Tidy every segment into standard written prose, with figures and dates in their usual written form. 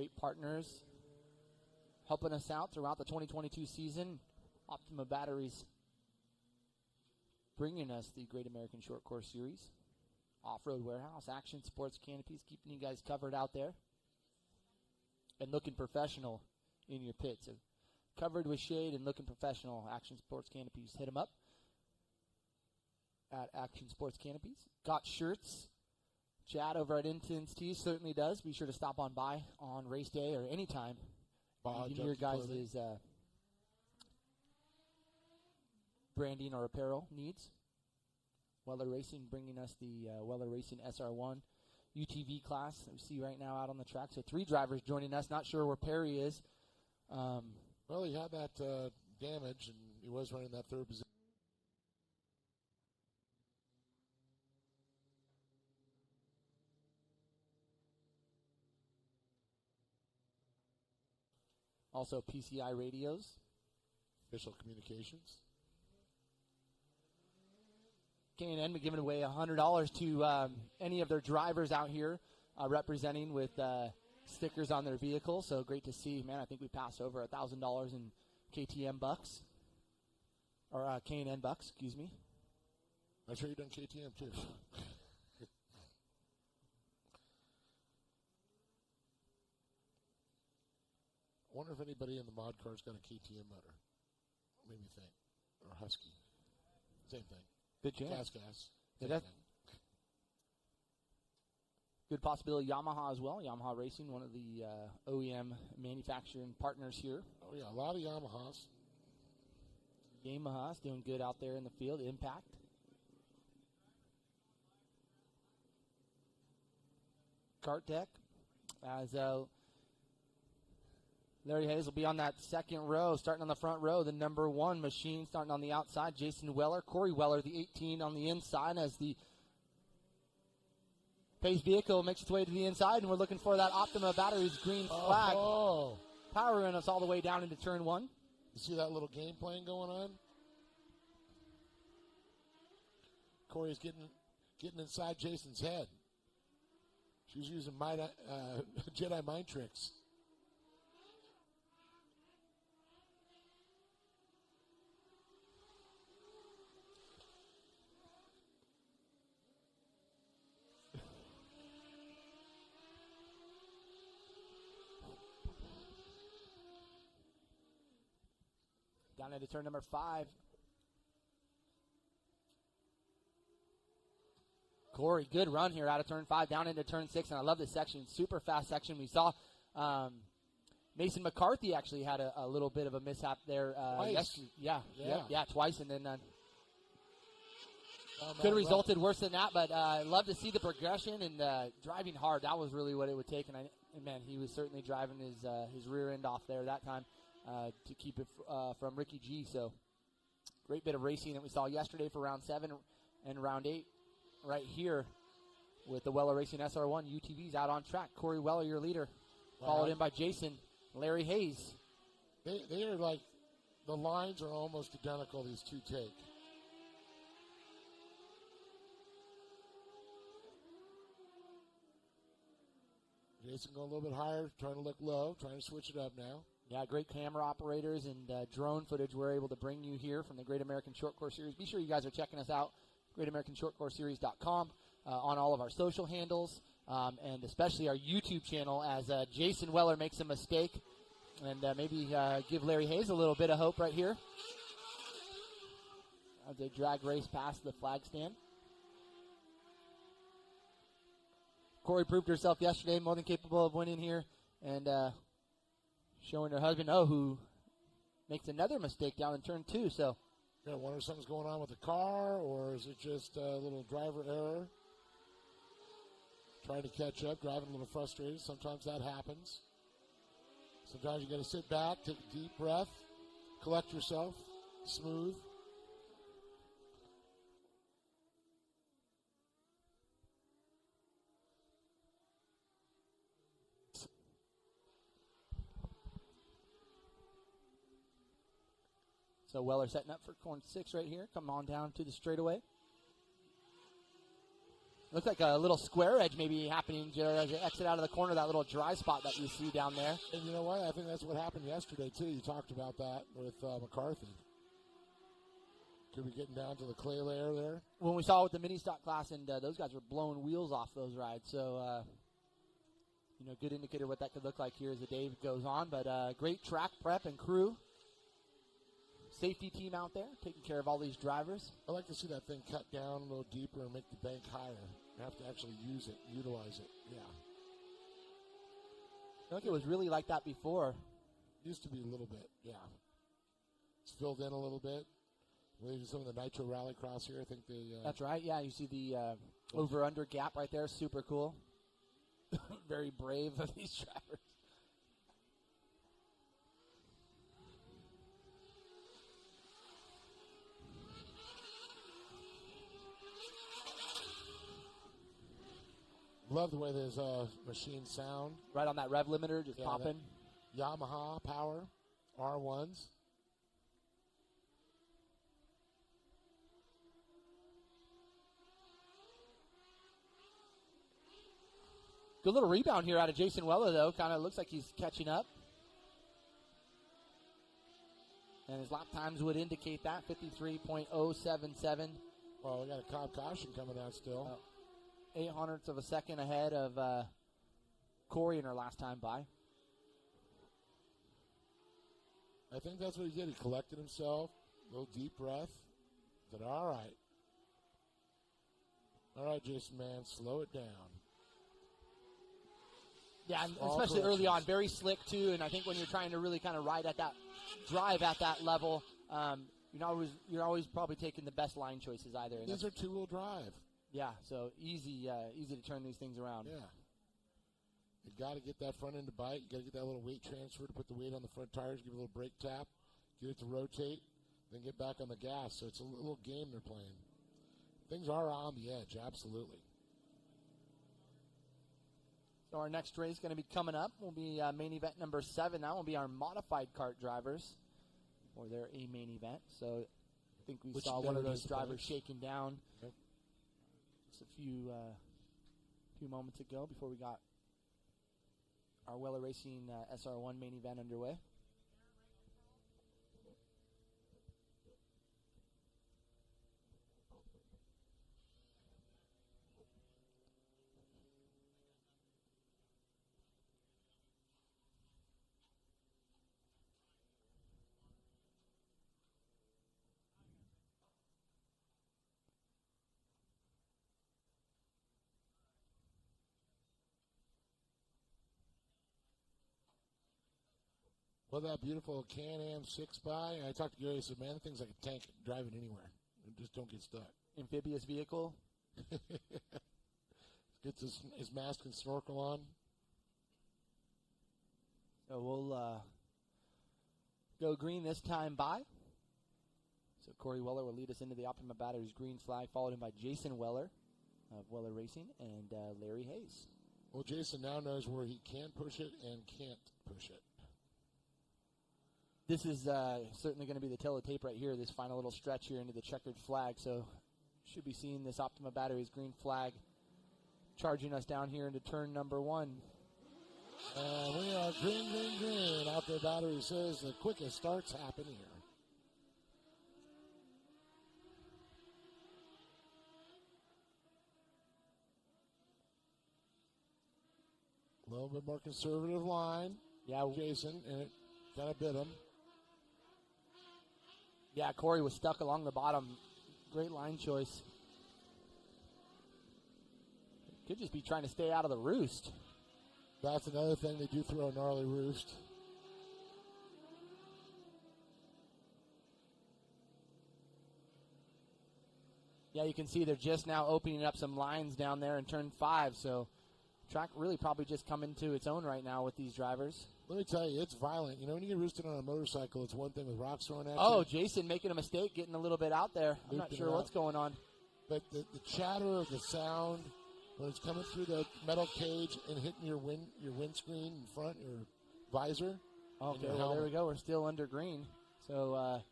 great partners helping us out throughout the 2022 season. Optima Batteries bringing us the Great American Short Course Series. Off-Road Warehouse, Action Sports Canopies, keeping you guys covered out there. And looking professional in your pits. So covered with shade and looking professional. Action Sports Canopies. Hit them up at Action Sports Canopies. Got shirts. Chad over at Intense Tees certainly does. Be sure to stop on by on race day or anytime. Your guys' branding or apparel needs. Weller Racing bringing us the Weller Racing SR1 UTV class that we see right now out on the track. So 3 drivers joining us. Not sure where Perry is. Well, he had that damage, and he was running that 3rd position. Also PCI radios. Official communications. K&N been giving away $100 to any of their drivers out here representing with stickers on their vehicle. So great to see. Man, I think we passed over $1,000 in KTM bucks. Or K&N bucks, excuse me. I'm sure you've done KTM too. I wonder if anybody in the mod car's got a KTM motor. Made me think. Or Husky. Same thing. Good chance. Gas. Yeah, good possibility. Yamaha as well. Yamaha Racing, one of the OEM manufacturing partners here. Oh, yeah, a lot of Yamahas. Yamaha's doing good out there in the field. Impact. Kart Deck. As Larry Hayes will be on that second row, starting on the front row. The number 1 machine starting on the outside. Jason Weller, Corey Weller, the 18 on the inside as the Pace vehicle makes its way to the inside, and we're looking for that Optima Batteries green flag. Powering us all the way down into turn 1. You see that little game plan going on? Corey's getting inside Jason's head. She's using Jedi mind tricks. Down into turn number 5. Corey, good run here out of turn 5 down into turn 6, and I love this section. Super fast section. We saw Mason McCarthy actually had a little bit of a mishap there. Twice. Yeah, twice, and then could have resulted worse than that, but I love to see the progression and driving hard. That was really what it would take, and man, he was certainly driving his rear end off there that time. To keep it from Ricky G. So great bit of racing that we saw yesterday for round 7 and round 8 right here with the Weller Racing SR1 UTVs out on track. Corey Weller, your leader, followed in by Jason, Larry Hayes. They are like, the lines are almost identical, these two take. Jason going a little bit higher, trying to look low, trying to switch it up now. Yeah, great camera operators and drone footage we're able to bring you here from the Great American Short Course Series. Be sure you guys are checking us out, greatamericanshortcourseseries.com, on all of our social handles, and especially our YouTube channel as Jason Weller makes a mistake. And maybe give Larry Hayes a little bit of hope right here as they drag race past the flag stand. Corey proved herself yesterday, more than capable of winning here, and showing her husband, who makes another mistake down in turn 2. So, I wonder if something's going on with the car, or is it just a little driver error? Trying to catch up, driving a little frustrated. Sometimes that happens. Sometimes you got to sit back, take a deep breath, collect yourself, smooth. So Weller setting up for corner 6 right here. Come on down to the straightaway. Looks like a little square edge maybe happening as you exit out of the corner, that little dry spot that you see down there. And you know what? I think that's what happened yesterday, too. You talked about that with McCarthy. Could be getting down to the clay layer there. When we saw with the mini stock class, and those guys were blowing wheels off those rides. So, good indicator what that could look like here as the day goes on. But great track prep and crew. Safety team out there taking care of all these drivers. I like to see that thing cut down a little deeper and make the bank higher. You have to actually utilize it. Yeah. I think it was really like that before. Used to be a little bit, yeah. It's filled in a little bit. Maybe some of the Nitro Rallycross here, I think they... That's right, yeah. You see the over-under gap right there. Super cool. Very brave of these drivers. Love the way those machines sound. Right on that rev limiter, just popping. Yamaha power, R1s. Good little rebound here out of Jason Weller, though. Kind of looks like he's catching up. And his lap times would indicate that, 53.077. Well, we got a Cobb caution coming out still. 0.08 of a second ahead of Corey in her last time by. I think that's what he did. He collected himself, a little deep breath. Said, all right. All right, Jason, man, slow it down. Yeah, and especially early on, very slick too. And I think when you're trying to really kind of ride at that, drive at that level, you're always probably taking the best line choices either. And these are two-wheel drive. Yeah, so easy to turn these things around. Yeah, you got to get that front end to bite. You got to get that little weight transfer to put the weight on the front tires. Give it a little brake tap, get it to rotate, then get back on the gas. So it's a little game they're playing. Things are on the edge, absolutely. So our next race going to be coming up will be main event number 7. That will be our modified kart drivers for their A main event. So I think we saw one of those drivers shaking down just a few moments ago before we got our Weller Racing SR1 main event underway. Well, that beautiful Can-Am 6x. I talked to Gary. I said, man, the thing's like a tank driving anywhere. Just don't get stuck. Amphibious vehicle. Gets his mask and snorkel on. So we'll go green this time by. So Corey Weller will lead us into the Optima Batteries green flag, followed in by Jason Weller of Weller Racing and Larry Hayes. Well, Jason now knows where he can push it and can't push it. This is certainly going to be the tail of the tape right here, this final little stretch here into the checkered flag. So should be seeing this Optima Batteries green flag charging us down here into turn number 1. And we are green, green, green. Optima Battery says the quickest starts happen here. A little bit more conservative line. Yeah, Jason, and it kind of bit him. Yeah, Corey was stuck along the bottom. Great line choice. Could just be trying to stay out of the roost. That's another thing. They do throw a gnarly roost. Yeah, you can see they're just now opening up some lines down there in turn 5. So track really probably just coming to its own right now with these drivers. Let me tell you, it's violent. You know, when you get roosted on a motorcycle, it's one thing with rocks thrown at you. Oh, Jason making a mistake, getting a little bit out there. I'm not sure what's going on. But the chatter of the sound when it's coming through the metal cage and hitting your windscreen in front, your visor. Okay, well, there we go. We're still under green. So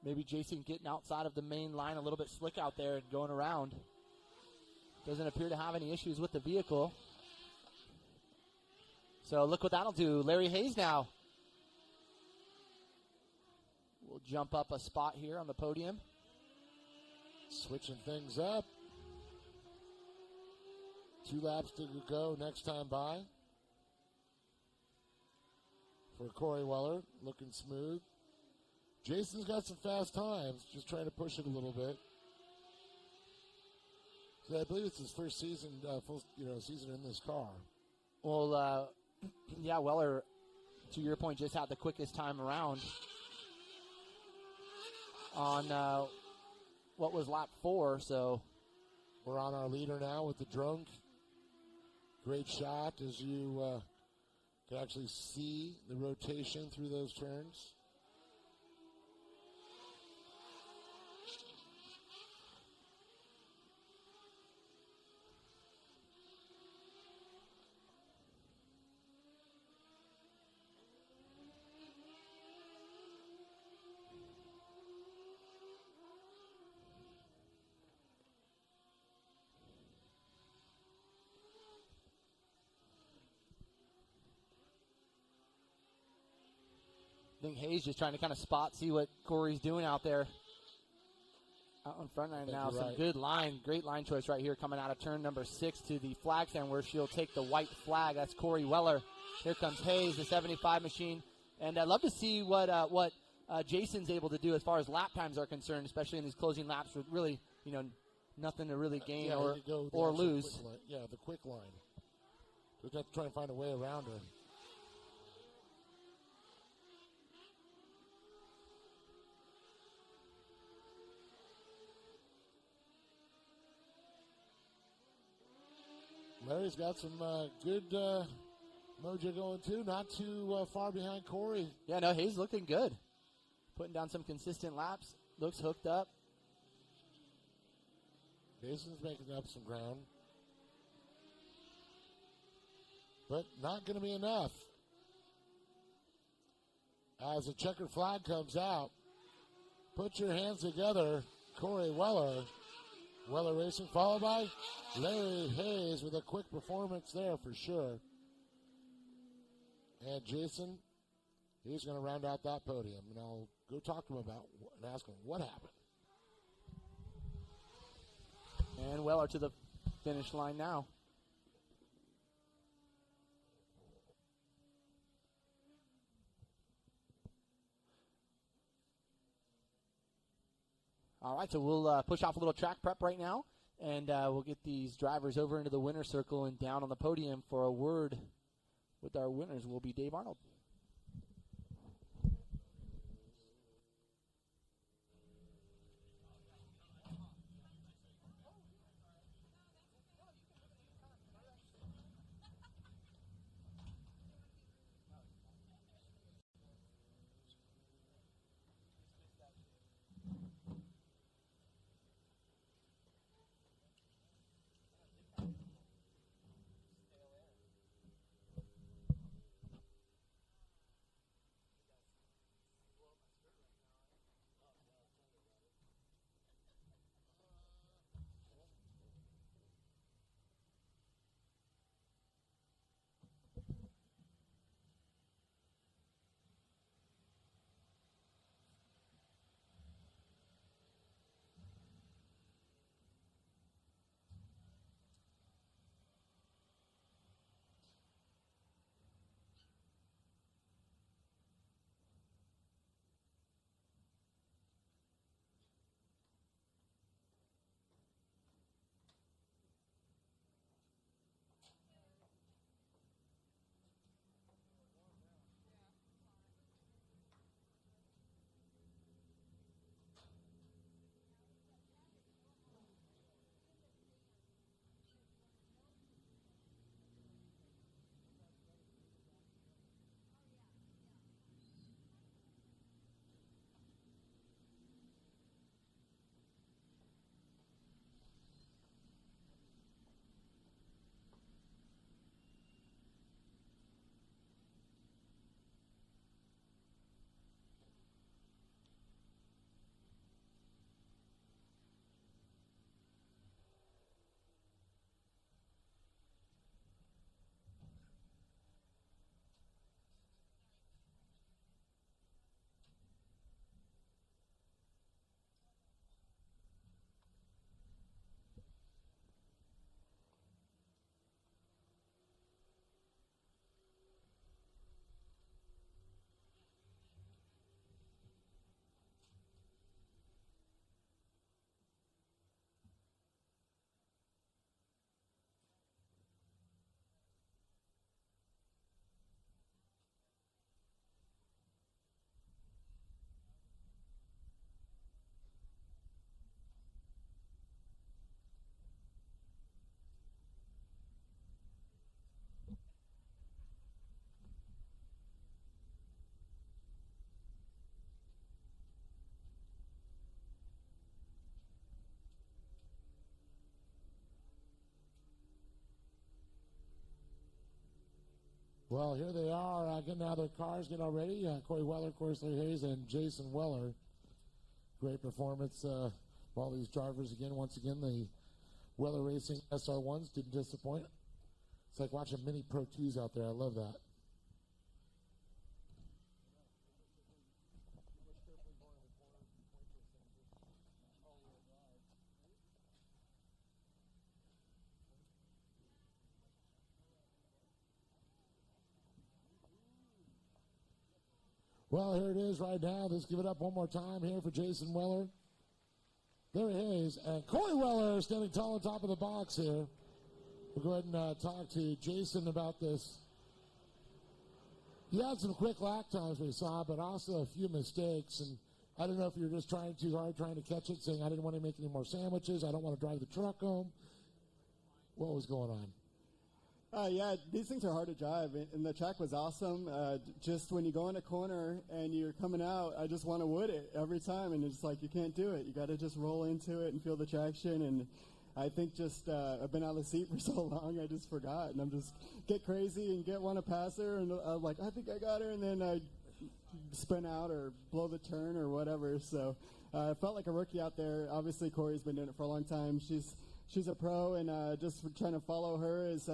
maybe Jason getting outside of the main line a little bit slick out there and going around. Doesn't appear to have any issues with the vehicle. So look what that'll do. Larry Hayes now will jump up a spot here on the podium. Switching things up. 2 laps to go next time by. For Corey Weller, looking smooth. Jason's got some fast times, just trying to push it a little bit. So I believe it's his first season, full season in this car. Well, yeah, Weller, to your point, just had the quickest time around on what was lap 4. So we're on our leader now with the drone. Great shot as you can actually see the rotation through those turns. I think Hayes just trying to kind of see what Corey's doing out there. Out in front right now. Some good line, great line choice right here coming out of turn number 6 to the flag stand where she'll take the white flag. That's Corey Weller. Here comes Hayes, the 75 machine. And I'd love to see what Jason's able to do as far as lap times are concerned, especially in these closing laps with really, nothing to really gain or lose. The quick line. We've got to try and find a way around her. Larry's got some good mojo going, too. Not too far behind Corey. Yeah, no, Hayes looking good. Putting down some consistent laps. Looks hooked up. Jason's making up some ground. But not going to be enough. As the checkered flag comes out, put your hands together, Corey Weller. Weller Racing, followed by Larry Hayes with a quick performance there for sure. And Jason, he's going to round out that podium. And I'll go talk to him about and ask him what happened. And Weller to the finish line now. All right, so we'll push off a little track prep right now, and we'll get these drivers over into the winner's circle and down on the podium for a word with our winners will be Dave Arnold. Well, here they are getting out of their cars, getting all ready. Corey Weller, of course, Larry Hayes, and Jason Weller. Great performance of all these drivers again. Once again, the Weller Racing SR1s didn't disappoint. It's like watching mini Pro 2s out there. I love that. Well, here it is right now. Let's give it up one more time here for Jason Weller. There he is. And Corey Weller standing tall on top of the box here. We'll go ahead and talk to Jason about this. He had some quick lap times we saw, but also a few mistakes. And I don't know if you were just trying too hard, trying to catch it, saying I didn't want to make any more sandwiches. I don't want to drive the truck home. What was going on? Yeah, these things are hard to drive, and the track was awesome. Just when you go in a corner and you're coming out, I just want to wood it every time, and it's like you can't do it. You got to just roll into it and feel the traction, and I think just I've been out of the seat for so long, I just forgot, and I'm just get crazy and want to pass her, and I'm like, I think I got her, and then I spin out or blow the turn or whatever. So I felt like a rookie out there. Obviously, Corey's been doing it for a long time. She's a pro, and just trying to follow her is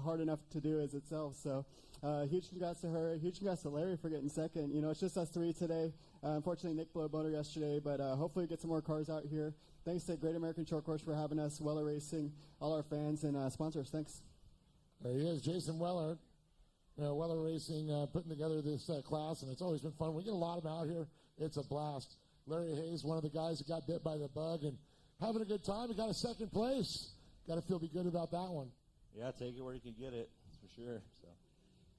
hard enough to do as itself. So huge congrats to her. Huge congrats to Larry for getting second. You know, it's just us three today. Unfortunately, Nick blew a motor yesterday, but hopefully we get some more cars out here. Thanks to Great American Short Course for having us, Weller Racing, all our fans and sponsors. Thanks. There he is, Jason Weller. Weller Racing putting together this class, and it's always been fun. We get a lot of them out here. It's a blast. Larry Hayes, one of the guys that got bit by the bug, and having a good time. He got a second place. Got to feel good about that one. Yeah, take it where you can get it, for sure. So,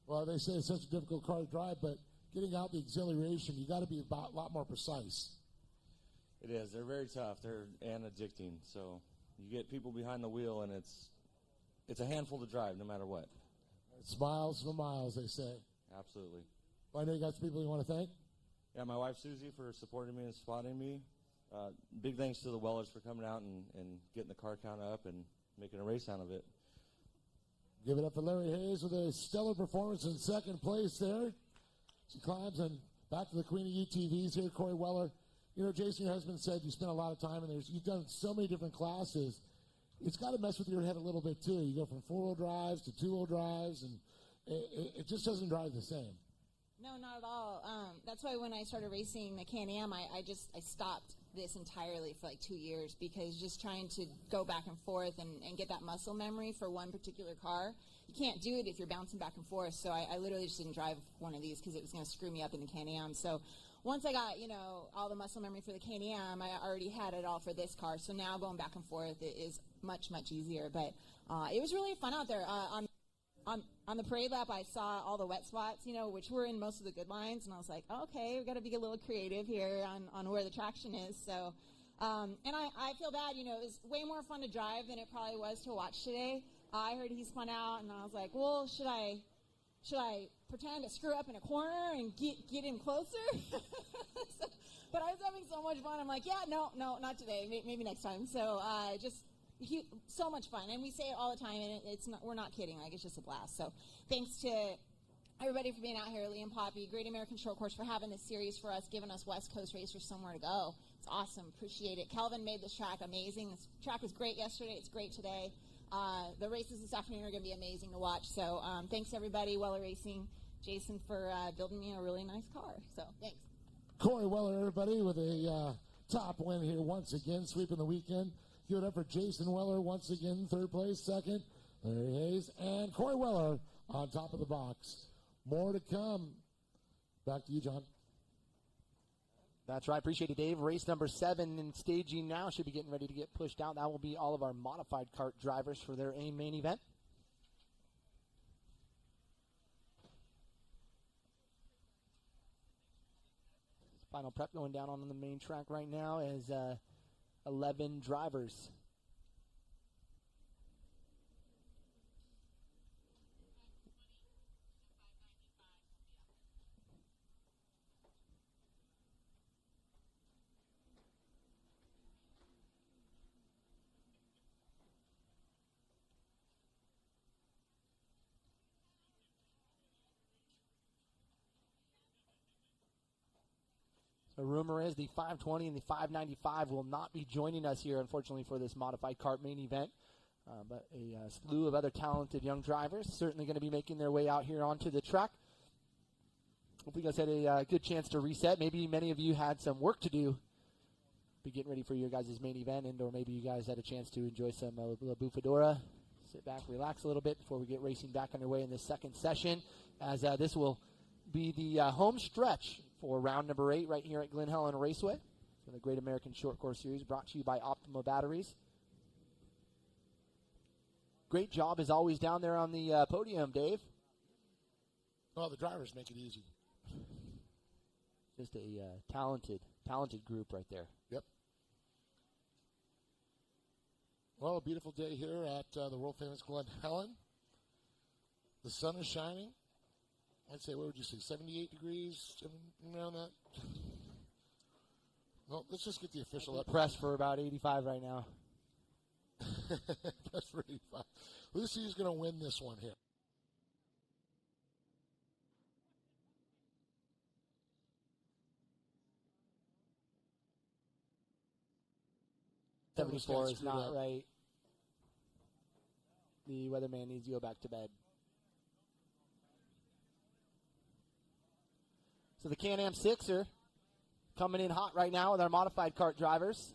well, they say it's such a difficult car to drive, but getting out the exhilaration, you got to be a lot more precise. it is. They're very tough. And addicting. So you get people behind the wheel, and it's a handful to drive, no matter what. It's miles for miles, they say. Absolutely. Well, I know you got some people you want to thank. Yeah, my wife Susie for supporting me and spotting me. Big thanks to the Wellers for coming out and getting the car count up and making a race out of it. Give it up for Larry Hayes with a stellar performance in second place there. She climbs and back to the Queen of UTVs here, Corey Weller. You know, Jason, your husband said you spent a lot of time in there. You've done so many different classes. It's got to mess with your head a little bit, too. You go from four-wheel drives to two-wheel drives, and it just doesn't drive the same. No, not at all. That's why when I started racing the Can-Am, I stopped this entirely for like 2 years, because just trying to go back and forth and get that muscle memory for one particular car, you can't do it if you're bouncing back and forth. So I literally just didn't drive one of these because it was going to screw me up in the Can-Am. So once I got, all the muscle memory for the Can-Am, I already had it all for this car. So now going back and forth is much, much easier. But it was really fun out there. On the parade lap, I saw all the wet spots, which were in most of the good lines, and I was like, okay, we've got to be a little creative here on where the traction is. So, and I feel bad, it was way more fun to drive than it probably was to watch today. I heard he spun out, and I was like, well, should I pretend to screw up in a corner and get him closer? But I was having so much fun. I'm like, yeah, no, not today. Maybe next time. So so much fun, and we say it all the time, and we're not kidding. Like, it's just a blast. So thanks to everybody for being out here, Liam Poppy, Great American Short Course, for having this series for us, giving us West Coast racers somewhere to go. It's awesome. Appreciate it. Kelvin made this track amazing. This track was great yesterday. It's great today. The races this afternoon are going to be amazing to watch. So thanks, everybody. Weller Racing, Jason, for building me a really nice car. So thanks. Corey Weller, everybody, with a top win here once again, sweeping the weekend. Give it up for Jason Weller once again, third place, second. Larry Hayes and Corey Weller on top of the box. More to come. Back to you, John. That's right. Appreciate it, Dave. Race number 7 in staging now. Should be getting ready to get pushed out. That will be all of our modified kart drivers for their AIM main event. Final prep going down on the main track right now as 11 drivers. The rumor is the 520 and the 595 will not be joining us here, unfortunately, for this modified kart main event. But a slew of other talented young drivers certainly going to be making their way out here onto the track. Hope you guys had a good chance to reset. Maybe many of you had some work to do, be getting ready for your guys' main event, or maybe you guys had a chance to enjoy some La Bufadora. Sit back, relax a little bit before we get racing back underway in this second session, as this will be the home stretch for round number 8 right here at Glen Helen Raceway for the Great American Short Course Series, brought to you by Optima Batteries. Great job, as always, down there on the podium, Dave. Well, the drivers make it easy. Just a talented group right there. Yep. Well, a beautiful day here at the world-famous Glen Helen. The sun is shining. I'd say, what would you say, 78 degrees, around that? Well, let's just get the official up. Press for about 85 right now. Press for 85. Let's see who's going to win this one here. $74 is not right. The weatherman needs to go back to bed. So the Can-Am 6er coming in hot right now with our modified kart drivers.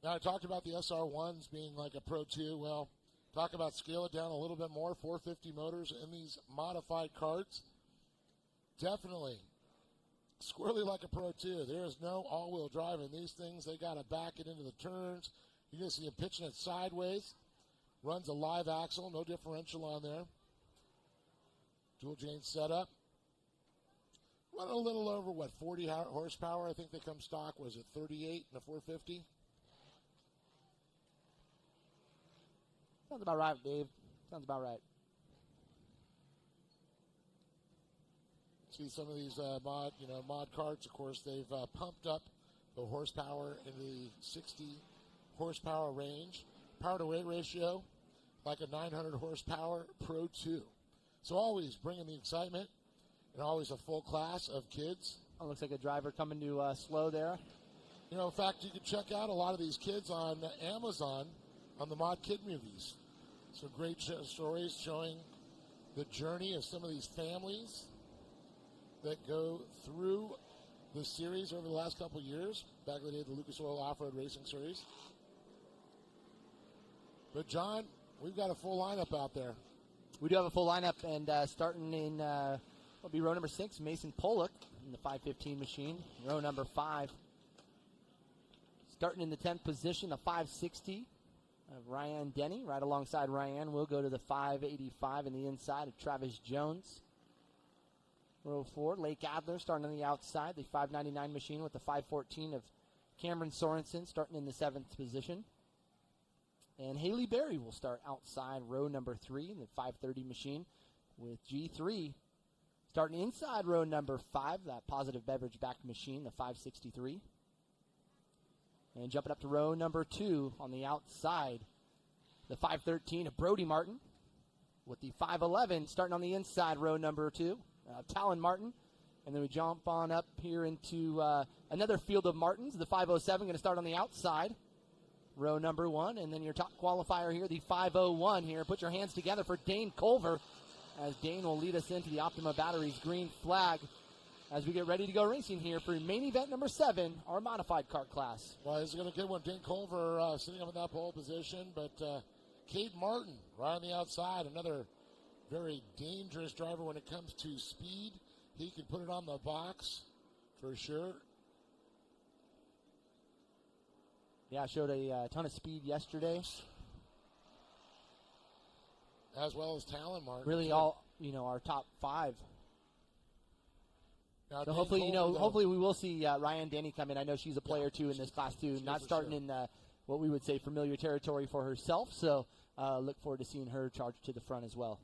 Now, I talked about the SR1s being like a Pro 2. Well, talk about scale it down a little bit more. 450 motors in these modified karts. Definitely squirrely like a Pro 2. There is no all-wheel drive in these things. They got to back it into the turns. You're going to see him pitching it sideways. Runs a live axle, no differential on there. Dual chain setup. Running a little over, 40 horsepower. I think they come stock. Was it 38 and a 450? Sounds about right, Dave. Sounds about right. See some of these mod karts. Of course, they've pumped up the horsepower in the 60 horsepower range. Power to weight ratio, like a 900 horsepower Pro 2. So always bringing the excitement, and always a full class of kids. Oh, looks like a driver coming to slow there. You know, in fact, you can check out a lot of these kids on Amazon on the Mod Kid movies. Some great stories showing the journey of some of these families that go through the series over the last couple of years, back in the day of the Lucas Oil Off-Road Racing Series. But, John, we've got a full lineup out there. We do have a full lineup, and starting in will be row number 6, Mason Pollock in the 515 machine. Row number 5, starting in the 10th position, the 560 of Ryan Denny. Right alongside Ryan, we'll go to the 585 in the inside of Travis Jones. Row 4, Lake Adler starting on the outside, the 599 machine with the 514 of Cameron Sorensen starting in the 7th position. And Haley Berry will start outside row number 3 in the 530 machine with G3 starting inside row number 5, that Positive Beverage back machine, the 563. And jumping up to row number 2 on the outside, the 513 of Brody Martin with the 511 starting on the inside row number 2, Talon Martin. And then we jump on up here into another field of Martins, the 507 going to start on the outside. Row number 1, and then your top qualifier here, the 501 here. Put your hands together for Dane Culver, as Dane will lead us into the Optima Batteries green flag as we get ready to go racing here for main event number 7, our modified kart class. Well, he's going to get one. Dane Culver sitting up in that pole position, but Cade Martin right on the outside, another very dangerous driver when it comes to speed. He can put it on the box for sure. Yeah, showed a ton of speed yesterday. As well as Talon Martin. Really, too. all our top 5. Now, So Dane hopefully, Culver, though, hopefully we will see Ryan Denny come in. I know she's a player too in this class too, not for starting sure. in what we would say familiar territory for herself. So look forward to seeing her charge to the front as well.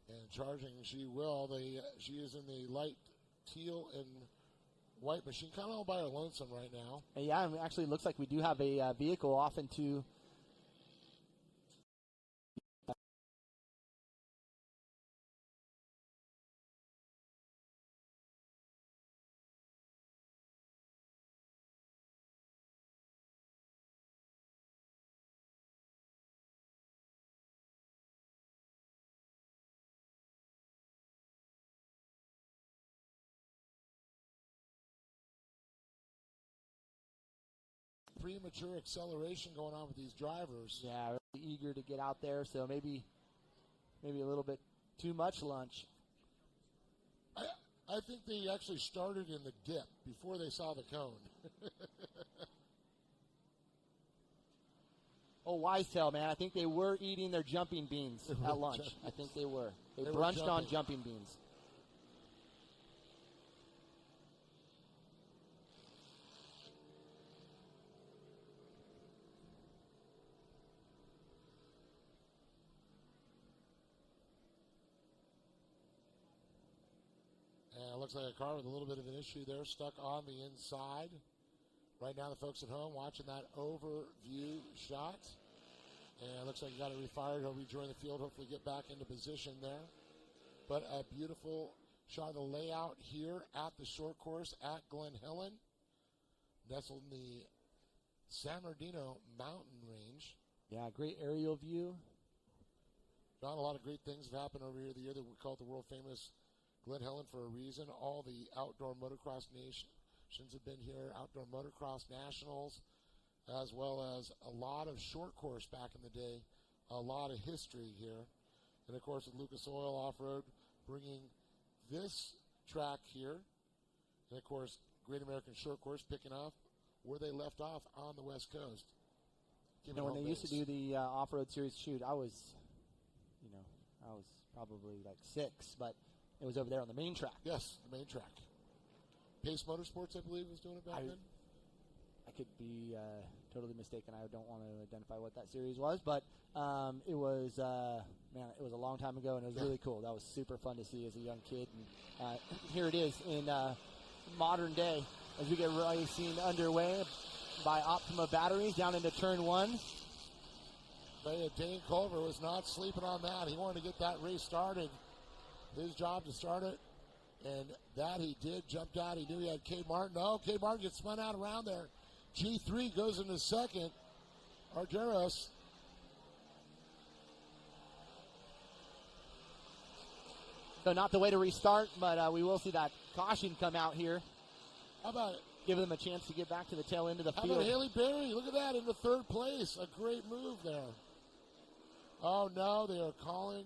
And charging, she will. She is in the light teal and white machine, kind of all by her lonesome right now. And yeah, and actually, it looks like we do have a vehicle off into premature acceleration going on with these drivers. Yeah, really eager to get out there, so maybe a little bit too much lunch. I think they actually started in the dip before they saw the cone. Oh, Wisetail, man, I think they were eating their jumping beans at lunch. I think they were. They brunched on jumping beans. And it looks like a car with a little bit of an issue there, stuck on the inside. Right now, the folks at home watching that overview shot. And it looks like he got it refired. He'll rejoin the field, hopefully get back into position there. But a beautiful shot of the layout here at the short course at Glen Helen, nestled in the San Bernardino mountain range. Yeah, great aerial view. John, a lot of great things have happened over here the year that we call it the world famous Glen Helen for a reason. All the outdoor motocross nations have been here, outdoor motocross nationals, as well as a lot of short course back in the day, a lot of history here. And of course with Lucas Oil Off-Road bringing this track here, and of course Great American Short Course picking up where they left off on the West Coast. When they used to do the off-road series shoot, I was probably like 6, but it was over there on the main track. Yes, the main track. Pace Motorsports, I believe, was doing it back then. I could be totally mistaken. I don't want to identify what that series was, but it was it was a long time ago, and it was really cool. That was super fun to see as a young kid. And here it is in modern day as we get racing underway by Optima Batteries down into Turn 1. But Dane Culver was not sleeping on that. He wanted to get that race started. His job to start it, and that he did. Jumped out. He knew he had K. Martin. No, K. Martin gets spun out around there. G3 goes into second. Arderos. So not the way to restart, but we will see that caution come out here. How about it? Give them a chance to get back to the tail end of the How field. about Haley Berry? Look at that, in the third place. A great move there. Oh, no, they are calling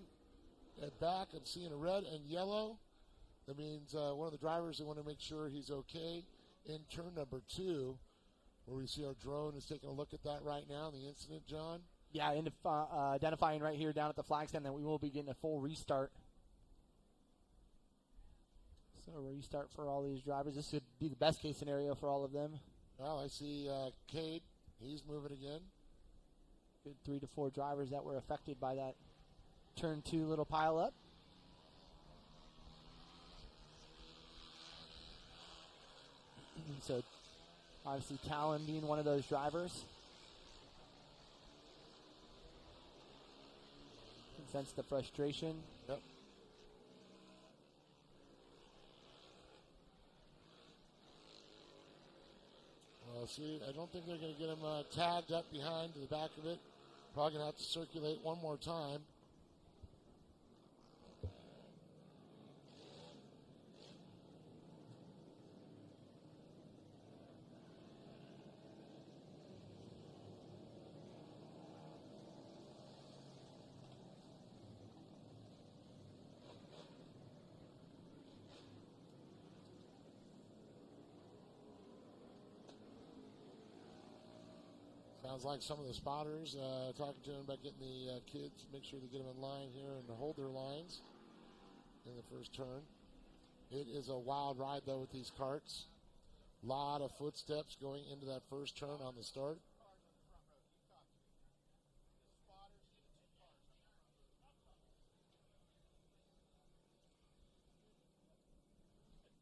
it back. I'm seeing a red and yellow. That means one of the drivers, they want to make sure he's okay in turn number 2, where we see our drone is taking a look at that right now, the incident, John. Yeah, identifying right here down at the flag stand that we will be getting a full restart. So a restart for all these drivers. This would be the best case scenario for all of them. Well, I see Cade. He's moving again. Good 3 to 4 drivers that were affected by that turn 2 little pile up. So obviously Talon being one of those drivers. Can sense the frustration. Yep. Well, see, I don't think they're going to get him tagged up behind to the back of it. Probably going to have to circulate one more time. Sounds like some of the spotters talking to him about getting the kids, make sure they get them in line here and hold their lines in the first turn. It is a wild ride, though, with these carts. A lot of footsteps going into that first turn on the start.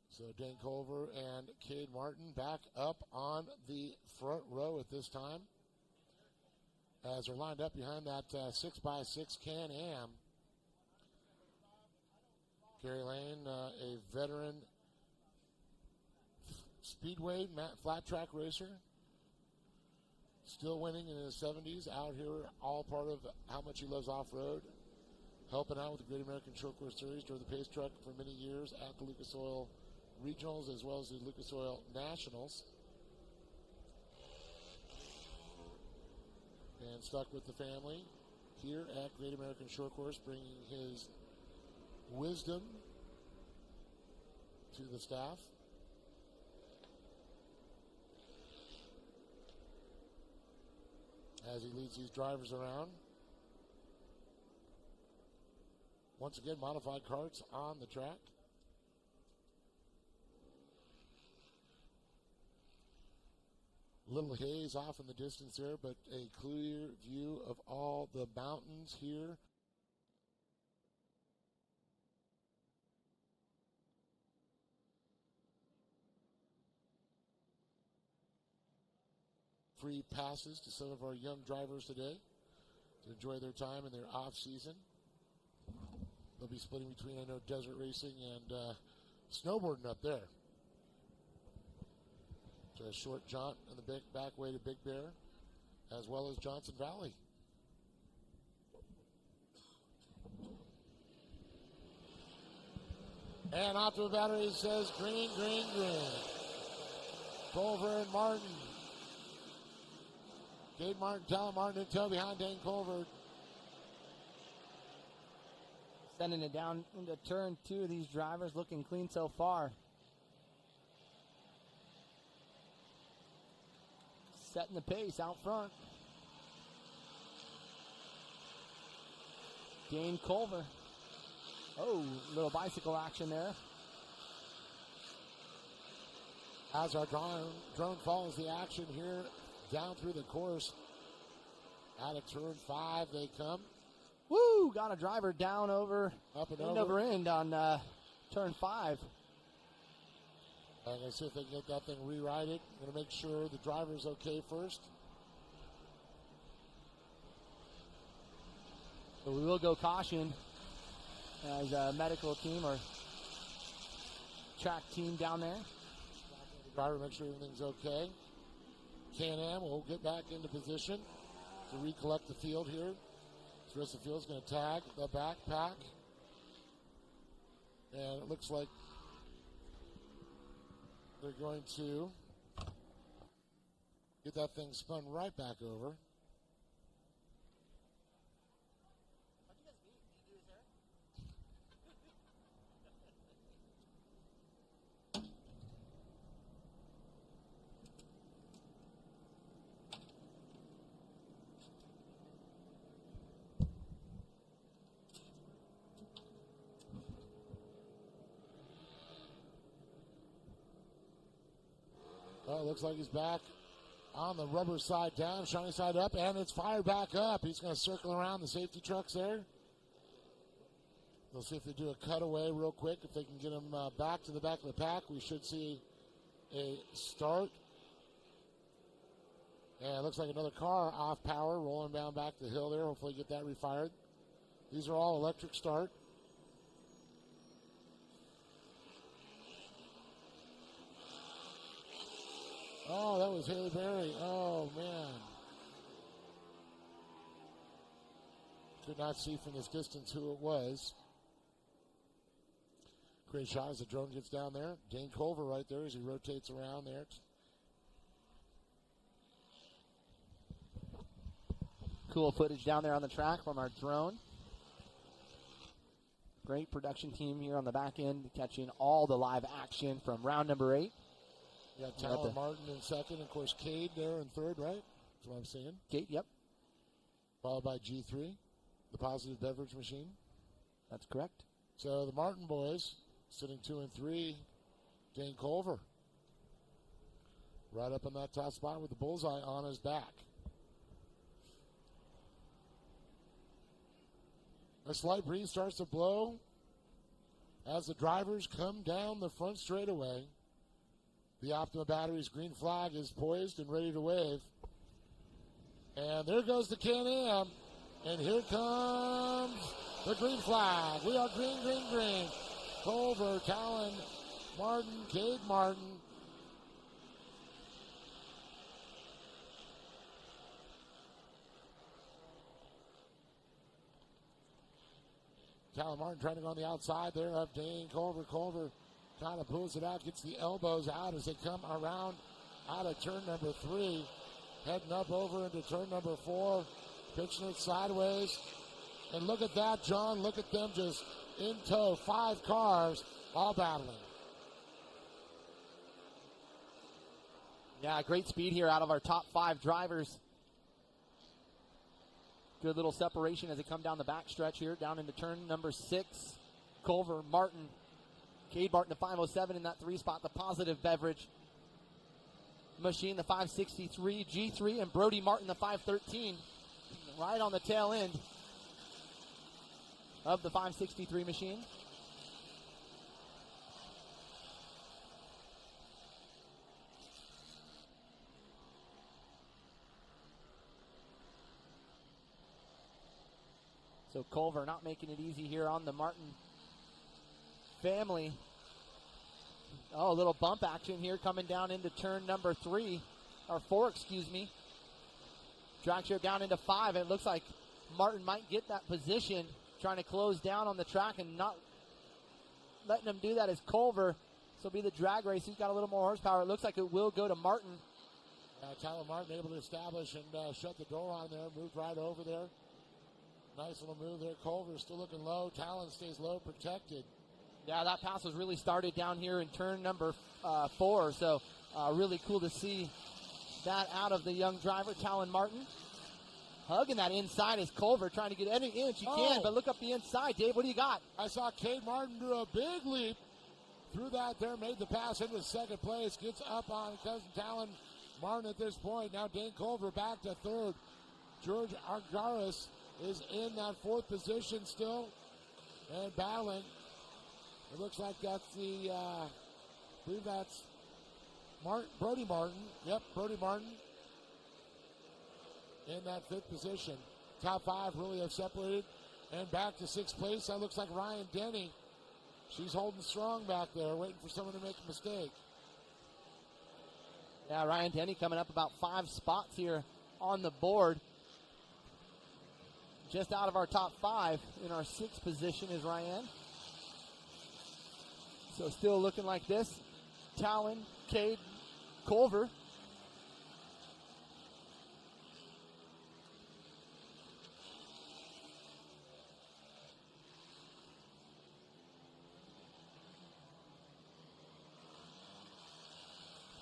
So Dane Culver and Cade Martin back up on the front row at this time, as they're lined up behind that 6x6 Can-Am. Gary Lane, a veteran speedway flat track racer, still winning in his 70s, out here, all part of how much he loves off-road, helping out with the Great American Short Course Series, drove the pace truck for many years at the Lucas Oil Regionals as well as the Lucas Oil Nationals. stuck with the family here at Great American Short Course, bringing his wisdom to the staff. As he leads these drivers around. Once again, modified carts on the track. Little haze off in the distance there, but a clear view of all the mountains here. Free passes to some of our young drivers today to enjoy their time in their off season. They'll be splitting between, I know, desert racing and snowboarding up there. So a short jaunt on the back way to Big Bear, as well as Johnson Valley. And Optima Battery says green, green, green. Culver and Martin. Gabe Martin, Talon Martin in tow behind Dane Culver. Sending it down into turn 2 of these drivers, looking clean so far. Setting the pace out front. Dane Culver. Oh, little bicycle action there. As our drone follows the action here down through the course. Out of turn 5 they come. Woo! Got a driver down over Up and end over. over end on turn 5. I'm going to see if they can get that thing rewrited. I'm going to make sure the driver's okay first. So we will go caution as a medical team or track team down there. The driver, make sure everything's okay. Can-Am will get back into position to recollect the field here. The rest of the field's going to tag the backpack. And it looks like they're going to get that thing spun right back over. Well, it looks like he's back on the rubber side down, shiny side up, and it's fired back up. He's going to circle around the safety trucks there. They'll see if they do a cutaway real quick. If they can get him back to the back of the pack, we should see a start. And it looks like another car off power, rolling down back the hill there. Hopefully get that refired. These are all electric start. Oh, that was Haley Berry. Oh, man. Could not see from this distance who it was. Great shot as the drone gets down there. Dane Culver right there as he rotates around there. Cool footage down there on the track from our drone. Great production team here on the back end, catching all the live action from round number 8. You got Talon Martin in second. Of course, Cade there in third, right? That's what I'm saying. Cade, yep. Followed by G3, the positive beverage machine. That's correct. So the Martin boys sitting 2 and 3. Dane Culver right up in that top spot with the bullseye on his back. A slight breeze starts to blow as the drivers come down the front straightaway. The Optima Battery's green flag is poised and ready to wave. And there goes the Can-Am. And here comes the green flag. We are green, green, green. Culver, Talon, Martin, Cade Martin. Talon Martin trying to go on the outside there of Dane Culver. Culver kind of pulls it out, gets the elbows out as they come around out of turn number 3. Heading up over into turn number 4. Pitching it sideways. And look at that, John. Look at them just in tow. 5 cars all battling. Yeah, great speed here out of our top 5 drivers. Good little separation as they come down the backstretch here, down into turn number 6. Culver, Martin, Cade Martin, the 507 in that 3 spot, the Positive Beverage machine, the 563 G3, and Brody Martin, the 513, right on the tail end of the 563 machine. So Culver not making it easy here on the Martin family. Oh, a little bump action here coming down into turn number 4, excuse me. Drag strip down into 5, and it looks like Martin might get that position, trying to close down on the track, and not letting him do that is Culver. This will be the drag race. He's got a little more horsepower. It looks like it will go to Martin. Tyler Martin able to establish and shut the door on there, moved right over there. Nice little move there. Culver still looking low. Talon stays low, protected. Yeah, that pass was really started down here in turn number 4. So really cool to see that out of the young driver, Talon Martin. Hugging that inside is Culver, trying to get any inch he can, but look up the inside. Dave, what do you got? I saw Cade Martin do a big leap through that there, made the pass into second place, gets up on cousin Talon Martin at this point. Now Dane Culver back to 3rd. George Argaris is in that 4th position still and battling. It looks like that's I believe that's Brody Martin. Yep, Brody Martin in that 5th position. Top 5 really have separated. And back to 6th place, that looks like Ryan Denny. She's holding strong back there, waiting for someone to make a mistake. Yeah, Ryan Denny coming up about 5 spots here on the board. Just out of our top 5 in our 6th position is Ryan. So still looking like this. Talon, Cade, Culver.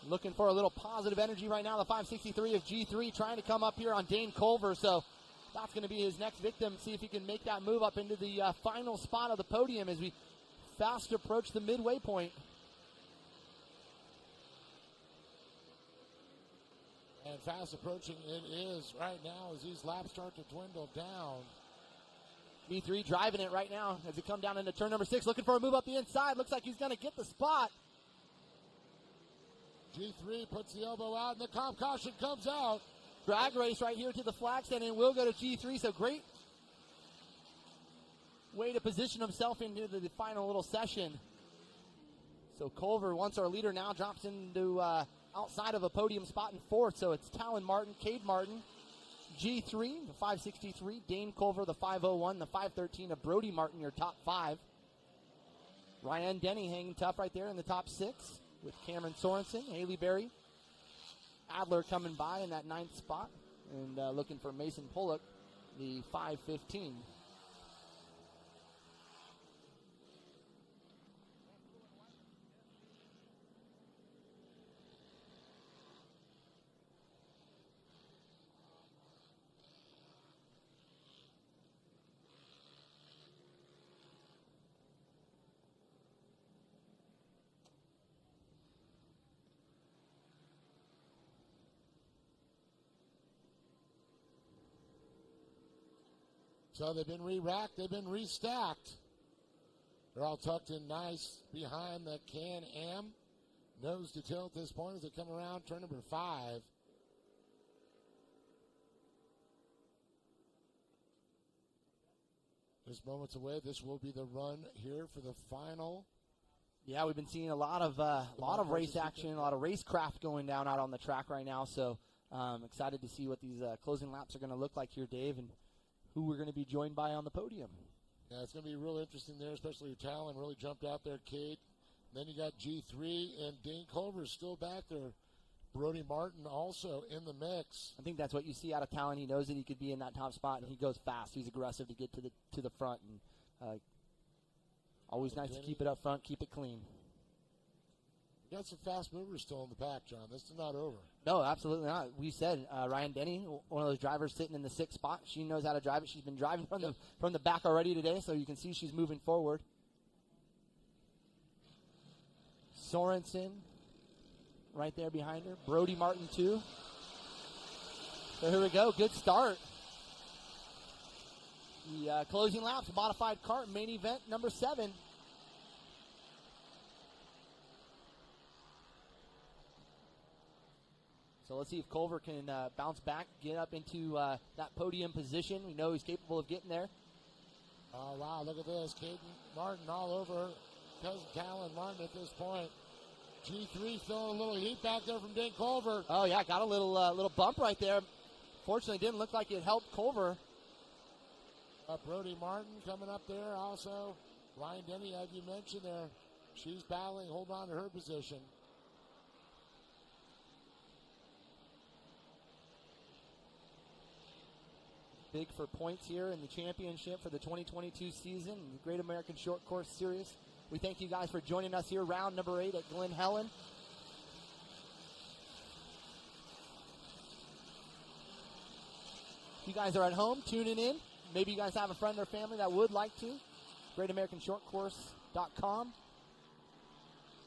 Looking for a little positive energy right now. The 563 of G3 trying to come up here on Dane Culver. So that's going to be his next victim. See if he can make that move up into the final spot of the podium as we fast approach the midway point. And fast approaching it is right now as these laps start to dwindle down. G3 driving it right now as we come down into turn number 6. Looking for a move up the inside. Looks like he's going to get the spot. G3 puts the elbow out, and the comp caution comes out. Drag race right here to the flag stand, and will go to G3. So great way to position himself into the final little session. So Culver, once our leader, now drops into outside of a podium spot in 4th. So it's Talon Martin, Cade Martin, G3, the 563, Dane Culver, the 501, the 513 of Brody Martin, your top 5. Ryan Denny hanging tough right there in the top 6. With Cameron Sorensen, Haley Berry, Adler coming by in that 9th spot, and looking for Mason Pollock, the 515. So they've been re-racked, they've been restacked. They're all tucked in nice behind the Can-Am. Nose to tail at this point as they come around turn number 5. Just moments away, this will be the run here for the final. Yeah, we've been seeing a lot of race action, a lot of racecraft going down out on the track right now. So excited to see what these closing laps are going to look like here, Dave, and who we're going to be joined by on the podium. Yeah, it's going to be real interesting there, especially Talon really jumped out there, Cade. Then you got G3 and Dane Culver still back there Brody Martin also in the mix. I think that's what you see out of Talon. He knows that he could be in that top spot, and he goes fast. He's aggressive to get to the front, and always nice to keep it up front, keep it clean. We got some fast movers still in the pack, John. This is not over. No, absolutely not. We said Ryan Denny, one of those drivers sitting in the 6th spot. She knows how to drive it. She's been driving from the back already today, so you can see she's moving forward. Sorensen right there behind her. Brody Martin, too. So here we go. Good start. The closing laps, modified cart, main event number 7. So let's see if Culver can bounce back, get up into that podium position. We know he's capable of getting there. Oh, wow, look at this. Caden Martin all over cousin Talon Martin at this point. G3 throwing a little heat back there from Dane Culver. Oh, yeah, got a little bump right there. Fortunately, didn't look like it helped Culver. Brody Martin coming up there also. Ryan Denny, as you mentioned there, she's battling, holding on to her position. Big for points here in the championship for the 2022 season, the Great American Short Course Series. We thank you guys for joining us here, round number 8 at Glen Helen. If you guys are at home tuning in, maybe you guys have a friend or family that would like to, GreatAmericanShortCourse.com.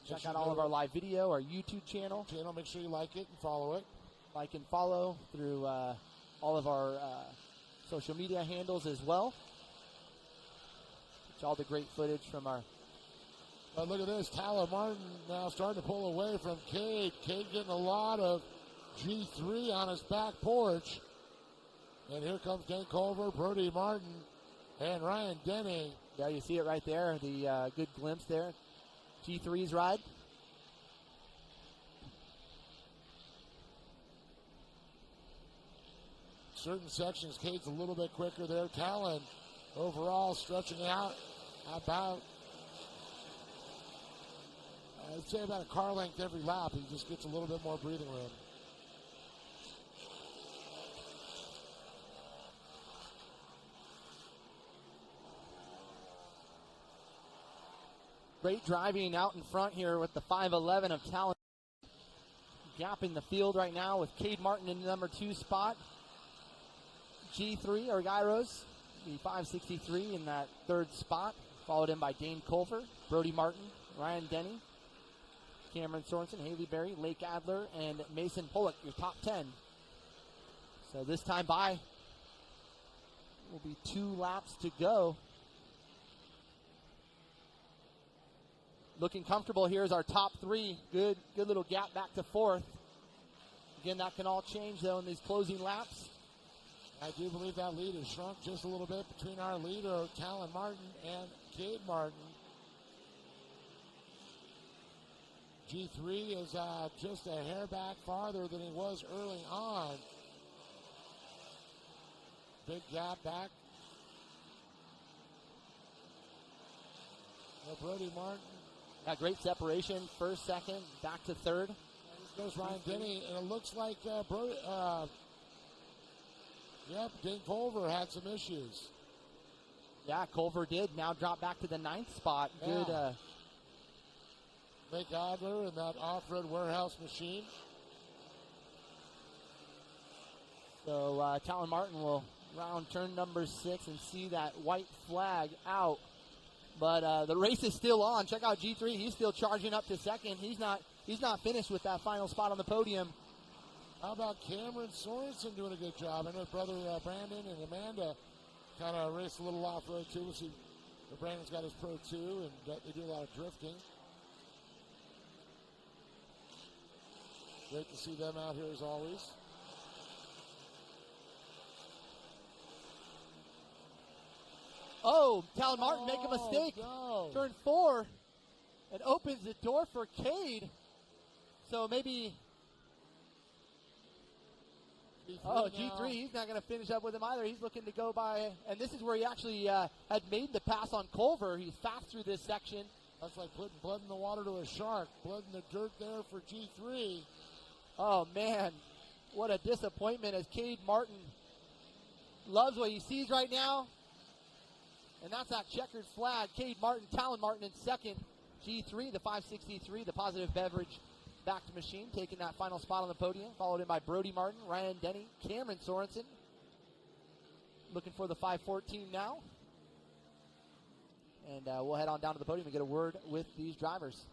Check out all of our live video, our YouTube channel. Make sure you like it and follow it. Like and follow through all of our social media handles as well. It's all the great footage from our... Look at this. Talon Martin now starting to pull away from Cade. Cade getting a lot of G3 on his back porch. And here comes Dane Culver, Brody Martin, and Ryan Denny. Yeah, you see it right there. The good glimpse there. G3's ride. Certain sections, Cade's a little bit quicker there. Talon overall stretching out about, I'd say about a car length every lap. He just gets a little bit more breathing room. Great driving out in front here with the 5'11" of Talon. Gap in the field right now with Cade Martin in the number 2 spot. G3, or Gyros, the 563 in that 3rd spot, followed in by Dane Culver, Brody Martin, Ryan Denny, Cameron Sorensen, Haley Berry, Lake Adler, and Mason Pollock, your top 10. So this time by will be 2 laps to go. Looking comfortable here is our top 3. Good little gap back to 4th. Again, that can all change, though, in these closing laps. I do believe that lead has shrunk just a little bit between our leader, Talon Martin, and Cade Martin. G3 is just a hair back farther than he was early on. Big gap back. Brody Martin. Yeah, great separation. 1st, 2nd, back to 3rd. And this goes Ryan Denny, and it looks like Dane Culver had some issues. Yeah, Culver did. Now drop back to the 9th spot. Yeah. Good. Lake Adler and that off-road warehouse machine. So Talon Martin will round turn number 6 and see that white flag out. But the race is still on. Check out G3. He's still charging up to 2nd. He's not finished with that final spot on the podium. How about Cameron Sorensen doing a good job? I know brother Brandon and Amanda kind of race a little off-road too. We'll see. Brandon's got his Pro 2, and they do a lot of drifting. Great to see them out here as always. Oh, Talon Martin make a mistake. No. Turn 4. It opens the door for Cade. So maybe... G3, he's not going to finish up with him either. He's looking to go by, and this is where he actually had made the pass on Culver. He's fast through this section. That's like putting blood in the water to a shark. Blood in the dirt there for G3. Oh, man, what a disappointment as Cade Martin loves what he sees right now. And that's that checkered flag. Cade Martin, Talon Martin in second. G3, the 563, the Positive Beverage backed machine, taking that final spot on the podium, followed in by Brody Martin, Ryan Denny, Cameron Sorensen. Looking for the 514 now. And we'll head on down to the podium and get a word with these drivers.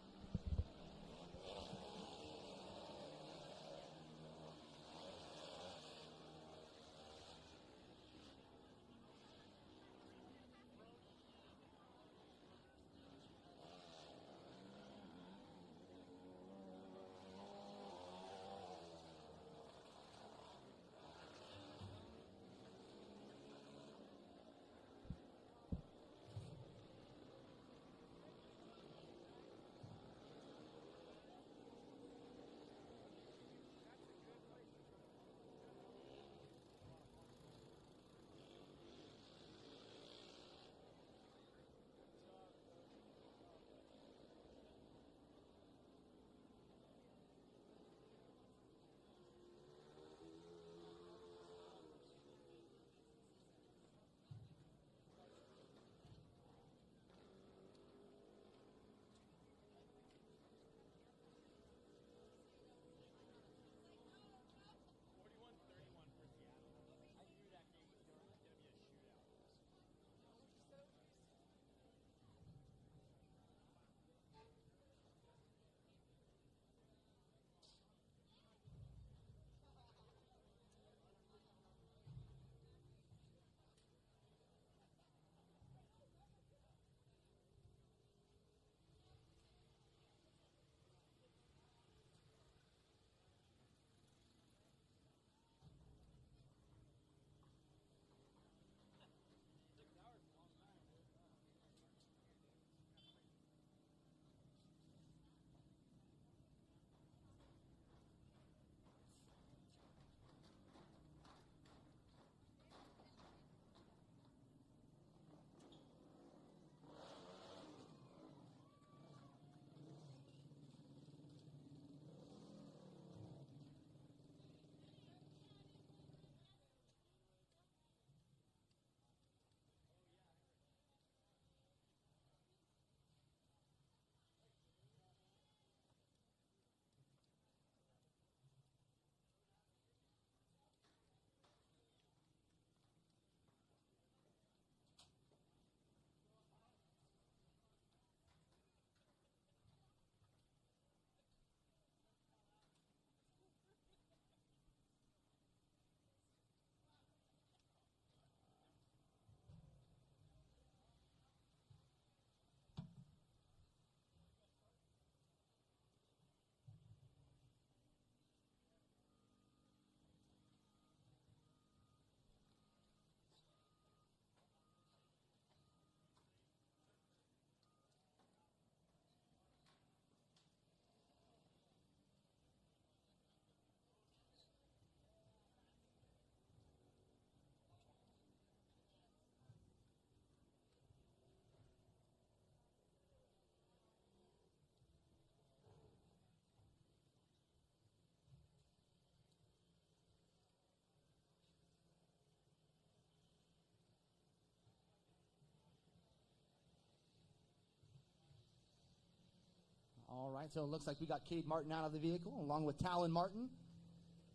All right, so it looks like we got Cade Martin out of the vehicle, along with Talon Martin.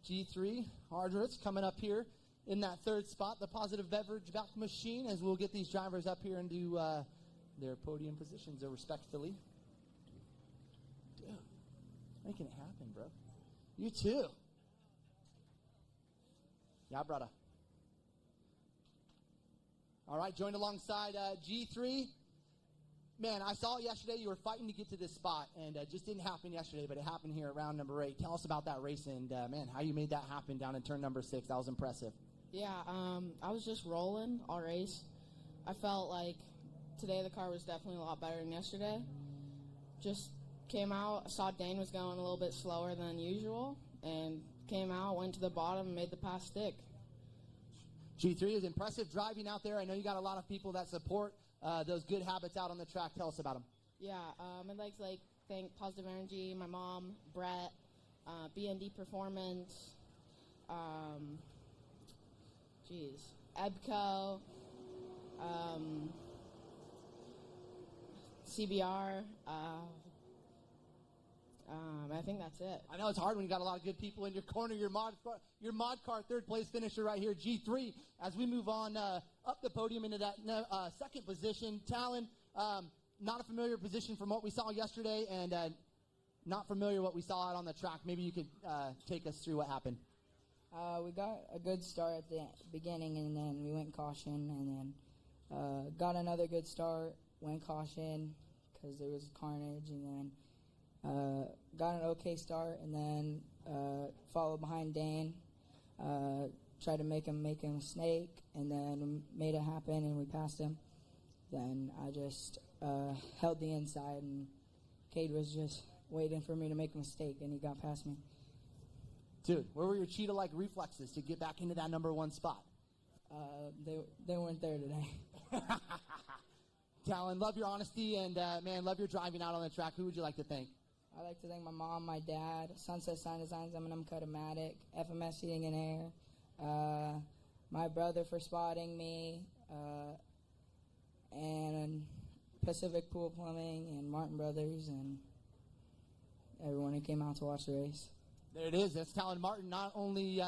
G3, Hardroots coming up here in that third spot, the Positive Beverage back machine, as we'll get these drivers up here into their podium positions respectively. Dude, making it happen, bro. You too. Yeah, brother. All right, joined alongside G3. Man, I saw yesterday you were fighting to get to this spot, and it just didn't happen yesterday, but it happened here at round number 8. Tell us about that race, and, man, how you made that happen down in turn number 6. That was impressive. Yeah, I was just rolling all race. I felt like today the car was definitely a lot better than yesterday. Just came out, I saw Dane was going a little bit slower than usual, and came out, went to the bottom, and made the pass stick. G3 is impressive driving out there. I know you got a lot of people that support those good habits out on the track. Tell us about them. Yeah, I'd like to thank Positive Energy, my mom, Brett, BND Performance, EBCO, CBR. I think that's it. I know it's hard when you got a lot of good people in your corner. Your mod car third place finisher right here, G3. As we move on up the podium into that second position, Talon, not a familiar position from what we saw yesterday, and not familiar what we saw out on the track. Maybe you could take us through what happened. We got a good start at the beginning, and then we went caution, and then got another good start, went caution because there was carnage, and then got an okay start, and then followed behind Dane, tried to make him a snake, and then made it happen, and we passed him. Then I just held the inside, and Cade was just waiting for me to make a mistake, and he got past me. Dude, where were your cheetah-like reflexes to get back into that number one spot? They weren't there today. Talon, love your honesty, and man, love your driving out on the track. Who would you like to thank? I'd like to thank my mom, my dad, Sunset Sign Designs, M&M Cut-O-Matic, FMS Heating and Air, my brother for spotting me, and Pacific Pool Plumbing, and Martin Brothers, and everyone who came out to watch the race. There it is. That's Talon Martin, not only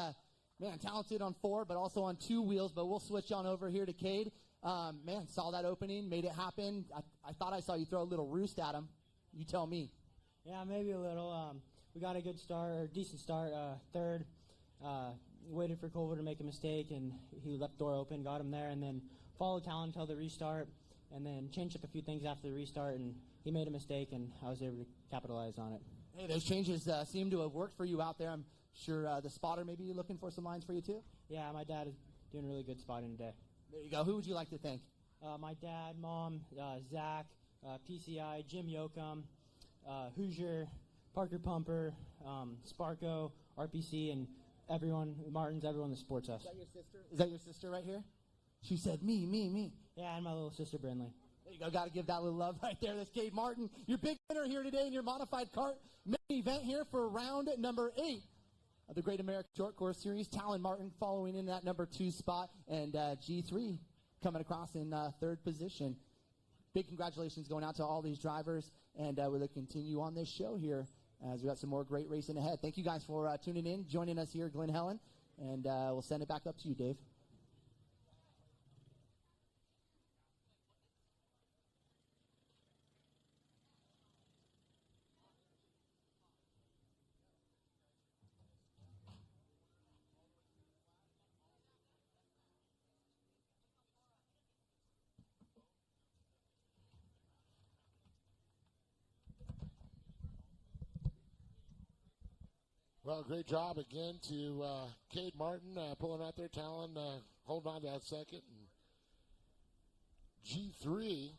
talented on four, but also on two wheels. But we'll switch on over here to Cade. Man, saw that opening, made it happen. I thought I saw you throw a little roost at him. You tell me. Yeah, maybe a little. We got a good start, or decent start, third. Waited for Culver to make a mistake, and he left door open, got him there, and then followed Talon until the restart, and then changed up a few things after the restart, and he made a mistake, and I was able to capitalize on it. Hey, those changes seem to have worked for you out there. I'm sure the spotter may be looking for some lines for you too. Yeah, my dad is doing really good spotting today. There you go. Who would you like to thank? My dad, mom, Zach, PCI, Jim Yoakum, Hoosier, Parker Pumper, Sparko, RPC, and everyone, Martins, everyone that supports us. Is that your sister? Is that your sister right here? She said, me. Yeah, and my little sister, Brindley. There you go. Got to give that little love right there. That's Cade Martin, your big winner here today in your modified kart main event here for round number 8 of the Great American Short Course Series. Talon Martin following in that number 2 spot, and G3 coming across in third position. Big congratulations going out to all these drivers, and we'll continue on this show here as we got some more great racing ahead. Thank you guys for tuning in, joining us here, Glen Helen, and we'll send it back up to you, Dave. Well, great job again to Cade Martin pulling out there, Talon holding on to that second. And G3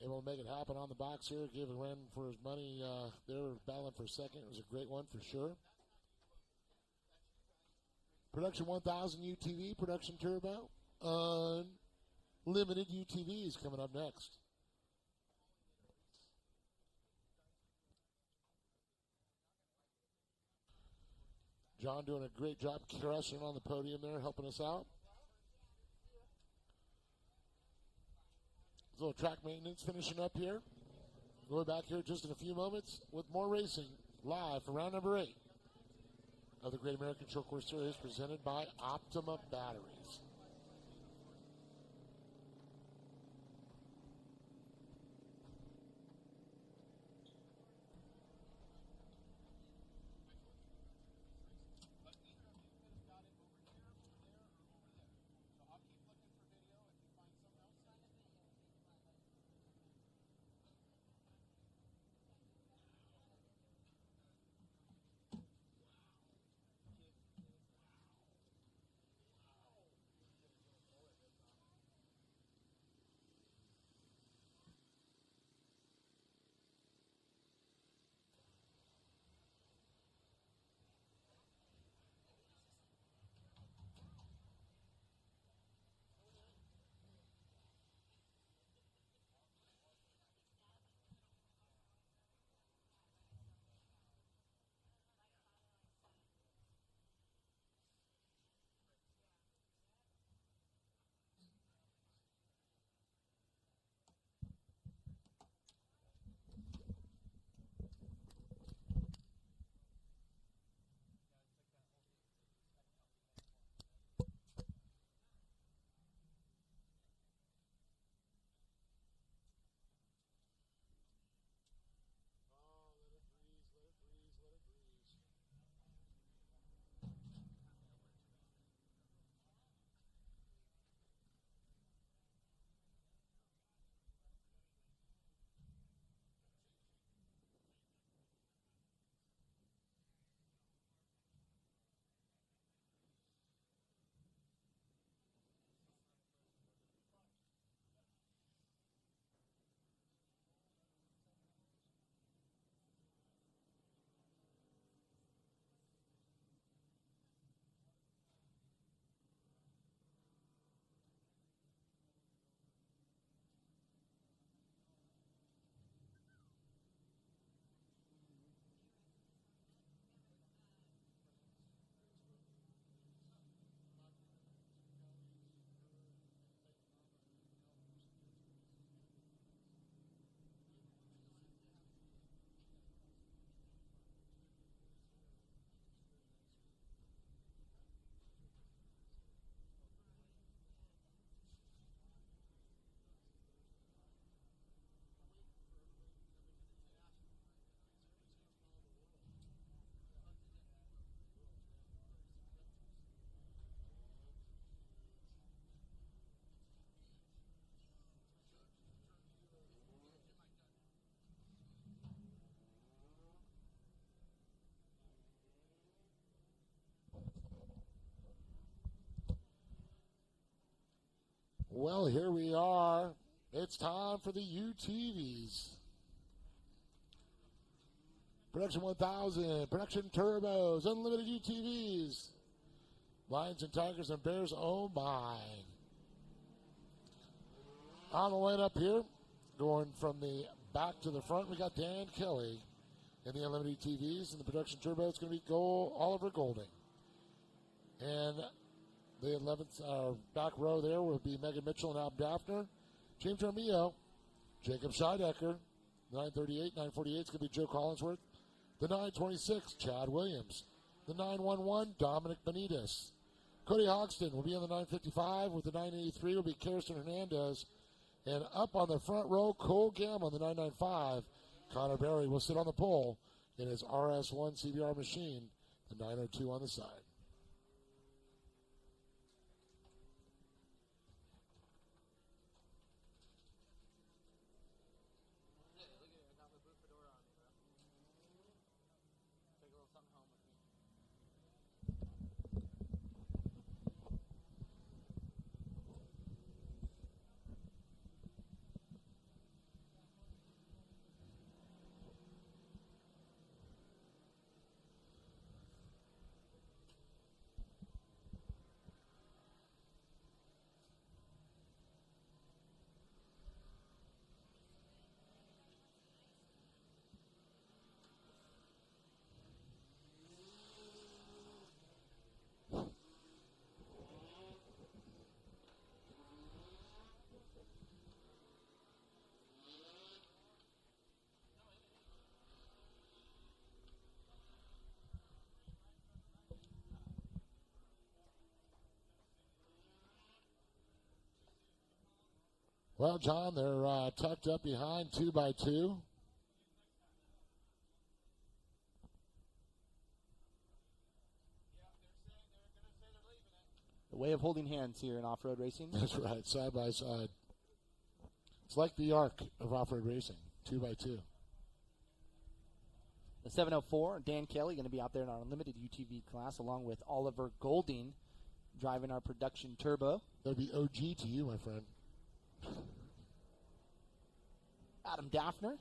able to make it happen on the box here, gave a run for his money. They were battling for second. It was a great one for sure. Production 1000 UTV, Production Turbo, Unlimited UTVs coming up next. John doing a great job crushing on the podium there, helping us out. A little track maintenance finishing up here. We'll be back here just in a few moments with more racing live for round number 8 of the Great American Short Course Series presented by Optima Batteries. Well, here we are. It's time for the UTVs. Production 1000, Production Turbos, Unlimited UTVs. Lions and Tigers and Bears, oh my. On the lineup here, going from the back to the front, we got Dan Kelly in the Unlimited UTVs, and the Production Turbo is going to be Oliver Golding. And the 11th back row there will be Megan Mitchell and Ab Daphner, James Armillo, Jacob Scheidecker. 938, 948 is going to be Joe Collinsworth. The 926, Chad Williams. The 911, Dominic Benitez. Cody Hogston will be on the 955. With the 983 will be Kirsten Hernandez. And up on the front row, Cole Gam on the 995. Connor Berry will sit on the pole in his RS1 CBR machine. The 902 on the side. Well, John, they're tucked up behind 2x2. The way of holding hands here in off-road racing. That's right, side by side. It's like the arc of off-road racing, 2x2. The 704, Dan Kelly, going to be out there in our Unlimited UTV class, along with Oliver Golding, driving our Production Turbo. That'll be OG to you, my friend. Adam Daphner,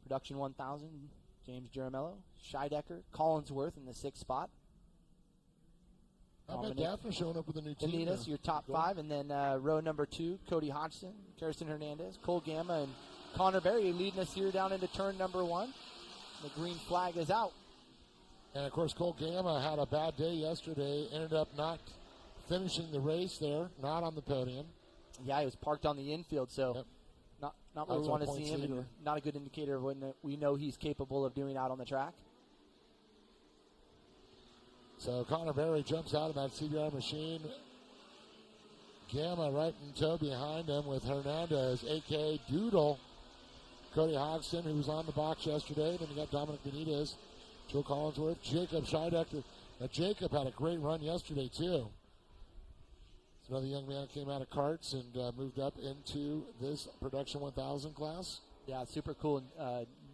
Production 1000, James Jaramello, Scheidecker, Collinsworth in the 6th spot. How about Daphner showing up with a new team? Benitez, your top 5, and then row number 2, Cody Hodgson, Kirsten Hernandez, Cole Gamma, and Connor Berry leading us here down into turn number 1. The green flag is out. And, of course, Cole Gamma had a bad day yesterday, ended up not finishing the race there, not on the podium. Yeah, he was parked on the infield, so not where we want to see him, and not a good indicator of what we know he's capable of doing out on the track. So Connor Berry jumps out of that CBR machine. Gamma right in tow behind him with Hernandez, a.k.a. Doodle. Cody Hodgson, who was on the box yesterday. Then you got Dominic Benitez, Joe Collinsworth, Jacob Scheidecker. Now, Jacob had a great run yesterday, too. It's another young man came out of karts and moved up into this Production 1000 class. Yeah, super cool.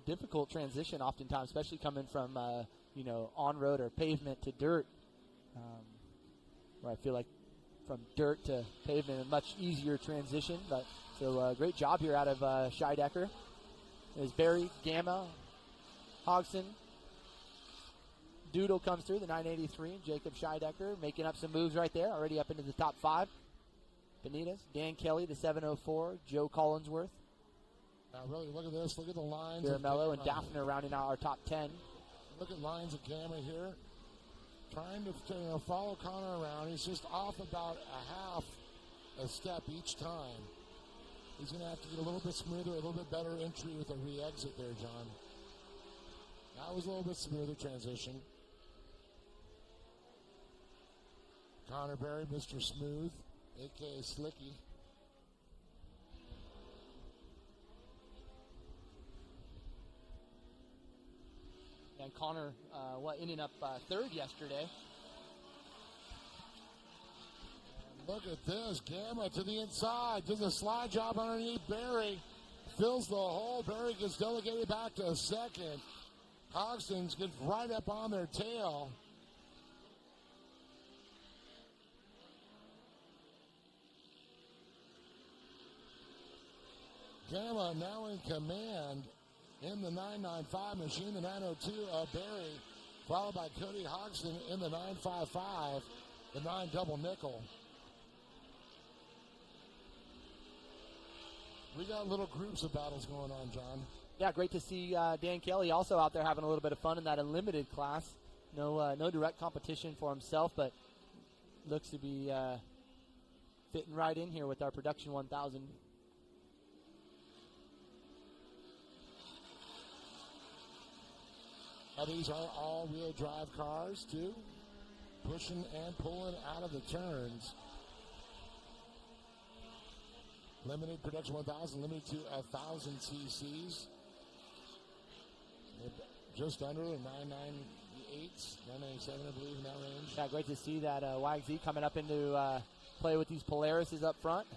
Difficult transition oftentimes, especially coming from, on-road or pavement to dirt. Where I feel like from dirt to pavement, a much easier transition. But so great job here out of Scheidecker. There's Barry, Gamma, Hodgson. Doodle comes through, the 983. Jacob Scheidecker making up some moves right there, already up into the top 5. Benitez, Dan Kelly, the 704. Joe Collinsworth. Now, really, look at this. Look at the lines. Jaramello and Daphner rounding out our top 10. Look at lines of Gamma here. Trying to follow Connor around. He's just off about a step each time. He's going to have to get a little bit smoother, a little bit better entry with a re-exit there, John. That was a little bit smoother transition. Connor Berry, Mr. Smooth, a.k.a. Slicky. And Connor, ending up 3rd yesterday. And look at this. Gamma to the inside. Does a slide job underneath Berry. Fills the hole. Berry gets delegated back to 2nd. Hodgson's gets right up on their tail. Gamma now in command in the 995 machine, the 902 Barry, followed by Cody Hodgson in the 955, the 9 double nickel. We got little groups of battles going on, John. Yeah, great to see Dan Kelly also out there having a little bit of fun in that unlimited class. No direct competition for himself, but looks to be fitting right in here with our production 1000. Now these are all-wheel drive cars too, pushing and pulling out of the turns. Limited production 1000, limited to 1,000 cc's. Just under a 998, 997, I believe, in that range. Yeah, great to see that YXZ coming up into play with these Polarises up front.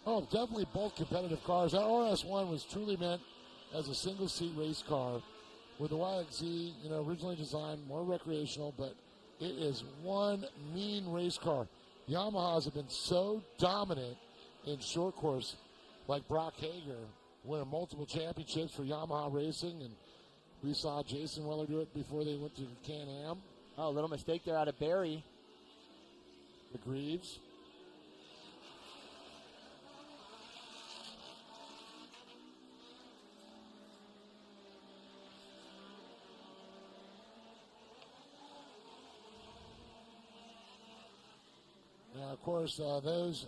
Oh, definitely both competitive cars. That RS1 was truly meant as a single-seat race car, with the YXZ, originally designed more recreational, but it is one mean race car. Yamahas have been so dominant in short course, like Brock Hager, winning multiple championships for Yamaha Racing, and we saw Jason Weller do it before they went to Can-Am. Oh, a little mistake there out of Barry. The Greaves. Now, of course, those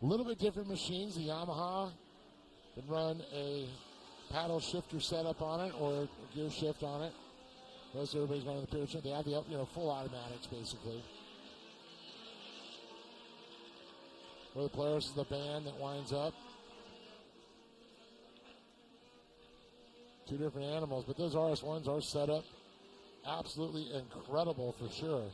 a little bit different machines. The Yamaha can run a paddle shifter setup on it or a gear shift on it. Most everybody's running the picture. They have the full automatics basically. Where the Polaris is the band that winds up. Two different animals, but those RS1s are set up absolutely incredible for sure.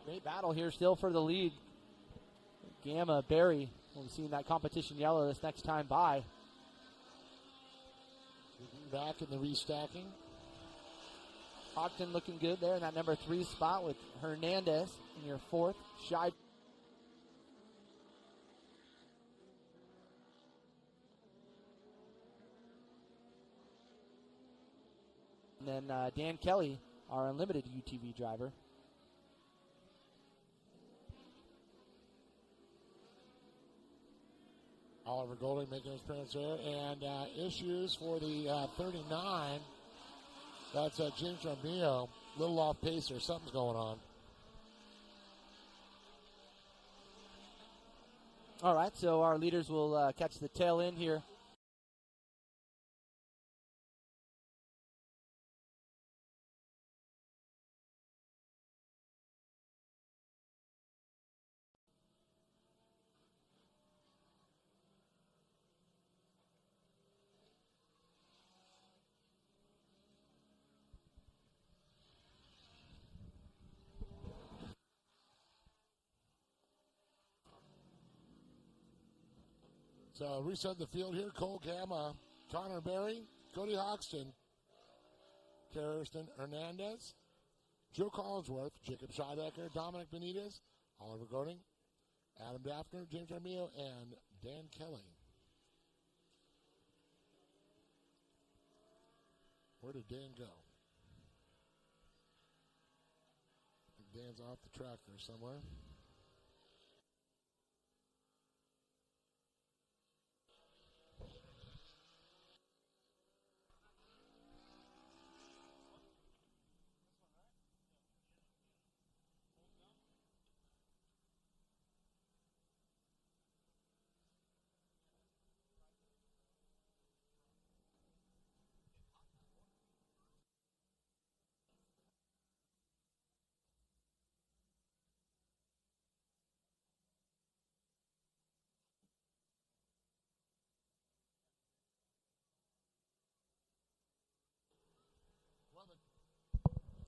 Great battle here still for the lead. Gamma, Barry, we'll be seeing that competition yellow this next time by. Back in the restacking. Ogden looking good there in that number 3 spot with Hernandez in your 4th. Shy. And then Dan Kelly, our unlimited UTV driver. Oliver Golding making his appearance there. And issues for the 39. That's James Romeo. Little off pace there. Something's going on. All right, so our leaders will catch the tail end here. So reset the field here. Cole Gamma, Connor Berry, Cody Hoxton, Karsten Hernandez, Joe Collinsworth, Jacob Scheidecker, Dominic Benitez, Oliver Golding, Adam Daffner, James Armio, and Dan Kelly. Where did Dan go? I think Dan's off the track there somewhere.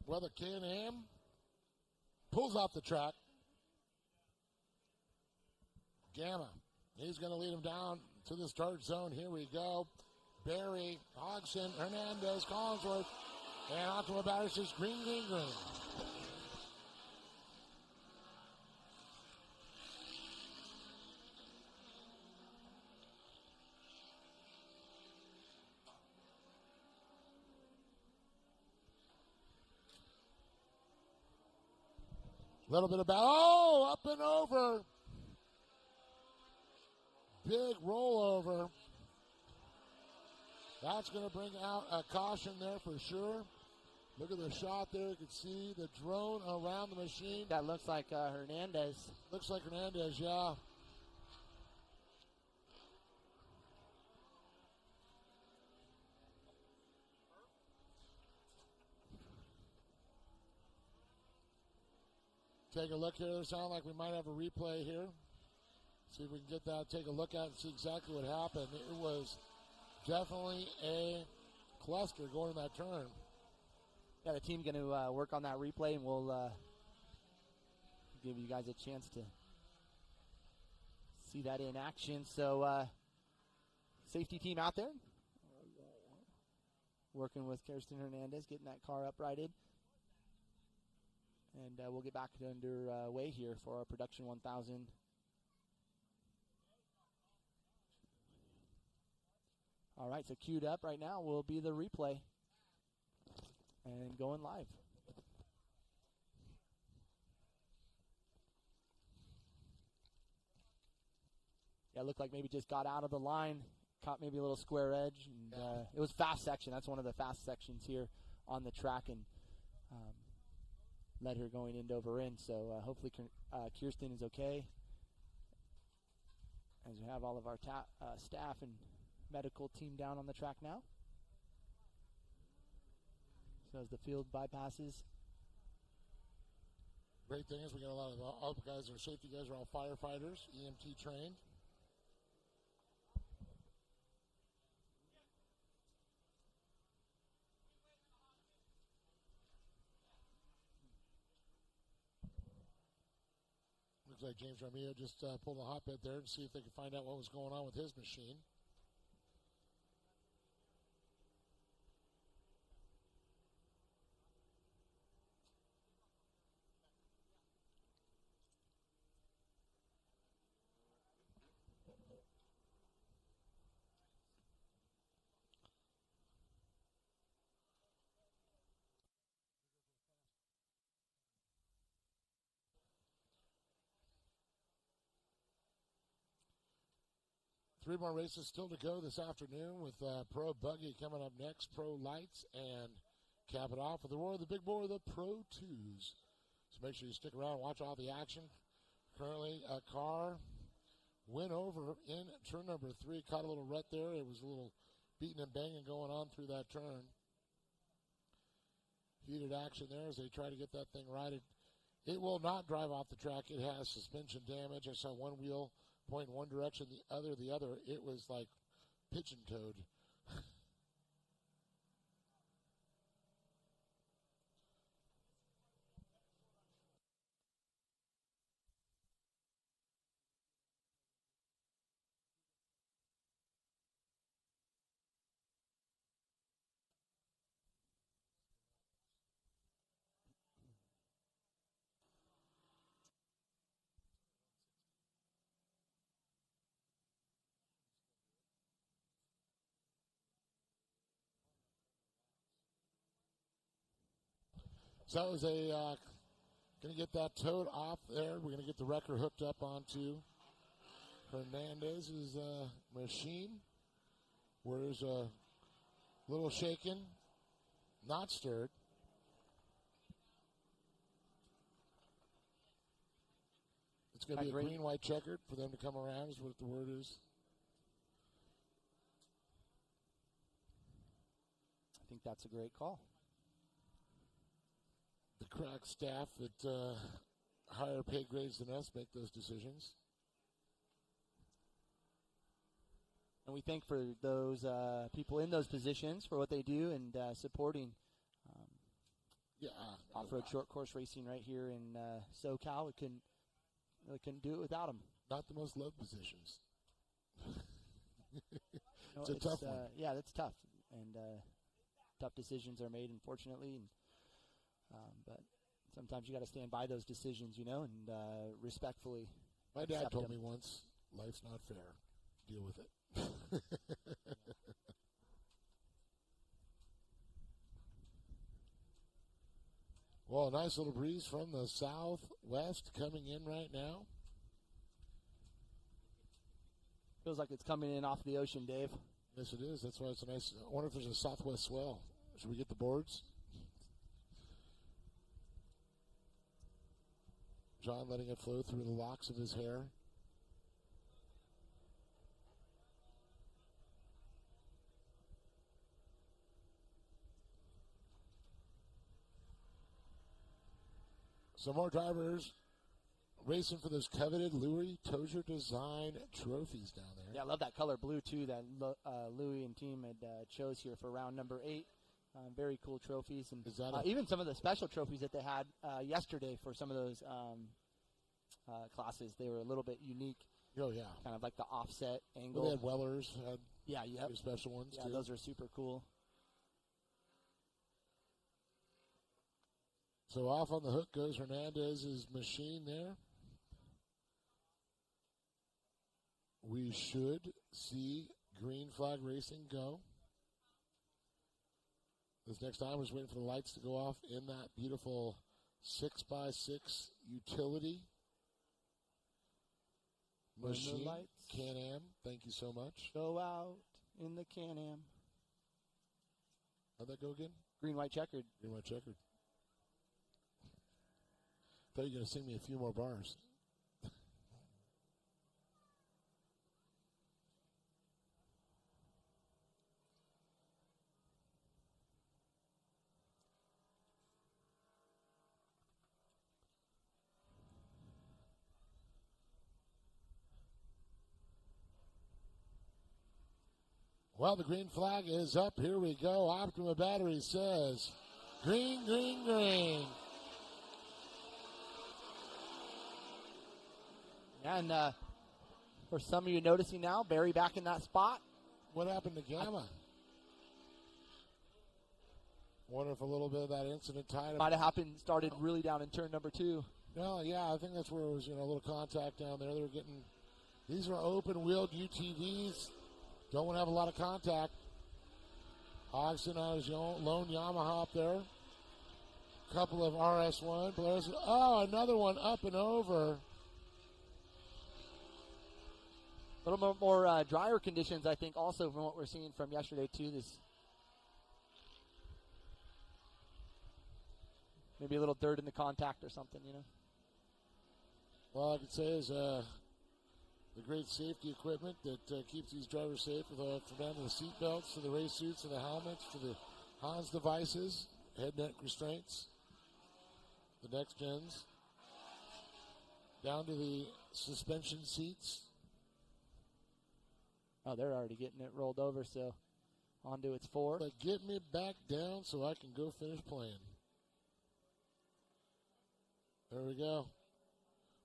Well, the Can-Am pulls off the track. Gamma, he's going to lead him down to the start zone. Here we go. Barry, Hodgson, Hernandez, Collinsworth, and Optima Batter says green, green, green. Little bit of up and over. Big rollover. That's going to bring out a caution there for sure. Look at the shot there. You can see the drone around the machine. That looks like Hernandez. Looks like Hernandez, yeah. Take a look here. It sounds like we might have a replay here. See if we can get that, take a look at it and see exactly what happened. It was definitely a cluster going in that turn. Yeah, the team going to work on that replay, and we'll give you guys a chance to see that in action. So, safety team out there working with Kirsten Hernandez, getting that car uprighted. And we'll get back underway here for our Production 1000. All right, so queued up right now will be the replay and going live. Yeah, it looked like maybe just got out of the line, caught maybe a little square edge. And, it was fast section. That's one of the fast sections here on the track, and led her going end over end. So hopefully Kirsten is okay, as we have all of our staff and medical team down on the track now. So as the field bypasses. Great thing is we got a lot of all the guys, our safety guys are all firefighters, EMT trained. Looks like James Ramillo just pulled a hotbed there and see if they can find out what was going on with his machine. Three more races still to go this afternoon with Pro Buggy coming up next, Pro Lights, and cap it off with the roar of the big boy, the Pro 2s. So make sure you stick around and watch all the action. Currently, a car went over in turn number 3, caught a little rut there. It was a little beating and banging going on through that turn. Heated action there as they try to get that thing righted. It will not drive off the track. It has suspension damage. I saw one wheel point in one direction, the other. It was like pigeon-toed. So that was going to get that towed off there. We're going to get the wrecker hooked up onto Hernandez's machine, where there's a little shaken, not stirred. It's going to be a green-white checkered for them to come around is what the word is. I think that's a great call. The crack staff at higher pay grades than us make those decisions. And we thank for those people in those positions for what they do and supporting Yeah. Off-road short course racing right here in SoCal. We couldn't do it without him. Not the most loved positions. No, it's a tough one. Yeah, that's tough. And tough decisions are made, unfortunately. But sometimes you got to stand by those decisions, and respectfully. My dad told them. me once, life's not fair. Deal with it. Well, a nice little breeze from the southwest coming in right now. Feels like it's coming in off the ocean, Dave. Yes, it is. That's why it's a nice. I wonder if there's a southwest swell. Should we get the boards? John letting it flow through the locks of his hair. Some more drivers racing for those coveted Louis Tozier design trophies down there. Yeah, I love that color blue, too, that Louis and team had chose here for round number 8. Very cool trophies. And even some of the special trophies that they had yesterday for some of those classes, they were a little bit unique. Oh, yeah. Kind of like the offset angle. Well, they had Wellers. Yep. Special ones, yeah, too. Those are super cool. So off on the hook goes Hernandez's machine there. We should see green flag racing go. This next time, we're just waiting for the lights to go off in that beautiful 6x6 utility machine. Can-Am, thank you so much. Go out in the Can-Am. How'd that go again? Green, white, checkered. Green, white, checkered. Thought you were going to sing me a few more bars. Well, the green flag is up. Here we go. Optima Battery says, green, green, green. And for some of you noticing now, Barry back in that spot. What happened to Gamma? Wonder if a little bit of that incident tied might have happened, started really down in turn number 2. No, yeah, I think that's where it was, a little contact down there. They were getting, these are open-wheeled UTVs. Don't want to have a lot of contact. Hodgson on his lone Yamaha up there. Couple of RS1 players. Oh, another one up and over. A little more drier conditions, I think, also from what we're seeing from yesterday, too. This maybe a little dirt in the contact or something, Well, I could say is the great safety equipment that keeps these drivers safe, from down to the seat belts, to the race suits, to the helmets, to the Hans devices, head neck restraints, the next gens, down to the suspension seats. Oh, they're already getting it rolled over, so on to its 4. But get me back down so I can go finish playing. There we go.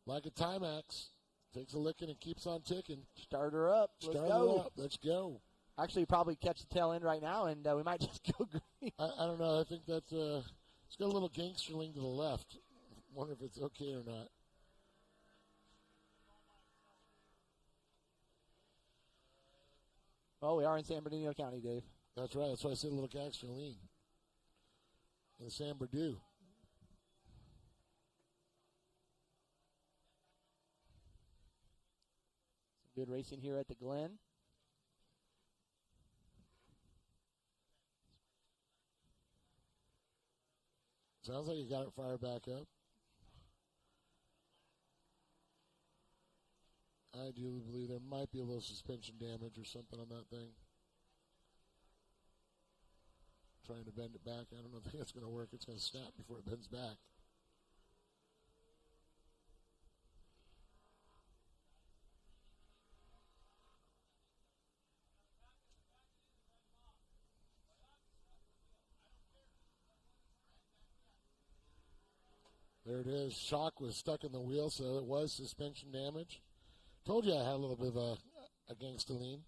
Like a Timex. Takes a licking and keeps on ticking. Start her up. Let's go. Actually, probably catch the tail end right now, and we might just go green. I don't know. I think that's it's got a little gangsterling to the left. Wonder if it's okay or not. Well, we are in San Bernardino County, Dave. That's right. That's why I said a little gangsterling. In San Bernardino. Good racing here at the Glen. Sounds like you got it fired back up. I do believe there might be a little suspension damage or something on that thing. Trying to bend it back. I don't know if that's going to work. It's going to snap before it bends back. There it is. Shock was stuck in the wheel, so it was suspension damage. Told you I had a little bit of a gangsta lean.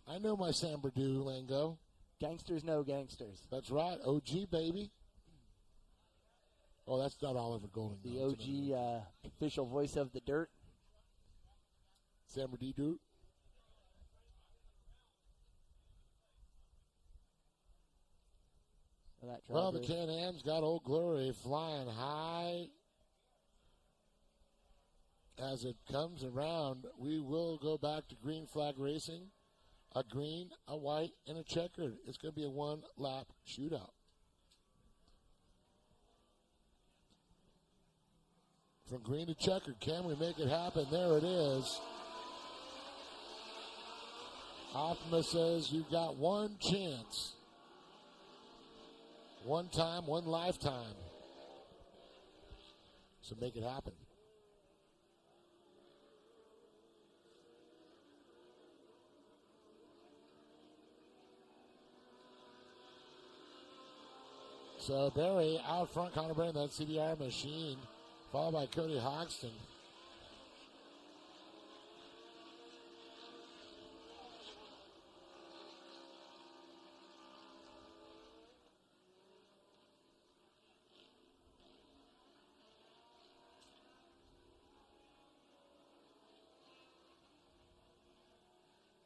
I know my San Berdue lingo. Gangsters know gangsters. That's right. OG, baby. Oh, that's not Oliver Golding. The OG official voice of the dirt. San Berdue dirt. Well, the Can-Am's got Old Glory flying high. As it comes around, we will go back to green flag racing. A green, a white, and a checkered. It's going to be a one-lap shootout. From green to checkered, can we make it happen? There it is. Optimus says you've got one chance. One time, one lifetime. So make it happen. So Barry out front, Connor Brennan, that CBR machine, followed by Cody Hoxton.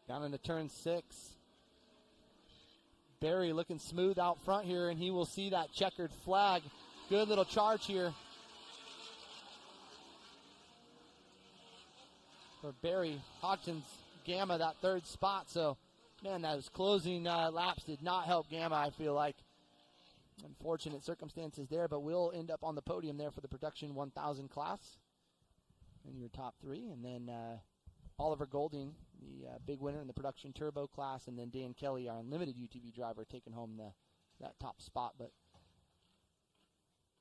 Down into turn 6. Barry looking smooth out front here, and he will see that checkered flag. Good little charge here for Barry. Hodgson's Gamma, that third spot. So, man, those closing laps did not help Gamma, I feel like. Unfortunate circumstances there, but we'll end up on the podium there for the Production 1000 class in your top 3. And then Oliver Golding, the big winner in the Production Turbo class, and then Dan Kelly, our Unlimited UTV driver, taking home that top spot. But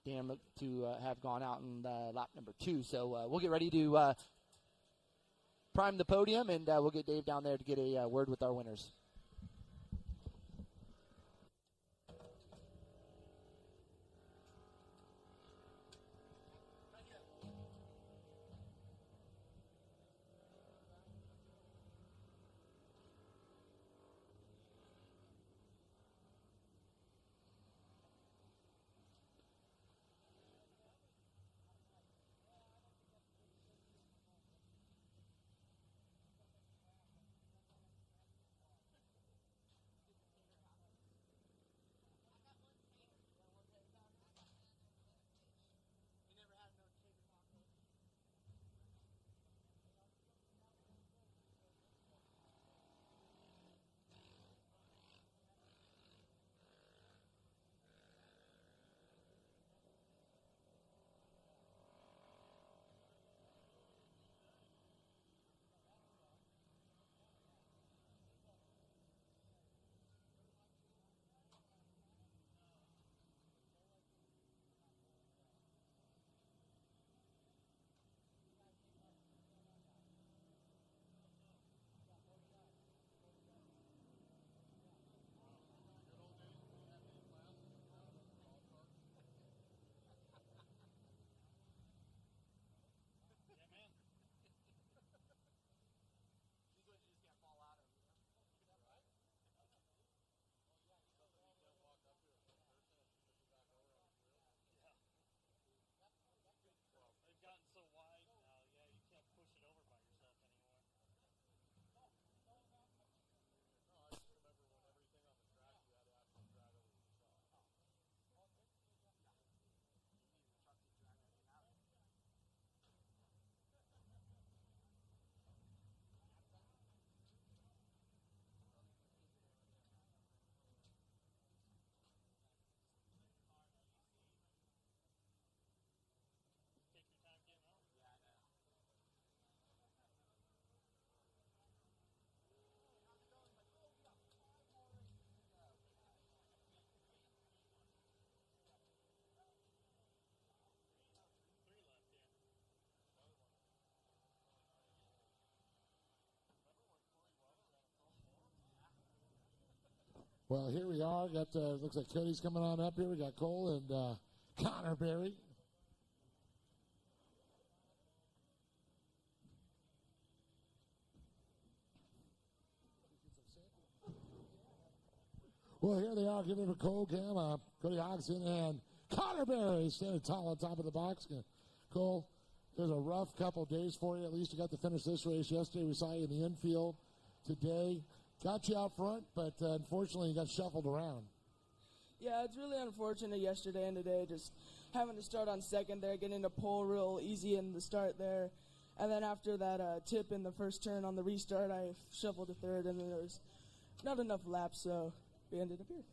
Dan looked to have gone out in lap number 2. So we'll get ready to prime the podium, and we'll get Dave down there to get a word with our winners. Well, here we are. Got looks like Cody's coming on up here. We got Cole and Connor Berry. Well, here they are giving it a Cole Gamma, Cody Hodgson, and Connor Berry standing tall on top of the box. Cole, it was a rough couple days for you. At least you got to finish this race yesterday. We saw you in the infield today. Got you out front, but unfortunately you got shuffled around. Yeah, it's really unfortunate yesterday and today, just having to start on second there, getting to pull real easy in the start there. And then after that tip in the first turn on the restart, I shuffled to third, and then there was not enough laps, so we ended up here.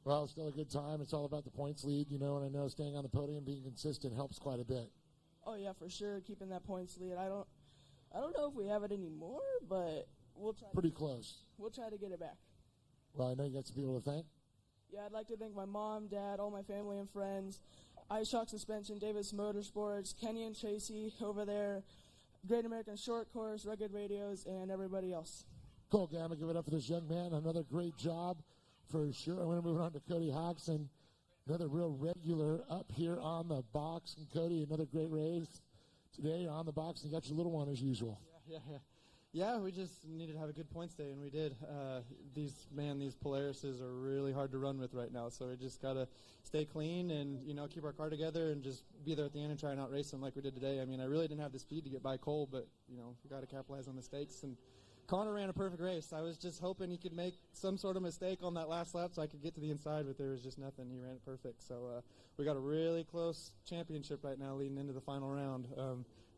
Well, it's still a good time. It's all about the points lead, and I know staying on the podium, being consistent helps quite a bit. Oh yeah, for sure, keeping that points lead. I don't know if we have it anymore, but we'll try. Pretty close. We'll try to get it back. Well, I know you got some people to thank. Yeah, I'd like to thank my mom, dad, all my family and friends, iShock Suspension, Davis Motorsports, Kenny and Tracy over there, Great American Short Course, Rugged Radios, and everybody else. Cole Gamma, give it up for this young man. Another great job for sure. I'm going to move on to Cody Hodgson. Another real regular up here on the box. And Cody, another great race today on the box. And you got your little one as usual. Yeah, we just needed to have a good points day, and we did. These Polarises are really hard to run with right now, so we just got to stay clean and, keep our car together and just be there at the end and try and outrace them like we did today. I mean, I really didn't have the speed to get by Cole, but, we got to capitalize on mistakes. And Connor ran a perfect race. I was just hoping he could make some sort of mistake on that last lap so I could get to the inside, but there was just nothing. He ran it perfect. So we got a really close championship right now leading into the final round.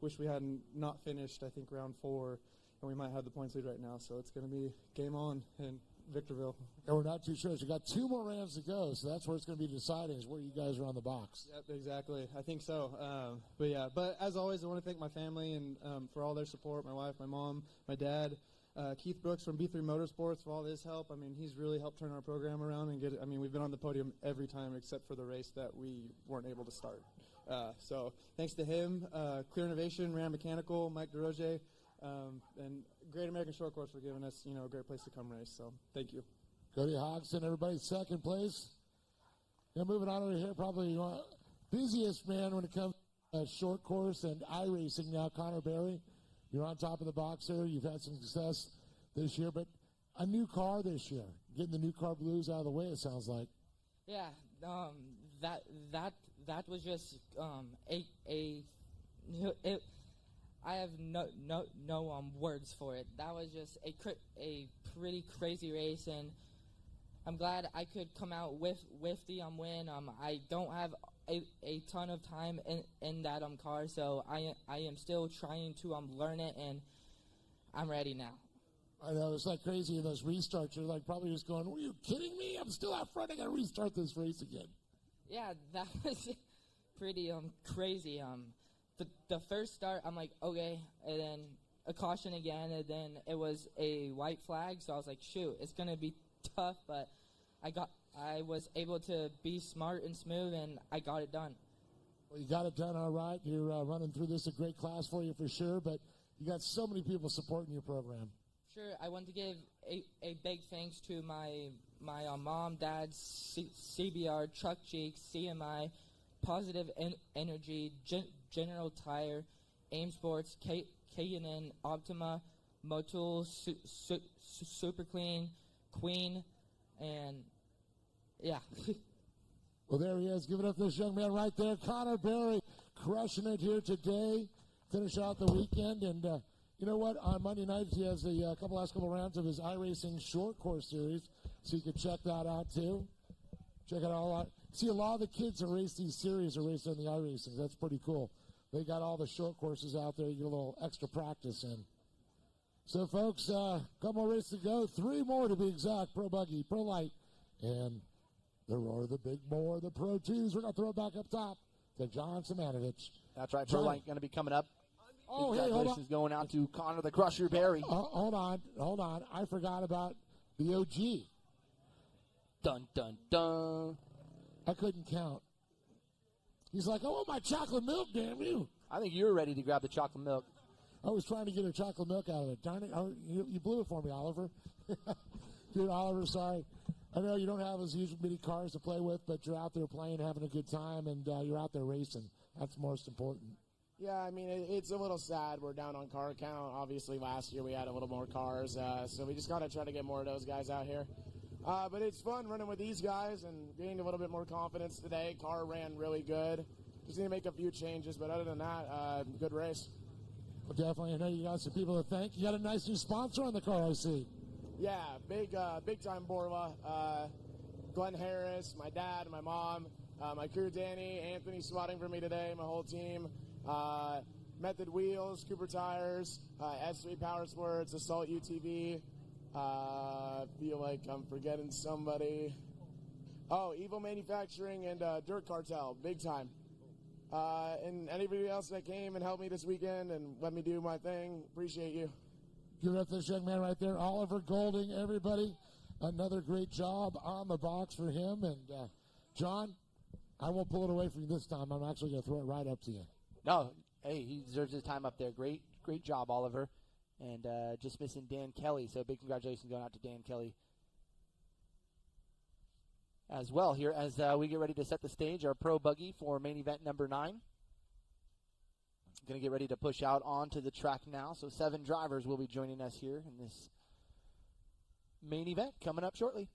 Wish we hadn't not finished, I think, round 4. And we might have the points lead right now, so it's going to be game on in Victorville. And we're not too sure. So we got 2 more rounds to go, so that's where it's going to be deciding is where you guys are on the box. Yep, exactly. I think so. But as always, I want to thank my family and for all their support, my wife, my mom, my dad, Keith Brooks from B3 Motorsports for all his help. I mean, he's really helped turn our program around and get it. I mean, we've been on the podium every time except for the race that we weren't able to start. So thanks to him, Clear Innovation, Ram Mechanical, Mike DeRoger, and Great American Short Course for giving us, a great place to come race. So thank you. Cody Hodgson, everybody, second place. Moving on over here, probably busiest man when it comes to short course and iRacing now, Connor Berry. You're on top of the box here. You've had some success this year, but a new car this year. Getting the new car blues out of the way, it sounds like. Yeah, that was just I have no words for it. That was just a pretty crazy race, and I'm glad I could come out with the win. I don't have a ton of time in that car, so I am still trying to learn it, and I'm ready now. I know, it's like crazy in those restarts. You're like probably just going, "Were you kidding me? I'm still out front. I got to restart this race again." Yeah, that was pretty crazy. The first start, I'm like, okay, and then a caution again, and then it was a white flag, so I was like, shoot, it's gonna be tough, but I was able to be smart and smooth, and I got it done. Well, you got it done all right. You're running through this, a great class for you for sure, but you got so many people supporting your program. Sure, I want to give a big thanks to my mom, dad, CBR, Truck Cheeks, CMI, Positive Energy, General Tire, AIM Sports, K&N, Optima, Motul, Super Clean, Queen, and yeah. Well, there he is. Give it up to this young man right there. Connor Berry crushing it here today. Finish out the weekend. And you know what? On Monday night, he has the last couple rounds of his iRacing short course series. So you can check that out, too. Check it all out. See, a lot of the kids that race these series are racing the iRacing. That's pretty cool. They got all the short courses out there. You get a little extra practice in. So, folks, couple more races to go. 3 more to be exact. Pro Buggy, Pro Light, and the Roar, the Big More, the Pro 2s. We're going to throw it back up top to John Simonovich. That's right. Pro Light going to be coming up. Oh, hey, hold on. Going out to Connor the Crusher Berry. Hold on. I forgot about the OG. Dun, dun, dun. I couldn't count. He's like, I want my chocolate milk, damn you. I think you're ready to grab the chocolate milk. I was trying to get a chocolate milk out of it. Darn it. Oh, you blew it for me, Oliver. Dude, Oliver, sorry. I know you don't have as many cars to play with, but you're out there playing, having a good time, and you're out there racing. That's most important. Yeah, I mean, it's a little sad. We're down on car count. Obviously, last year we had a little more cars, so we just got to try to get more of those guys out here. But it's fun running with these guys and gained a little bit more confidence today. Car ran really good. Just need to make a few changes, but other than that, good race. Well, definitely. I know you got some people to thank. You got a nice new sponsor on the car, I see. Yeah, big time Borla. Glenn Harris, my dad, my mom, my crew, Danny, Anthony swatting for me today, my whole team. Method Wheels, Cooper Tires, S3 Power Sports, Assault UTV. Feel like I'm forgetting somebody. Oh, Evil Manufacturing and Dirt Cartel, big time. And anybody else that came and helped me this weekend and let me do my thing, appreciate you. Give it up to this young man right there, Oliver Golding, everybody. Another great job on the box for him. And, John, I won't pull it away from you this time. I'm actually going to throw it right up to you. No, hey, he deserves his time up there. Great job, Oliver. And just missing Dan Kelly, so big congratulations going out to Dan Kelly as well here as we get ready to set the stage, our pro buggy for main event number 9. Going to get ready to push out onto the track now, so 7 drivers will be joining us here in this main event coming up shortly.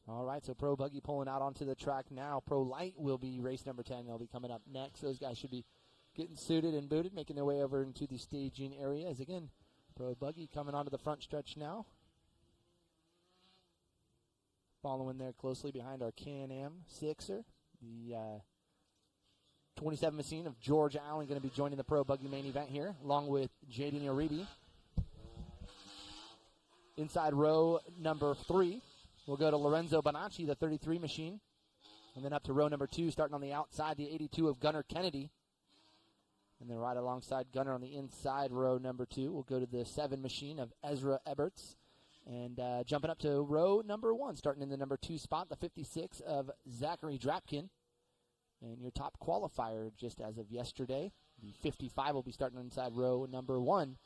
All right, so Pro Buggy pulling out onto the track now. Pro Light will be race number 10. They'll be coming up next. Those guys should be getting suited and booted, making their way over into the staging area. As again, Pro Buggy coming onto the front stretch now. Following there closely behind our Can-Am Sixer. The 27 machine of George Allen going to be joining the Pro Buggy main event here, along with Jaden Uribe. Inside row number 3. We'll go to Lorenzo Bonacci, the 33 machine. And then up to row number 2, starting on the outside, the 82 of Gunnar Kennedy. And then right alongside Gunnar on the inside row number 2, we'll go to the 7 machine of Ezra Eberts. And jumping up to row number 1, starting in the number 2 spot, the 56 of Zachary Drapkin. And your top qualifier just as of yesterday, the 55 will be starting inside row number 1,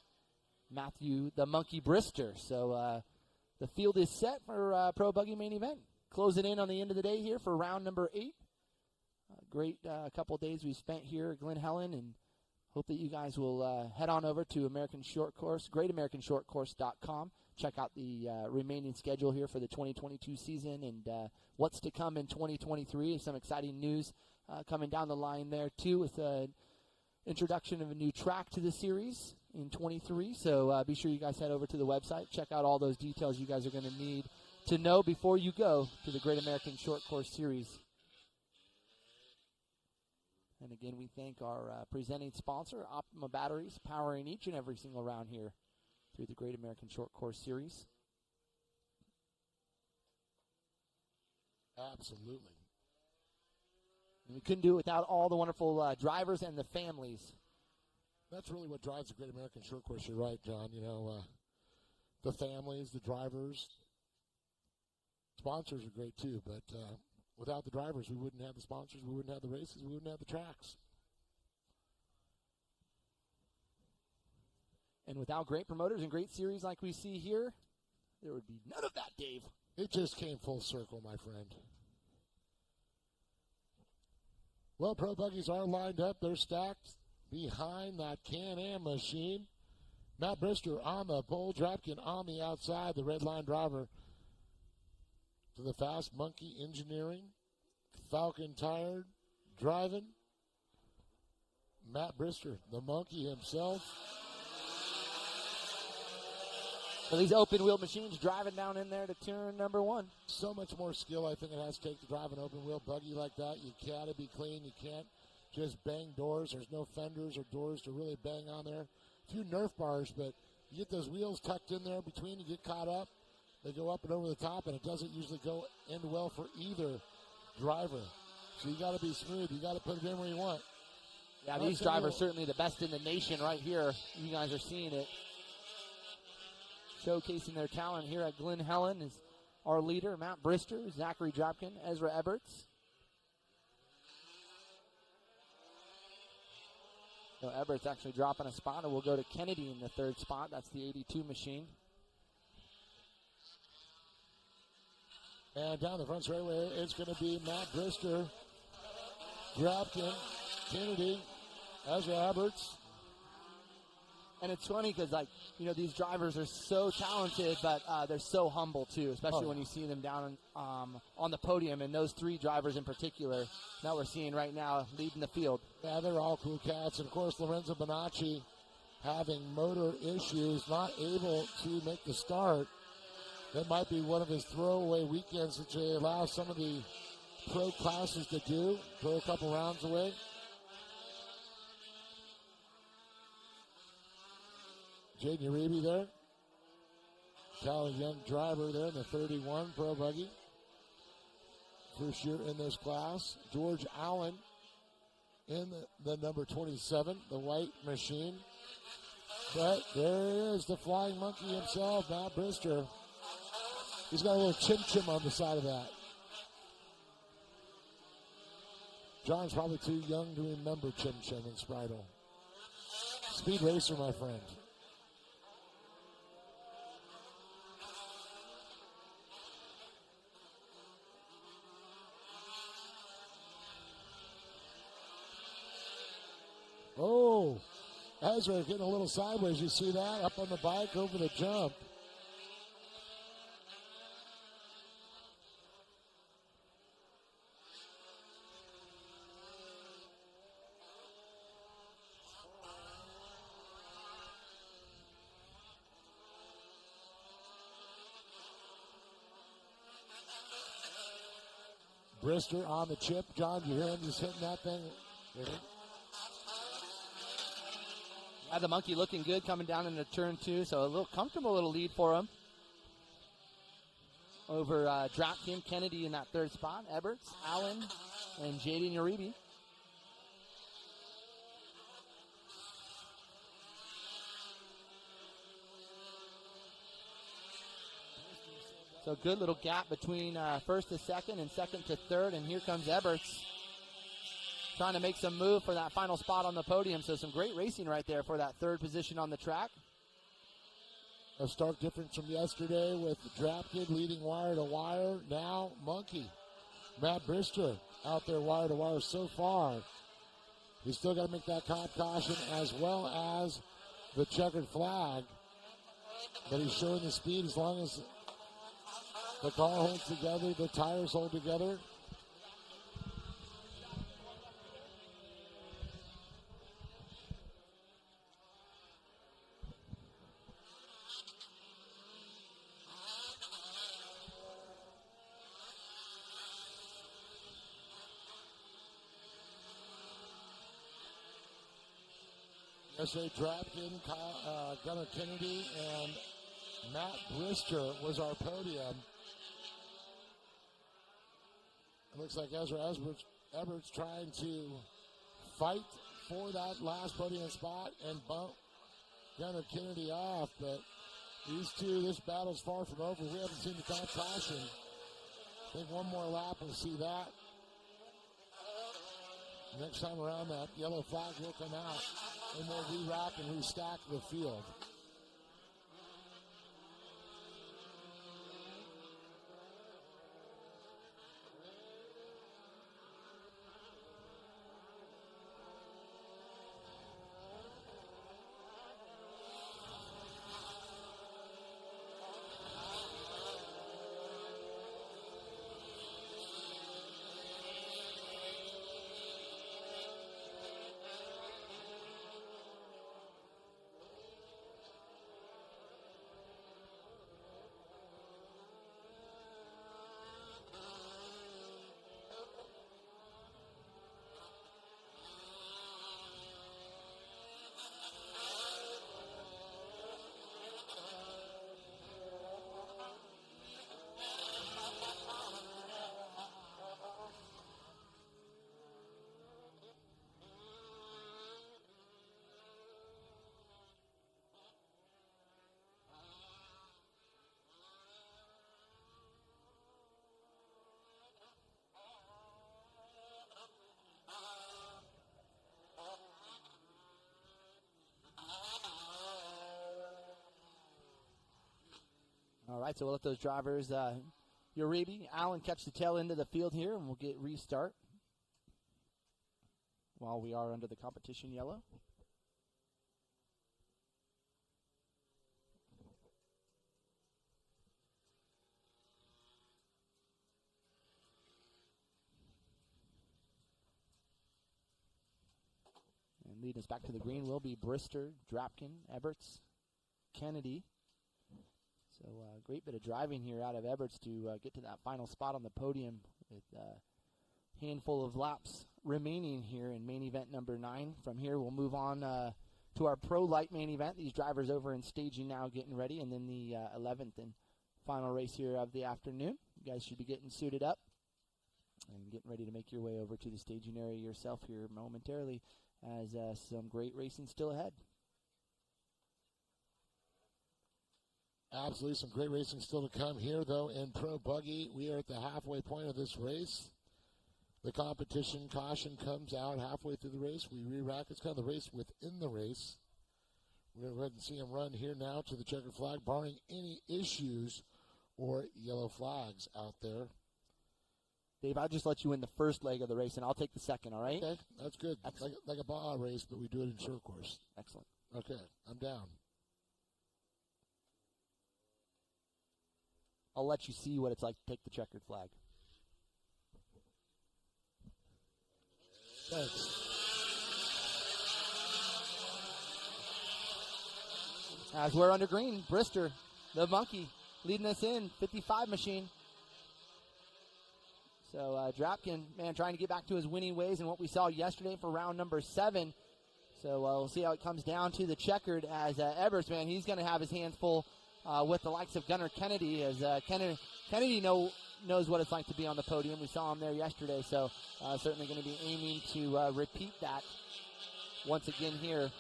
Matthew the Monkey Brister. So, the field is set for Pro Buggy main event. Closing in on the end of the day here for round number 8. Great couple days we spent here at Glen Helen, and hope that you guys will head on over to American Short Course, greatamericanshortcourse.com. Check out the remaining schedule here for the 2022 season and what's to come in 2023. Some exciting news coming down the line there, too, with an introduction of a new track to the series in 23. So be sure you guys head over to the website. Check out all those details you guys are going to need to know before you go to the Great American Short Course Series. And again, we thank our presenting sponsor, Optima Batteries, powering each and every single round here through the Great American Short Course Series. Absolutely. And we couldn't do it without all the wonderful drivers and the families. That's really what drives the Great American Short Course. You're right, John. You know, the families, the drivers. Sponsors are great too, but without the drivers, we wouldn't have the sponsors, we wouldn't have the races, we wouldn't have the tracks. And without great promoters and great series like we see here, there would be none of that, Dave. It just came full circle, my friend. Well, Pro Buggies are lined up. They're stacked behind that Can-Am machine. Matt Brister on the pole, Drapkin on the outside, the red line driver to the Fast Monkey Engineering. Falcon Tired driving. Matt Brister, the monkey himself. So these open-wheel machines driving down in there to turn number 1. So much more skill I think it has to take to drive an open-wheel buggy like that. You got to be clean. You can't just bang doors. There's no fenders or doors to really bang on there. A few Nerf bars, but you get those wheels tucked in there between, you get caught up. They go up and over the top, and it doesn't usually go end well for either driver. So you got to be smooth. You got to put it in where you want. Yeah, these drivers certainly the best in the nation right here. You guys are seeing it. Showcasing their talent here at Glen Helen is our leader, Matt Brister, Zachary Drapkin, Ezra Eberts. So Eberts actually dropping a spot, and we'll go to Kennedy in the 3rd spot. That's the 82 machine. And down the front straightaway, it's going to be Matt Brister, Drapkin, Kennedy, Ezra Eberts. And it's funny because, these drivers are so talented, but they're so humble, too, especially when you see them down on the podium. And those 3 drivers in particular that we're seeing right now leading the field. Yeah, they're all cool cats. And, of course, Lorenzo Bonacci having motor issues, not able to make the start. That might be one of his throwaway weekends that they allow some of the pro classes to do. Throw a couple rounds away. Jaden Uribe there. Cal, young driver there in the 31 Pro Buggy. First year in this class. George Allen in the number 27, the white machine. But there is the flying monkey himself, Matt Brister. He's got a little chim-chim on the side of that. John's probably too young to remember chim-chim and Spritel. Speed racer, my friend. Oh, Ezra getting a little sideways. You see that? Up on the bike over the jump. Brister on the chip. John, you hear him just hitting that thing? Yeah, the monkey looking good coming down into turn 2, so a little comfortable little lead for him. Over Drapkin, Kennedy in that 3rd spot, Eberts, Allen, and Jaden Uribe. So good little gap between 1st to 2nd and 2nd to 3rd, and here comes Eberts trying to make some move for that final spot on the podium. So some great racing right there for that 3rd position on the track. A stark difference from yesterday with Drapkin leading wire to wire. Now Monkey. Matt Brister out there wire to wire so far. He's still got to make that cop caution as well as the checkered flag. But he's showing the speed as long as the car holds together, the tires hold together. Yesterday, Drapkin, Gunnar Kennedy, and Matt Brister was our podium. It looks like Ezra Eberts trying to fight for that last podium spot and bump Gunnar Kennedy off, but These two, this battle's far from over. We haven't seen the top caution. I think one more lap, we'll see that. Next time around, that yellow flag will come out, and we'll re-wrap and restack the field. All right, so we'll let those drivers, Uribe, Allen, catch the tail end of the field here, and we'll get restart while we are under the competition yellow. And leading us back to the green will be Brister, Drapkin, Eberts, Kennedy. So great bit of driving here out of Eberts to get to that final spot on the podium with a handful of laps remaining here in main event number 9. From here, we'll move on to our pro light main event. These drivers over in staging now getting ready, and then the 11th and final race here of the afternoon. You guys should be getting suited up and getting ready to make your way over to the staging area yourself here momentarily as some great racing still ahead. Absolutely, some great racing still to come here, though, in Pro Buggy. We are at the halfway point of this race. The competition caution comes out halfway through the race. We re-rack. It's kind of the race within the race. We're going to go ahead and see him run here now to the checkered flag, barring any issues or yellow flags out there. Dave, I'll just let you win the first leg of the race, and I'll take the second, all right? Okay, that's good. Like a Baja race, but we do it in short course. Excellent. Okay, I'm down. I'll let you see what it's like to take the checkered flag. Thanks. As we're under green, Brister, the monkey, leading us in, 55 machine. So Drapkin, man, trying to get back to his winning ways and what we saw yesterday for round number 7. So we'll see how it comes down to the checkered as Eberts, man, he's going to have his hands full with the likes of Gunnar Kennedy, as Kennedy knows what it's like to be on the podium. We saw him there yesterday, so certainly going to be aiming to repeat that once again here.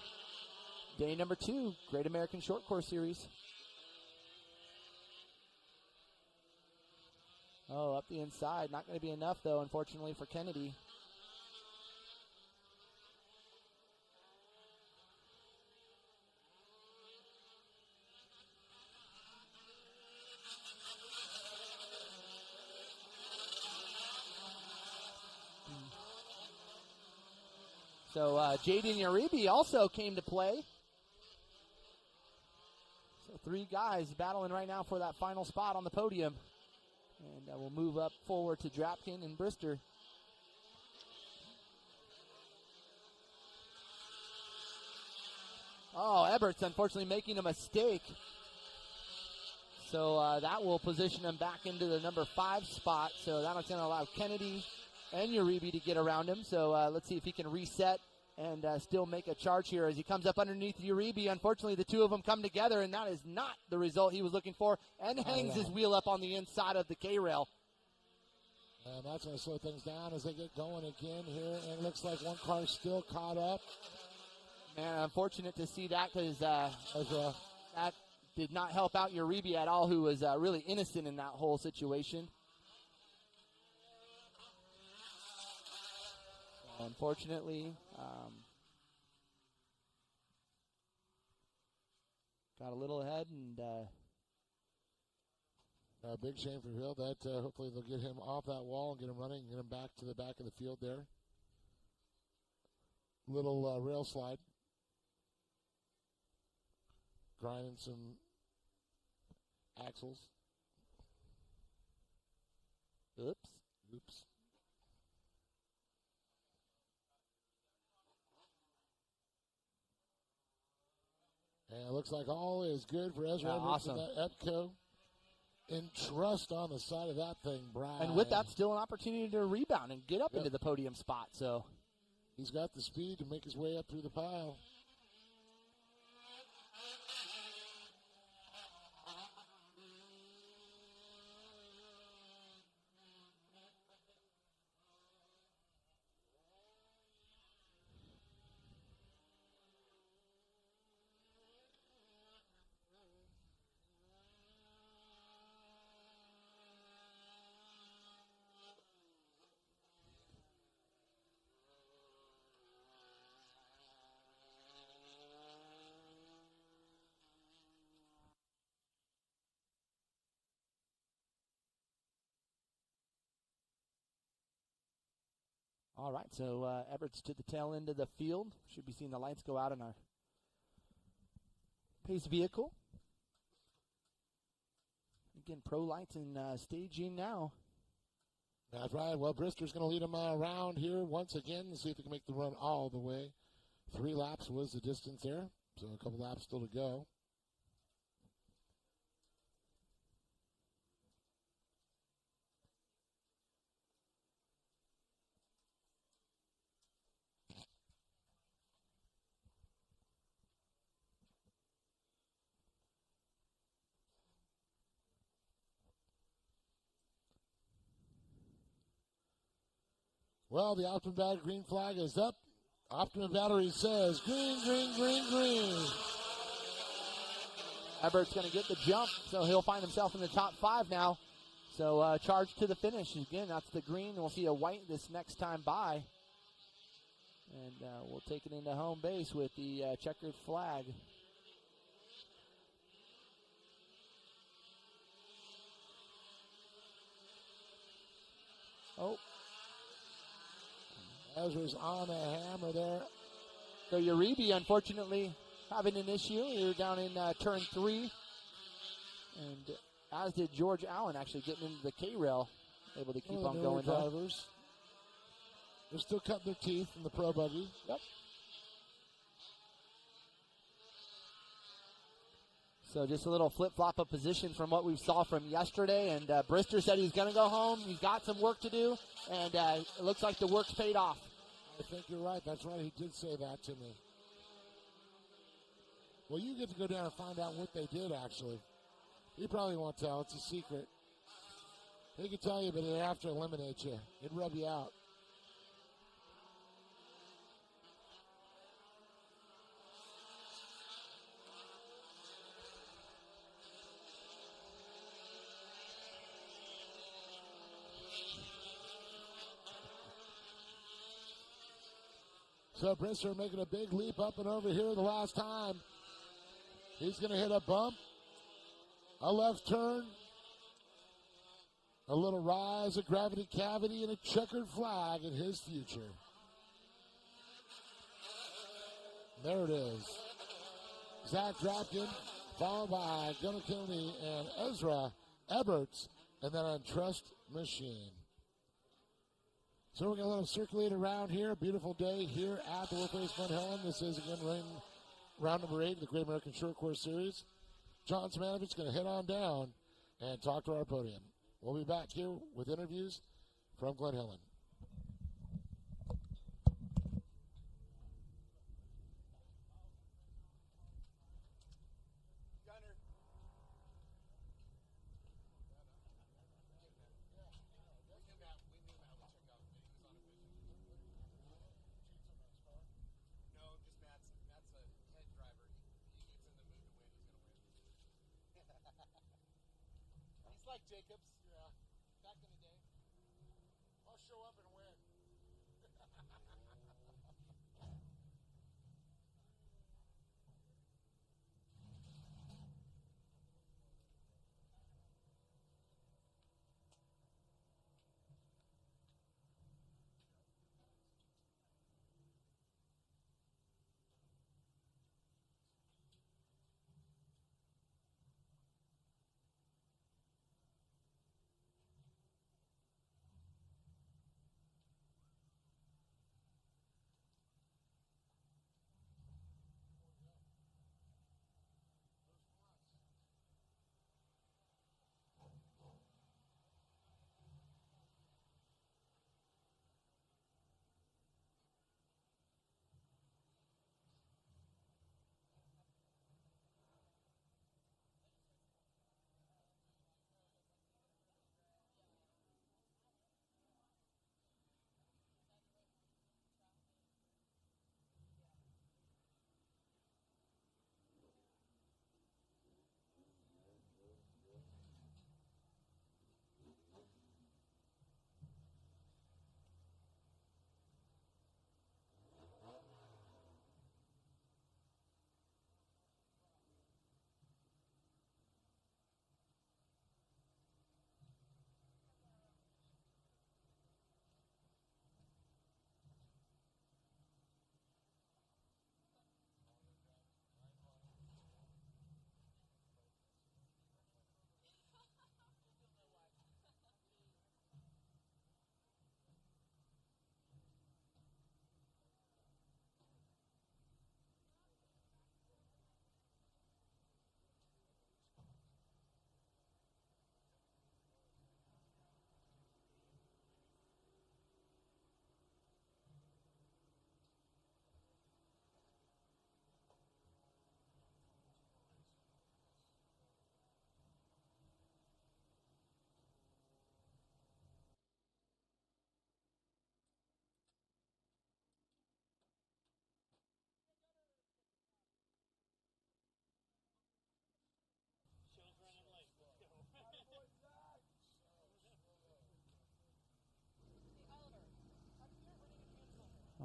Day number 2, Great American Short Course Series. Oh, up the inside. Not going to be enough, though, unfortunately, for Kennedy. So Jaden Uribe also came to play. So 3 guys battling right now for that final spot on the podium. And we'll move up forward to Drapkin and Brister. Oh, Eberts unfortunately making a mistake. So that will position him back into the number 5 spot. So that's going to allow Kennedy and Uribe to get around him. So let's see if he can reset and still make a charge here as he comes up underneath Uribe. Unfortunately, the two of them come together, and that is not the result he was looking for, and hangs his wheel up on the inside of the K-rail. And that's going to slow things down as they get going again here, and it looks like one car still caught up. Man, unfortunate to see that because that did not help out Uribe at all, who was really innocent in that whole situation. So unfortunately, got a little ahead, and big shame for Hill. That hopefully they'll get him off that wall and get him running and get him back to the back of the field there. Little rail slide. Grinding some axles. Oops. And it looks like all is good for Ezra Edwards awesome. with that Epco. And trust on the side of that thing, Brian. And with that, still an opportunity to rebound and get up into the podium spot. So he's got the speed to make his way up through the pile. all right, so Everett's to the tail end of the field. Should be seeing the lights go out in our pace vehicle. Again, pro lights and staging now. That's right. Well, Brister's going to lead him around here once again and see if he can make the run all the way. 3 laps was the distance there, so a couple laps still to go. Well, the Optimum Battery green flag is up. Optimum Battery says green, green, green, green. Everett's going to get the jump, so he'll find himself in the top 5 now. So charge to the finish. Again, that's the green. We'll see a white this next time by. And we'll take it into home base with the checkered flag. Oh. Ezra's on the hammer there. So Uribe, unfortunately, having an issue. You're down in turn 3. And as did George Allen, actually getting into the K-rail, able to keep on going. Drivers. They're still cutting their teeth in the pro buggy. Yep. So just a little flip-flop of position from what we saw from yesterday. And Brister said he's going to go home. He's got some work to do. And it looks like the work's paid off. I think you're right. That's right. He did say that to me. Well, you get to go down and find out what they did, actually. He probably won't tell. It's a secret. He can tell you, but he'd have to eliminate you. He'd rub you out. So Brister making a big leap up and over here the last time. He's going to hit a bump, a left turn, a little rise, a gravity cavity, and a checkered flag in his future. There it is. Zach Drapkin, followed by Gunnar Kennedy and Ezra Eberts, and then on Trust Machine. So we're going to let them circulate around here. A beautiful day here at the World Race Glen Helen. This is, again, round number 8 of the Great American Short Course Series. John Smanovich is going to head on down and talk to our podium. We'll be back here with interviews from Glen Helen. like Jacobs. Yeah, back in the day. I'll show up and win.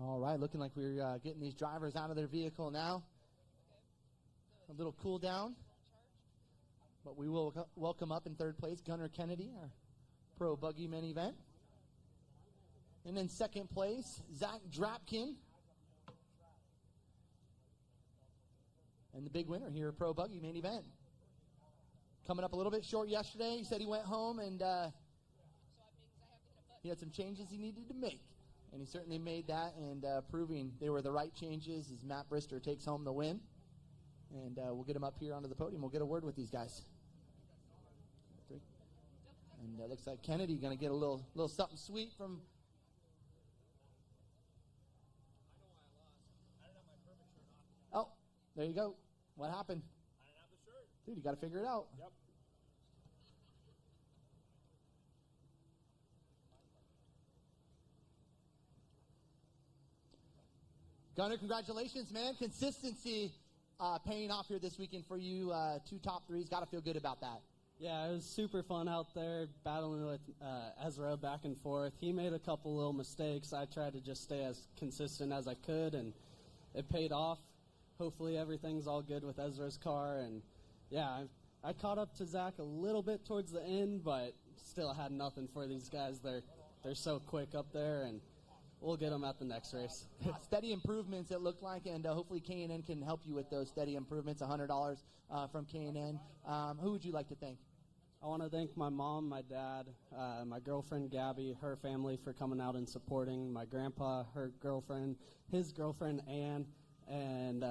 All right, looking like we're getting these drivers out of their vehicle now. A little cool down. But we will welcome up in third place Gunnar Kennedy, our pro buggy men event. And then second place, Zach Drapkin. And the big winner here, pro buggy main event. Coming up a little bit short yesterday. He said he went home and he had some changes he needed to make. And he certainly made that, and proving they were the right changes as Matt Brister takes home the win. And we'll get him up here onto the podium. We'll get a word with these guys. And looks like Kennedy going to get a little something sweet from. Oh, there you go. What happened? I didn't have the shirt. Dude, you got to figure it out. Yep. Gunnar, congratulations, man. Consistency paying off here this weekend for you. 2 top 3s. Got to feel good about that. Yeah, it was super fun out there battling with Ezra back and forth. He made a couple little mistakes. I tried to just stay as consistent as I could, and it paid off. Hopefully everything's all good with Ezra's car. And, yeah, I caught up to Zach a little bit towards the end, but still had nothing for these guys. They're so quick up there, and we'll get them at the next race. Steady improvements, it looked like, and hopefully K&N can help you with those steady improvements, $100 from K&N. Who would you like to thank? I want to thank my mom, my dad, my girlfriend Gabby, her family for coming out and supporting, my grandpa, her girlfriend, his girlfriend Ann, and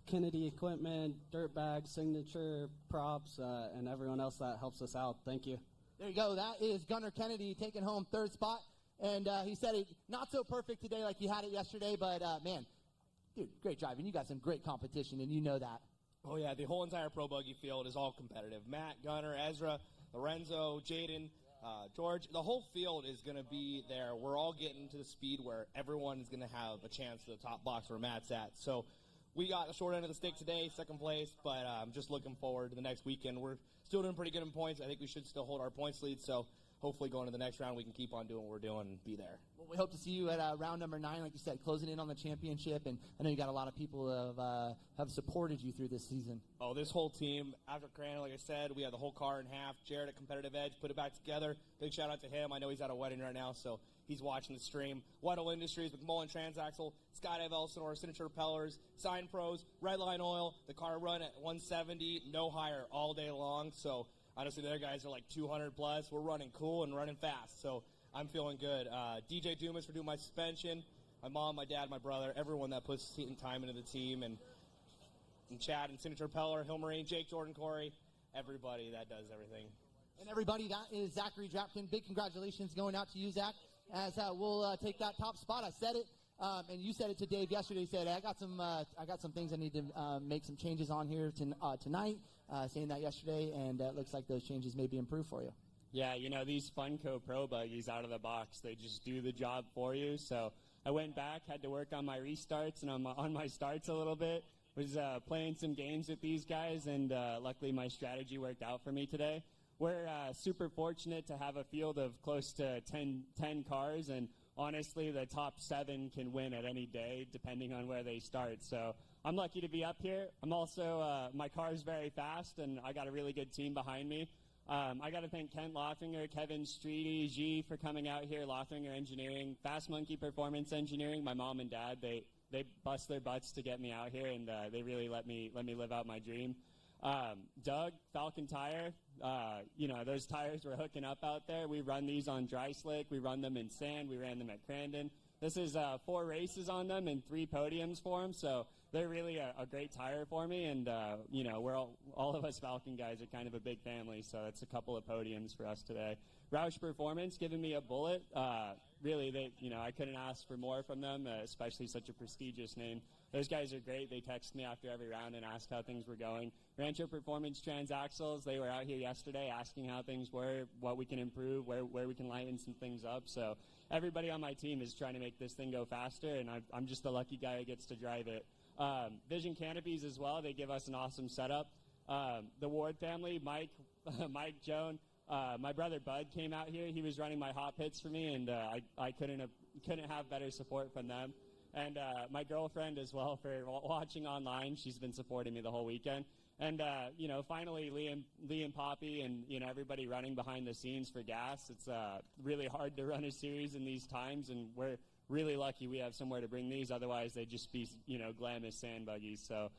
Kennedy Equipment, Dirtbag, Signature, Props, and everyone else that helps us out. Thank you. There you go. That is Gunnar Kennedy taking home 3rd spot. And he said it not so perfect today like you had it yesterday, but, man, dude, great driving. You got some great competition, and you know that. Oh, yeah, the whole entire pro buggy field is all competitive. Matt, Gunnar, Ezra, Lorenzo, Jaden, George, the whole field is going to be there. We're all getting to the speed where everyone is going to have a chance to the top box where Matt's at. So we got the short end of the stick today, second place, but I'm just looking forward to the next weekend. We're still doing pretty good in points. I think we should still hold our points lead, so hopefully going to the next round we can keep on doing what we're doing and be there. Well, we hope to see you at round number 9, like you said, closing in on the championship. And I know you got a lot of people who have supported you through this season. Oh, this whole team, after Crandall, like I said, we had the whole car in half. Jared at Competitive Edge put it back together. Big shout out to him. I know he's at a wedding right now, so he's watching the stream. Weddle Industries, McMullen Transaxle, Skydive Elsinore, Signature Propellers, Sign Pros, Redline Oil. The car run at 170, no higher all day long. So honestly, their guys are like 200 plus. We're running cool and running fast, so I'm feeling good. DJ Dumas for doing my suspension. My mom, my dad, my brother, everyone that puts time into the team, and Chad and Signature Peller, Hill Marine, Jake, Jordan, Corey, everybody that does everything. And everybody, that is Zachary Drapkin. Big congratulations going out to you, Zach, as we'll take that top spot. I said it, and you said it to Dave yesterday. You said, I got some things I need to make some changes on here tonight, saying that yesterday, and it looks like those changes may be improved for you. Yeah, these Funko Pro buggies out of the box, they just do the job for you. So I went back, had to work on my restarts and on my starts a little bit. Was playing some games with these guys, and luckily my strategy worked out for me today. We're super fortunate to have a field of close to 10 cars, and honestly, the top 7 can win at any day, depending on where they start. So I'm lucky to be up here. I'm also, my car's very fast, and I got a really good team behind me. I got to thank Kent Lothringer, Kevin Streety, G for coming out here, Lothringer Engineering, Fast Monkey Performance Engineering, my mom and dad. They bust their butts to get me out here, and they really let me live out my dream. Doug, Falcon Tire, those tires we're hooking up out there. We run these on dry slick. We run them in sand. We ran them at Crandon. This is 4 races on them and 3 podiums for them, so they're really a great tire for me. And, we're all of us Falcon guys are kind of a big family, so that's a couple of podiums for us today. Roush Performance giving me a bullet. Really, I couldn't ask for more from them, especially such a prestigious name. Those guys are great. They text me after every round and ask how things were going. Rancho Performance Transaxles, they were out here yesterday asking how things were, what we can improve, where we can lighten some things up. So everybody on my team is trying to make this thing go faster, and I'm just the lucky guy who gets to drive it. Vision Canopies as well, they give us an awesome setup. The Ward family, Mike, Joan, my brother Bud came out here. He was running my hot pits for me, and I couldn't have better support from them. And my girlfriend as well for watching online. She's been supporting me the whole weekend. And, finally, Lee and Poppy and, everybody running behind the scenes for gas. It's really hard to run a series in these times, and we're really lucky we have somewhere to bring these. Otherwise, they'd just be, glamorous sand buggies. So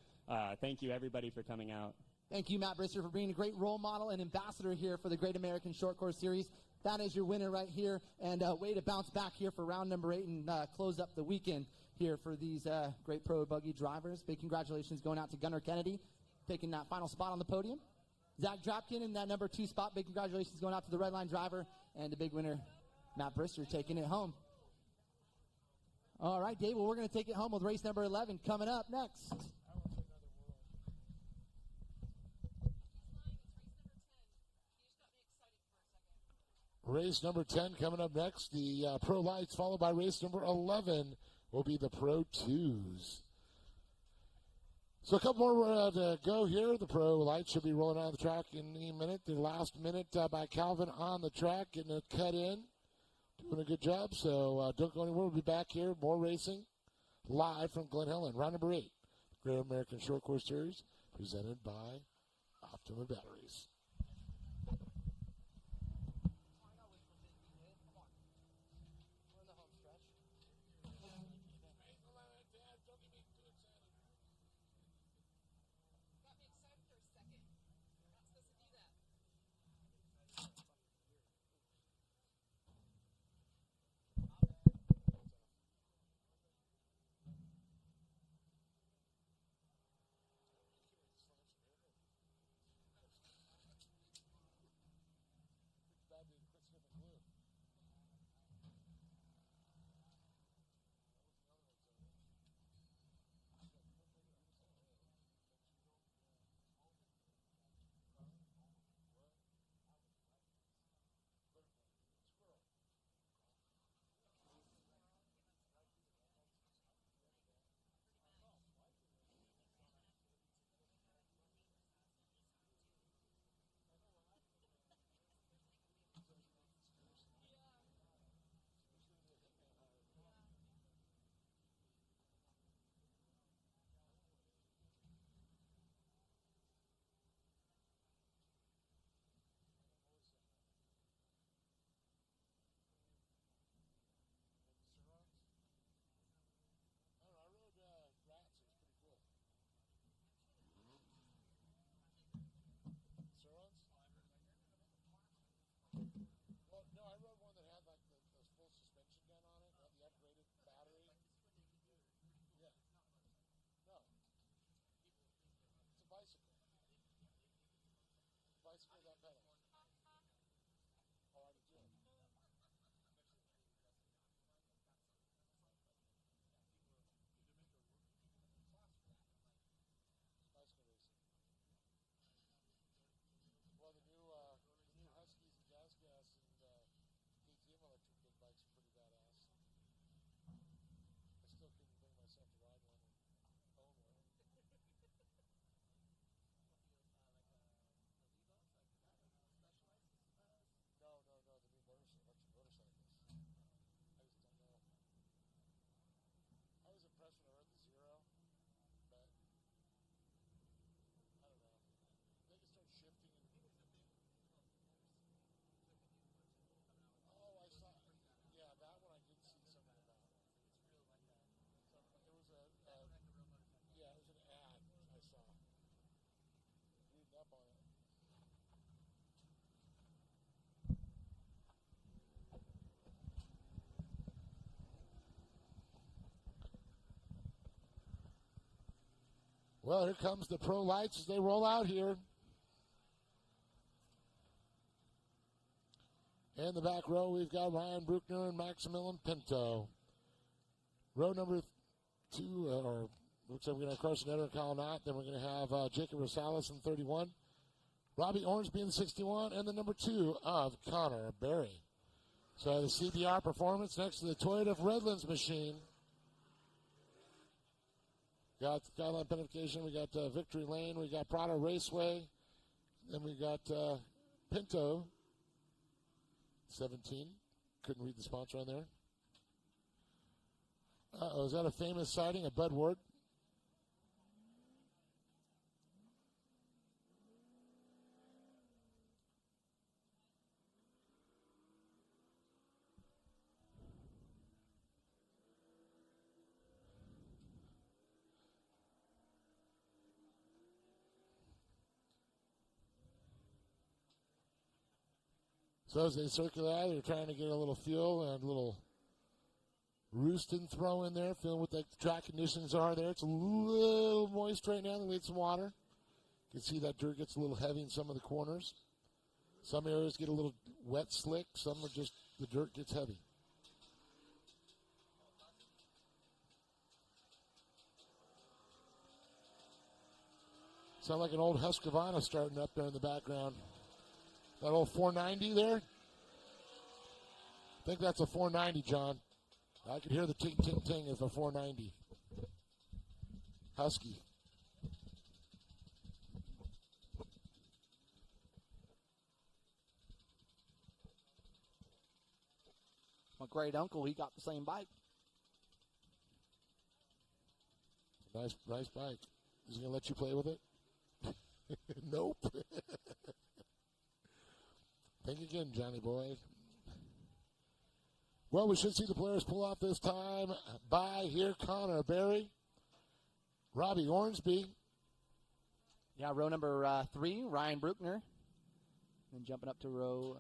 thank you, everybody, for coming out. Thank you, Matt Brister, for being a great role model and ambassador here for the Great American Short Course Series. That is your winner right here, and way to bounce back here for round number 8 and close up the weekend here for these great pro buggy drivers. Big congratulations going out to Gunnar Kennedy, taking that final spot on the podium. Zach Drapkin in that number 2 spot. Big congratulations going out to the red line driver, and the big winner, Matt Brister, taking it home. All right, Dave, well, we're going to take it home with race number 11 coming up next. Race number 10 coming up next. The Pro Lights, followed by race number 11, will be the Pro 2s. So a couple more to go here. The Pro Lights should be rolling out of the track in a minute. The last minute by Calvin on the track, getting it cut in. Doing a good job, so don't go anywhere. We'll be back here, more racing, live from Glen Helen. Round number 8, Great American Short Course Series, presented by Optima Batteries. Well, here comes the pro lights as they roll out here. In the back row, we've got Ryan Bruckner and Maximilian Pinto. Row number 2, or looks like we're going to have Carson Etter and Kyle Knott. Then we're going to have Jacob Rosales in 31. Robbie Ormsby in 61, and the number 2 of Connor Berry. So the CBR performance next to the Toyota of Redlands machine. Got Skyline Identification, we got Victory Lane, we got Prado Raceway, then we got Pinto, 17. Couldn't read the sponsor on there. Is that a famous sighting of Bud Ward? So as they circulate, they're trying to get a little fuel and a little roost and throw in there, feeling what the track conditions are there. It's a little moist right now. They need some water. You can see that dirt gets a little heavy in some of the corners. Some areas get a little wet slick. Some are just, the dirt gets heavy. Sound like an old Husqvarna starting up there in the background. That old 490 there? I think that's a 490, John. I could hear the ting, ting, ting of a 490. Husky. My great uncle, he got the same bike. Nice bike. Is he going to let you play with it? Nope. Think again, Johnny boy. Well, we should see the players pull off this time. By here, Connor Berry, Robbie Ormsby. Yeah, row number 3, Ryan Bruckner. Then jumping up to row.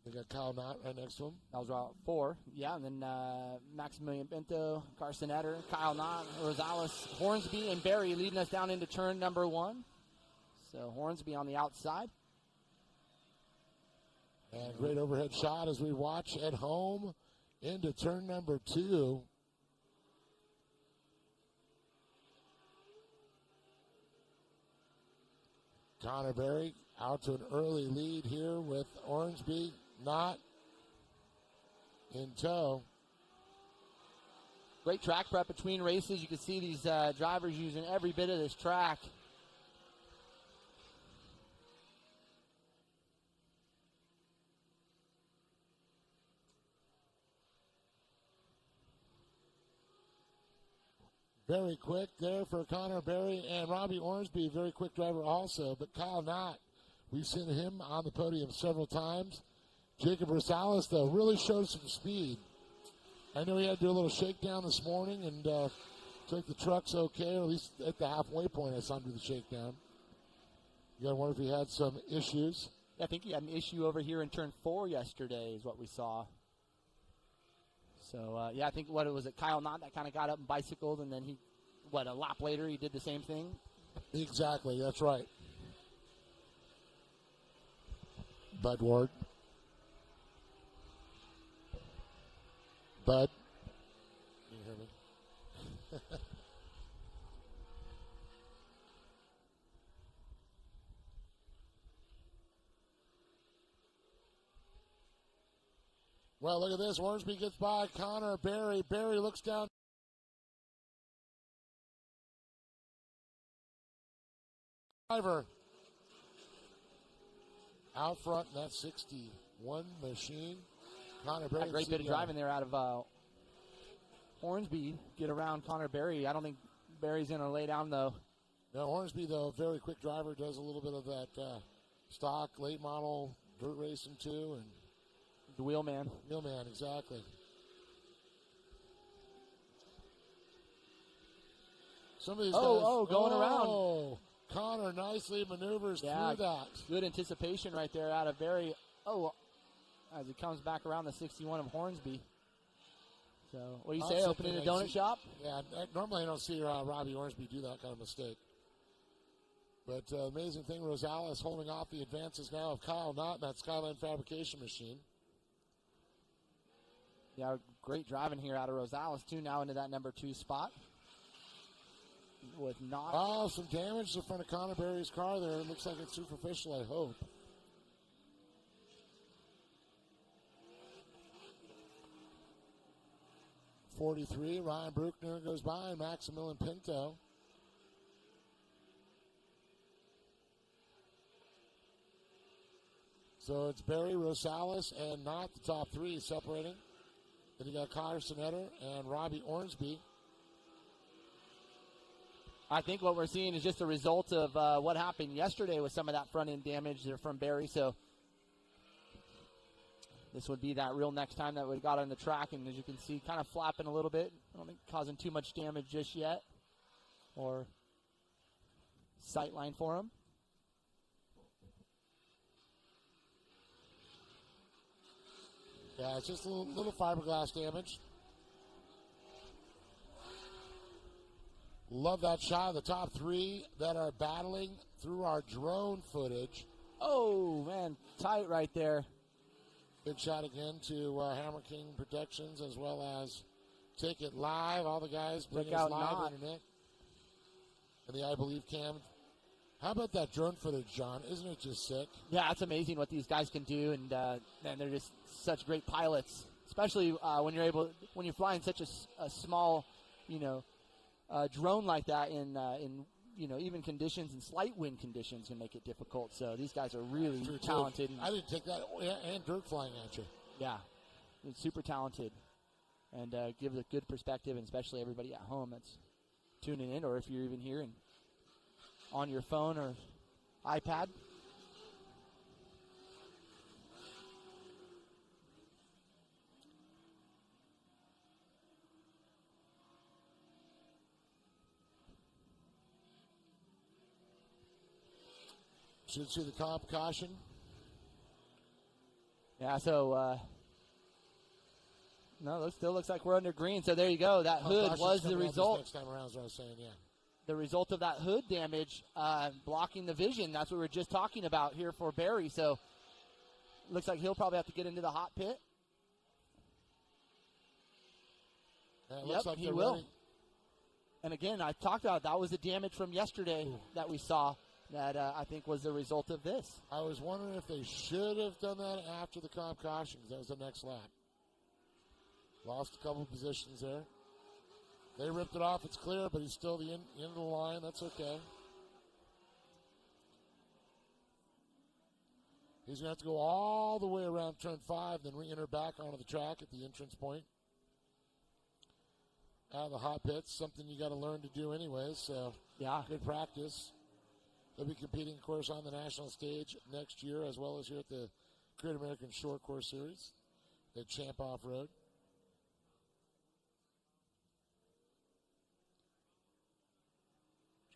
They got Kyle Knott right next to him. That was row 4. Yeah, and then Maximilian Pinto, Carson Etter, Kyle Knott, Rosales, Hornsby, and Berry leading us down into turn number 1. So Hornsby on the outside. And great overhead shot as we watch at home into turn number 2. Connor Berry out to an early lead here with Ormsby not in tow. Great track prep between races. You can see these drivers using every bit of this track. Very quick there for Connor Berry and Robbie Ormsby, very quick driver also. But Kyle Knott, we've seen him on the podium several times. Jacob Rosales, though, really showed some speed. I know he had to do a little shakedown this morning and took the trucks okay, or at least at the halfway point I saw him do the shakedown. You got to wonder if he had some issues. Yeah, I think he had an issue over here in turn 4 yesterday is what we saw. So, yeah, I think what it was at Kyle Knott that kind of got up and bicycled, and then he, a lap later he did the same thing? Exactly, that's right. Bud Ward. Bud. Can you hear me? Well, look at this. Ormsby gets by Connor Berry. Berry looks down. Driver out front in that 61 machine. Connor Berry. A great bit of driving there out of Hornsby. Get around Connor Berry. I don't think Berry's going to lay down, though. No, Hornsby, though, very quick driver, does a little bit of that stock, late model, dirt racing, too, and the wheelman. Wheelman, exactly. Some of these guys. Going around. Connor nicely maneuvers through that. Good anticipation right there out of Berry. As he comes back around the 61 of Hornsby. So, what do you say, opening a donut shop? Yeah, normally I don't see Robbie Ormsby do that kind of mistake. But amazing thing, Rosales holding off the advances now of Kyle Knott in that Skyline Fabrication machine. Yeah, great driving here out of Rosales, too, now into that number 2 spot. With Knott. Oh, some damage to the front of Connor Berry's car there. It looks like it's superficial, I hope. .43, Ryan Bruckner goes by, and Maximilian Pinto. So it's Berry, Rosales, and Knott, the top 3 separating. Then you got Connor Sinetter and Robbie Ormsby. I think what we're seeing is just a result of what happened yesterday with some of that front-end damage there from Berry. So this would be that real next time that we got on the track. And as you can see, kind of flapping a little bit. I don't think causing too much damage just yet. Or sight line for him. Yeah, it's just a little fiberglass damage. Love that shot of the top 3 that are battling through our drone footage. Oh, man, tight right there. Big shot again to Hammer King Protections as well as Take It Live. All the guys bring us live internet. And the I Believe cam. How about that drone footage, John? Isn't it just sick? Yeah, it's amazing what these guys can do, and they're just such great pilots, especially when you're flying such a small, drone like that in even conditions and slight wind conditions can make it difficult. So these guys are really talented. I didn't take that, and dirt flying at you. Yeah, it's super talented, and gives a good perspective, and especially everybody at home that's tuning in, or if you're even here and on your phone or iPad. Should see the comp caution. Yeah, so no, it still looks like we're under green. So there you go. That hood was the result. Next time around is what I was saying, yeah. The result of that hood damage blocking the vision. That's what we were just talking about here for Berry. So looks like he'll probably have to get into the hot pit. Yeah, looks like he will. And again, I talked about that was the damage from yesterday that we saw that I think was the result of this. I was wondering if they should have done that after the comp caution, because that was the next lap. Lost a couple positions there. They ripped it off. It's clear, but he's still the end of the line. That's okay. He's going to have to go all the way around turn 5, then re-enter back onto the track at the entrance point. Out of the hot pits, something you got to learn to do anyways. So, yeah, good practice. They'll be competing, of course, on the national stage next year, as well as here at the Great American Short Course Series at Champ Off-Road.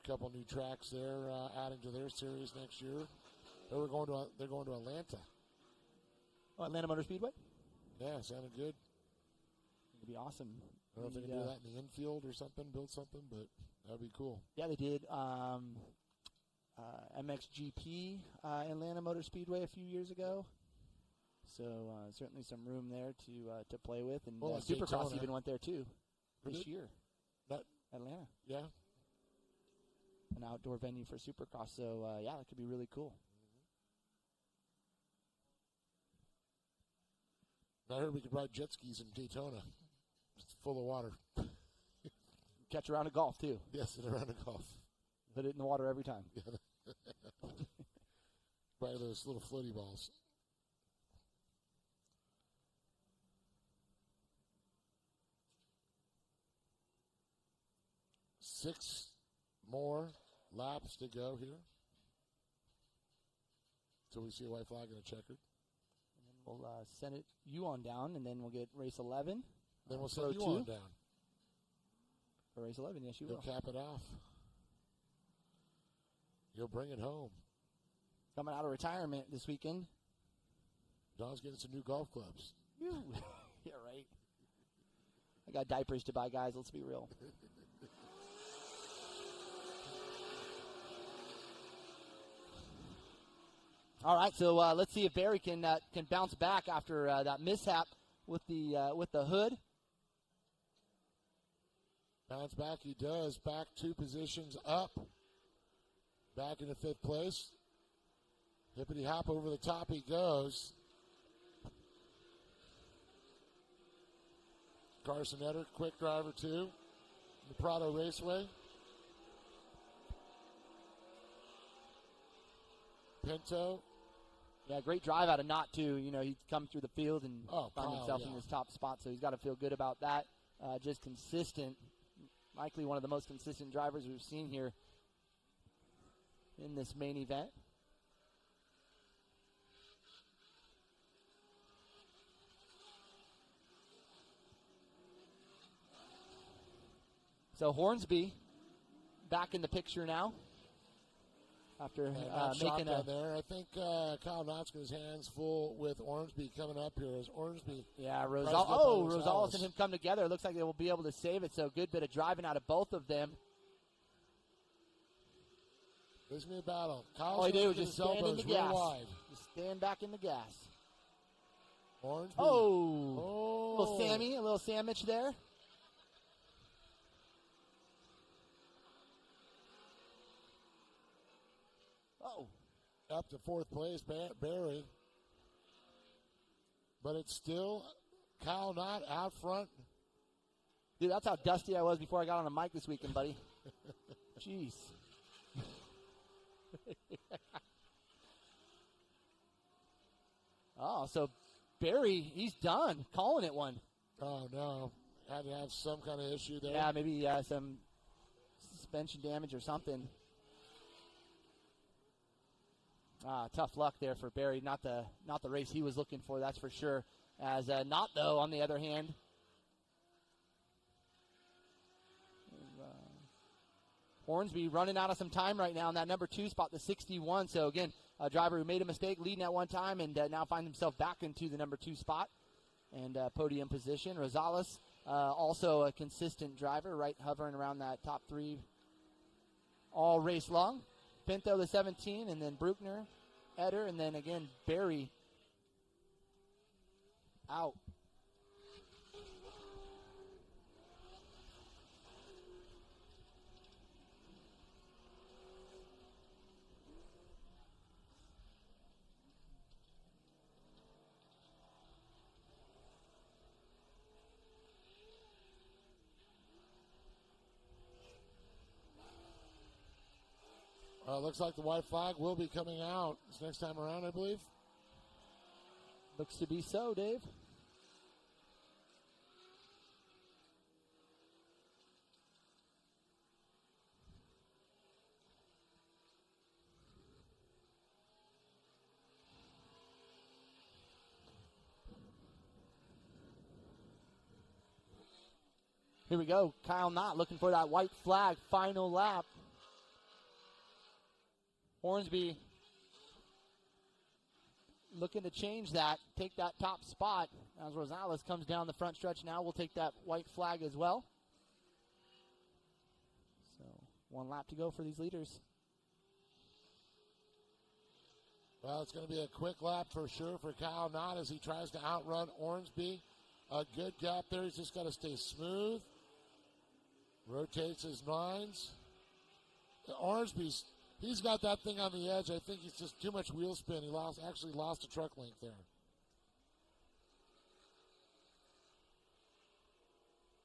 A couple new tracks there adding to their series next year. They're going to Atlanta. Oh, Atlanta Motor Speedway? Yeah, sounded good. It'd be awesome. I don't know if they can do that in the infield or something, build something, but that'd be cool. Yeah, they did MXGP Atlanta Motor Speedway a few years ago. So certainly some room there to play with. And Supercross even went there too this year. Atlanta. Yeah. An outdoor venue for Supercross. So, yeah, that could be really cool. I heard we could ride jet skis in Daytona. It's full of water. Catch a round of golf, too. Yes, a round of golf. Put it in the water every time. By those little floaty balls. Six more laps to go here. Till we see a white flag and a checkered. And then we'll send you on down, and then we'll get race 11. Then we'll send you on down. For race 11, yes, you will. You'll cap it off. You'll bring it home. Coming out of retirement this weekend. Don's getting some new golf clubs. Yeah, right. I got diapers to buy, guys. Let's be real. All right, so let's see if Barry can bounce back after that mishap with the hood. Bounce back he does. Back 2 positions up. Back into 5th place. Hippity hop over the top he goes. Carson Etter, quick driver too. The Prado Raceway. Pinto. Yeah, great drive out of Knott too. You know, he'd come through the field and find Kyle, himself in his top spot, so he's got to feel good about that. Just consistent. Likely one of the most consistent drivers we've seen here in this main event. So Hornsby back in the picture now after making a there. I think Kyle Knott's got his hands full with Ormsby coming up here. As Ormsby, Rosales and him come together. It looks like they will be able to save it. So good bit of driving out of both of them. This is a battle. All they do is just stand in the gas. Wide. Just stand back in the gas. Ormsby. A little sandwich there. Up to 4th place, Barry. But it's still Kyle Knott out front. Dude, that's how dusty I was before I got on the mic this weekend, buddy. Jeez. So Barry, he's done. Calling it one. Oh, no. Had to have some kind of issue there. Yeah, maybe some suspension damage or something. Tough luck there for Barry. Not the race he was looking for, that's for sure. As Knott, though, on the other hand. Hornsby running out of some time right now in that number 2 spot, the 61. So, again, a driver who made a mistake leading at one time and now finds himself back into the number 2 spot and podium position. Rosales, also a consistent driver, right hovering around that top 3 all race long. Pinto, the 17, and then Bruckner, Etter, and then again Barry out. Looks like the white flag will be coming out this next time around, I believe. Looks to be so, Dave. Here we go. Kyle Knott looking for that white flag. Final lap. Hornsby looking to change that, take that top spot. As Rosales comes down the front stretch now, we'll take that white flag as well. So 1 lap to go for these leaders. Well, it's going to be a quick lap for sure for Kyle Knott as he tries to outrun Ormsby. A good gap there. He's just got to stay smooth. Rotates his 9s. Ormsby's... He's got that thing on the edge. I think it's just too much wheel spin. He actually lost a truck length there.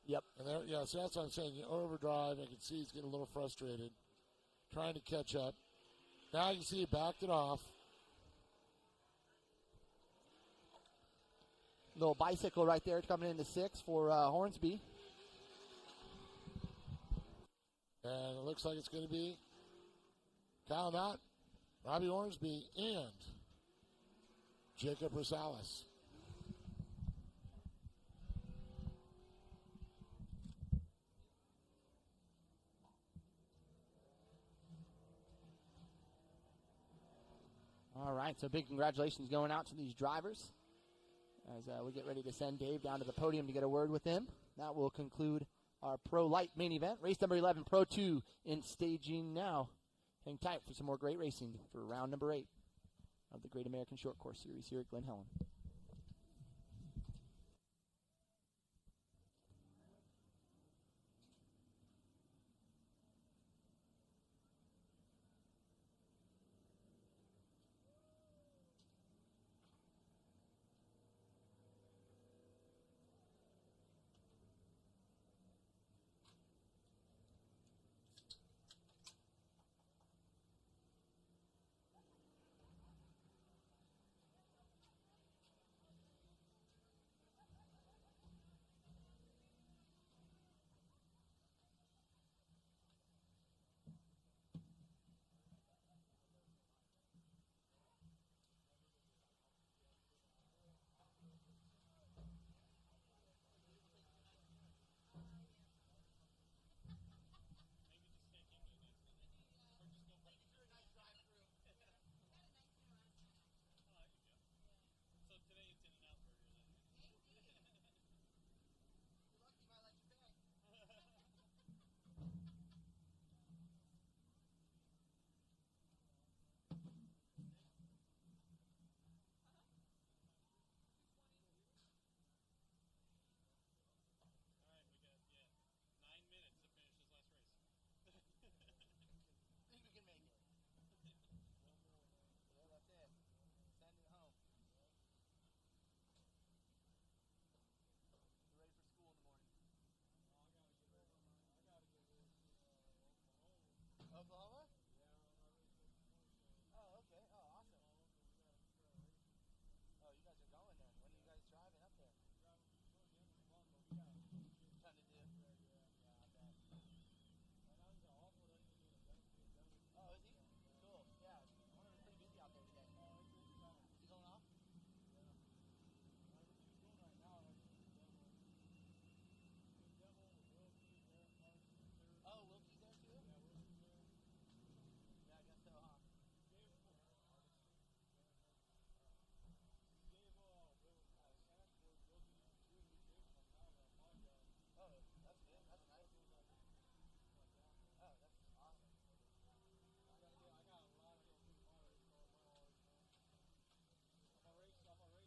Yep. And there, so that's what I'm saying. You overdrive. I can see he's getting a little frustrated, trying to catch up. Now you can see he backed it off. Little bicycle right there coming into 6 for Hornsby. And it looks like it's going to be Kyle Knott, Robbie Ormsby, and Jacob Rosales. All right, so big congratulations going out to these drivers as we get ready to send Dave down to the podium to get a word with him. That will conclude our Pro Light main event. Race number 11, Pro 2 in staging now. Hang tight for some more great racing for round number 8. of the Great American Short Course Series here at Glen Helen. Oklahoma? Oh, okay. Oh, awesome. Oh, you guys are going then. When are you guys driving up there? Trying to do. Yeah, I bet. Oh, is he? Cool. Yeah. I wonder if it's pretty busy out there today. Is he going off? Oh, Wilkie's there too? Yeah, I guess so, huh? Oh, that's good. That's nice. Oh, that's awesome.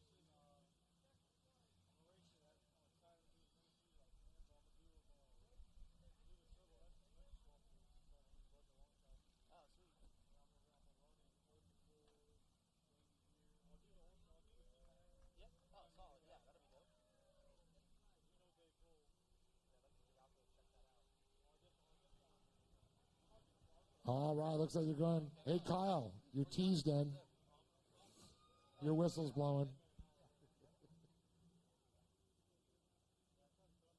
Oh, sweet. Yep. Oh, solid. Yeah, that'll be dope. Yeah, I'd like to get out there and check that out. All right, looks like you're going. Hey, Kyle, your tee's done. Your whistle's blowing.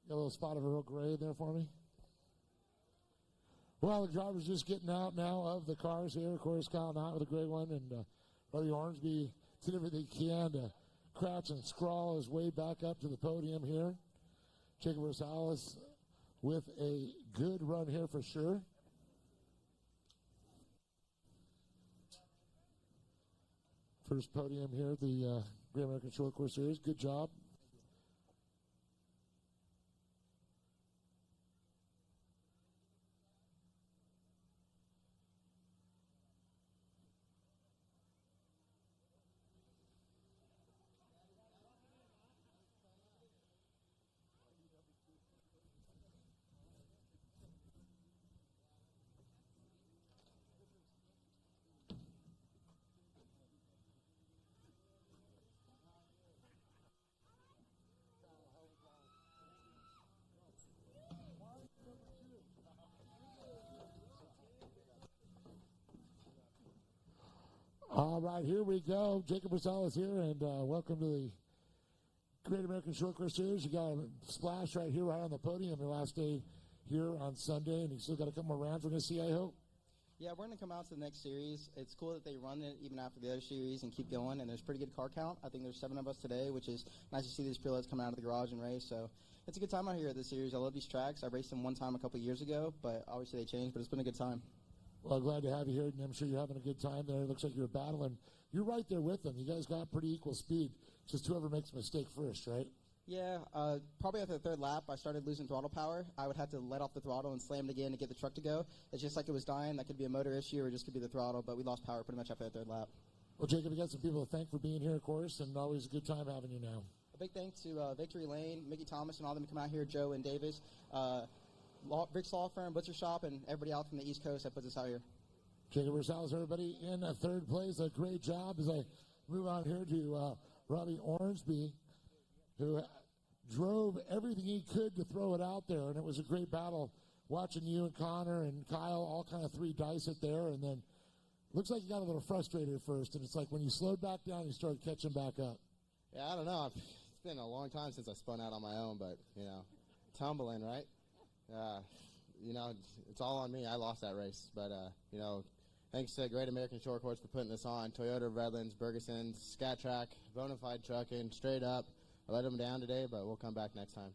Got a little spot of Earl Grey there for me. Well, the driver's just getting out now of the cars here. Of course, Kyle Knott with a great one, and Brother Ormsby did everything he can to crouch and scrawl his way back up to the podium here. Jacob Rosales with a good run here for sure. First podium here at the Great American Short Course Series. Good job. All right, here we go. Jacob Rosales here, and welcome to the Great American Short Course Series. You got a splash right here, right on the podium, your last day here on Sunday, and you still got a couple more rounds we're going to see, I hope. Yeah, we're going to come out to the next series. It's cool that they run it even after the other series and keep going, and there's pretty good car count. I think there's 7 of us today, which is nice to see these prelates coming out of the garage and race. So it's a good time out here at this series. I love these tracks. I raced them one time a couple years ago, but obviously they changed, but it's been a good time. Well, glad to have you here, and I'm sure you're having a good time there. It looks like you're battling. You're right there with them. You guys got pretty equal speed. Just whoever makes a mistake first, right? Yeah, probably after the third lap, I started losing throttle power. I would have to let off the throttle and slam it again to get the truck to go. It's just like it was dying. That could be a motor issue or it just could be the throttle, but we lost power pretty much after the third lap. Well, Jacob, we got some people to thank for being here, of course, and always a good time having you now. A big thanks to Victory Lane, Mickey Thomas, and all of them who come out here, Joe and Davis, Rick's Law Firm, Butcher Shop, and everybody out from the East Coast that puts us out here. Jacob Rosales, everybody in third place. A great job as I move on here to Robbie Ormsby, who drove everything he could to throw it out there, and it was a great battle watching you and Connor and Kyle all kind of three dice it there, and then looks like you got a little frustrated at first, and it's like when you slowed back down, you started catching back up. Yeah, I don't know. It's been a long time since I spun out on my own, but, tumbling, right? It's all on me. I lost that race, but, thanks to Great American Short Course for putting this on. Toyota, Redlands, Bergesons, Scat Track, Bonafide Trucking, straight up. I let them down today, but we'll come back next time.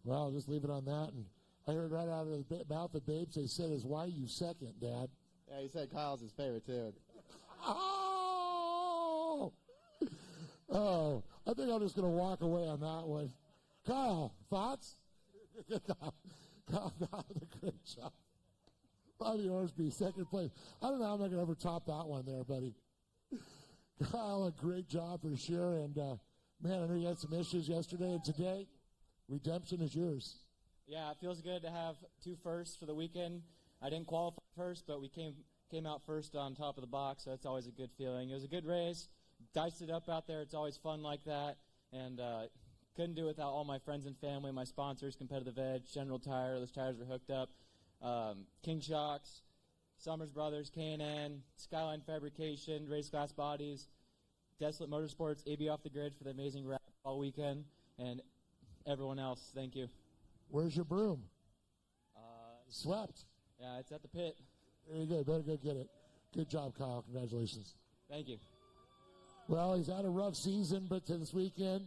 Well, I'll just leave it on that. And I heard right out of the mouth of Babes, they said, is why you second, Dad? Yeah, he said Kyle's his favorite, too. Oh, I think I'm just going to walk away on that one. Kyle, thoughts? Kyle did a great job. Bobby Orsby, second place. I don't know how I'm going to ever top that one there, buddy. Kyle, a great job for sure. And, man, I know you had some issues yesterday and today. Redemption is yours. Yeah, it feels good to have 2 firsts for the weekend. I didn't qualify first, but we came out first on top of the box, so that's always a good feeling. It was a good race. Diced it up out there. It's always fun like that. And couldn't do it without all my friends and family, my sponsors, Competitive Edge, General Tire. Those tires were hooked up. King Shocks, Summers Brothers, K&N, Skyline Fabrication, Race Class Bodies, Desolate Motorsports, AB Off the Grid for the amazing wrap all weekend, and everyone else. Thank you. Where's your broom? Swept. Yeah, it's at the pit. Very good. Better go get it. Good job, Kyle. Congratulations. Thank you. Well, he's had a rough season, but to this weekend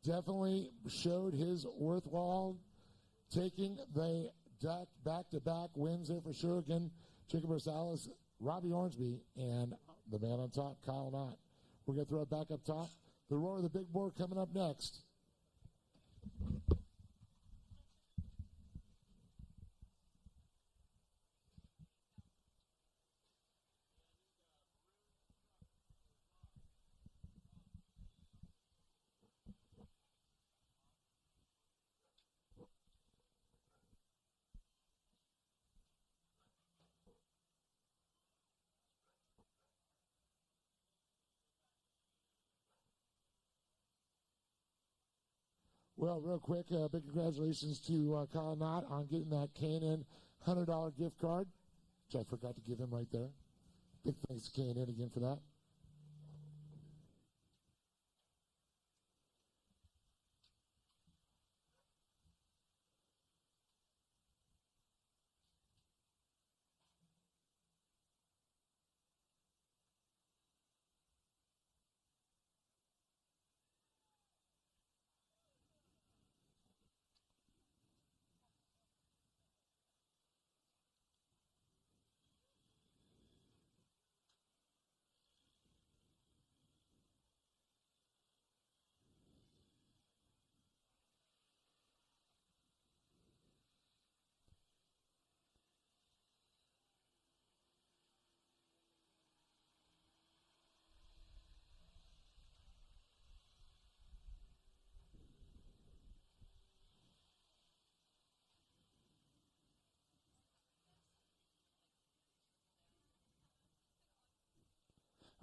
definitely showed his worthwhile, taking the back-to-back wins there for sure. Again, Jacob Rosales, Robbie Ormsby, and the man on top, Kyle Knott. We're going to throw it back up top. The roar of the big board coming up next. Well, real quick, big congratulations to Kyle Knott on getting that K&N $100 gift card, which I forgot to give him right there. Big thanks to K&N again for that.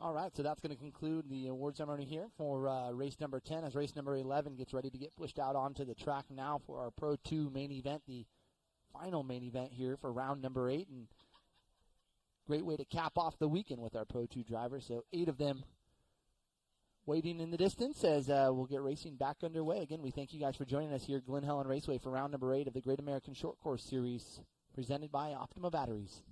All right, so that's going to conclude the award ceremony here for race number 10 as race number 11 gets ready to get pushed out onto the track now for our Pro 2 main event, the final main event here for round number 8. And great way to cap off the weekend with our Pro 2 drivers. So 8 of them waiting in the distance as we'll get racing back underway. Again, we thank you guys for joining us here at Glen Helen Raceway for round number 8 of the Great American Short Course Series presented by Optima Batteries.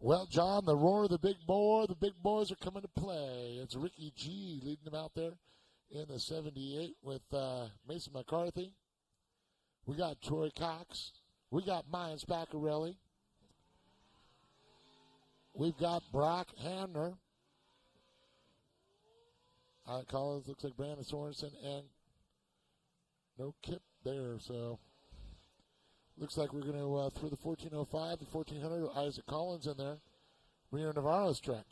Well, John, the roar of the big boys are coming to play. It's Ricky G leading them out there in the 78 with Mason McCarthy. We got Troy Cox. We got Mayan Spaccarelli. We've got Brock Hamner. Collins looks like Brandon Sorensen, and no Kip there, so looks like we're going to through the 1405, the 1400, Isaac Collins in there. Reno Navarro's truck.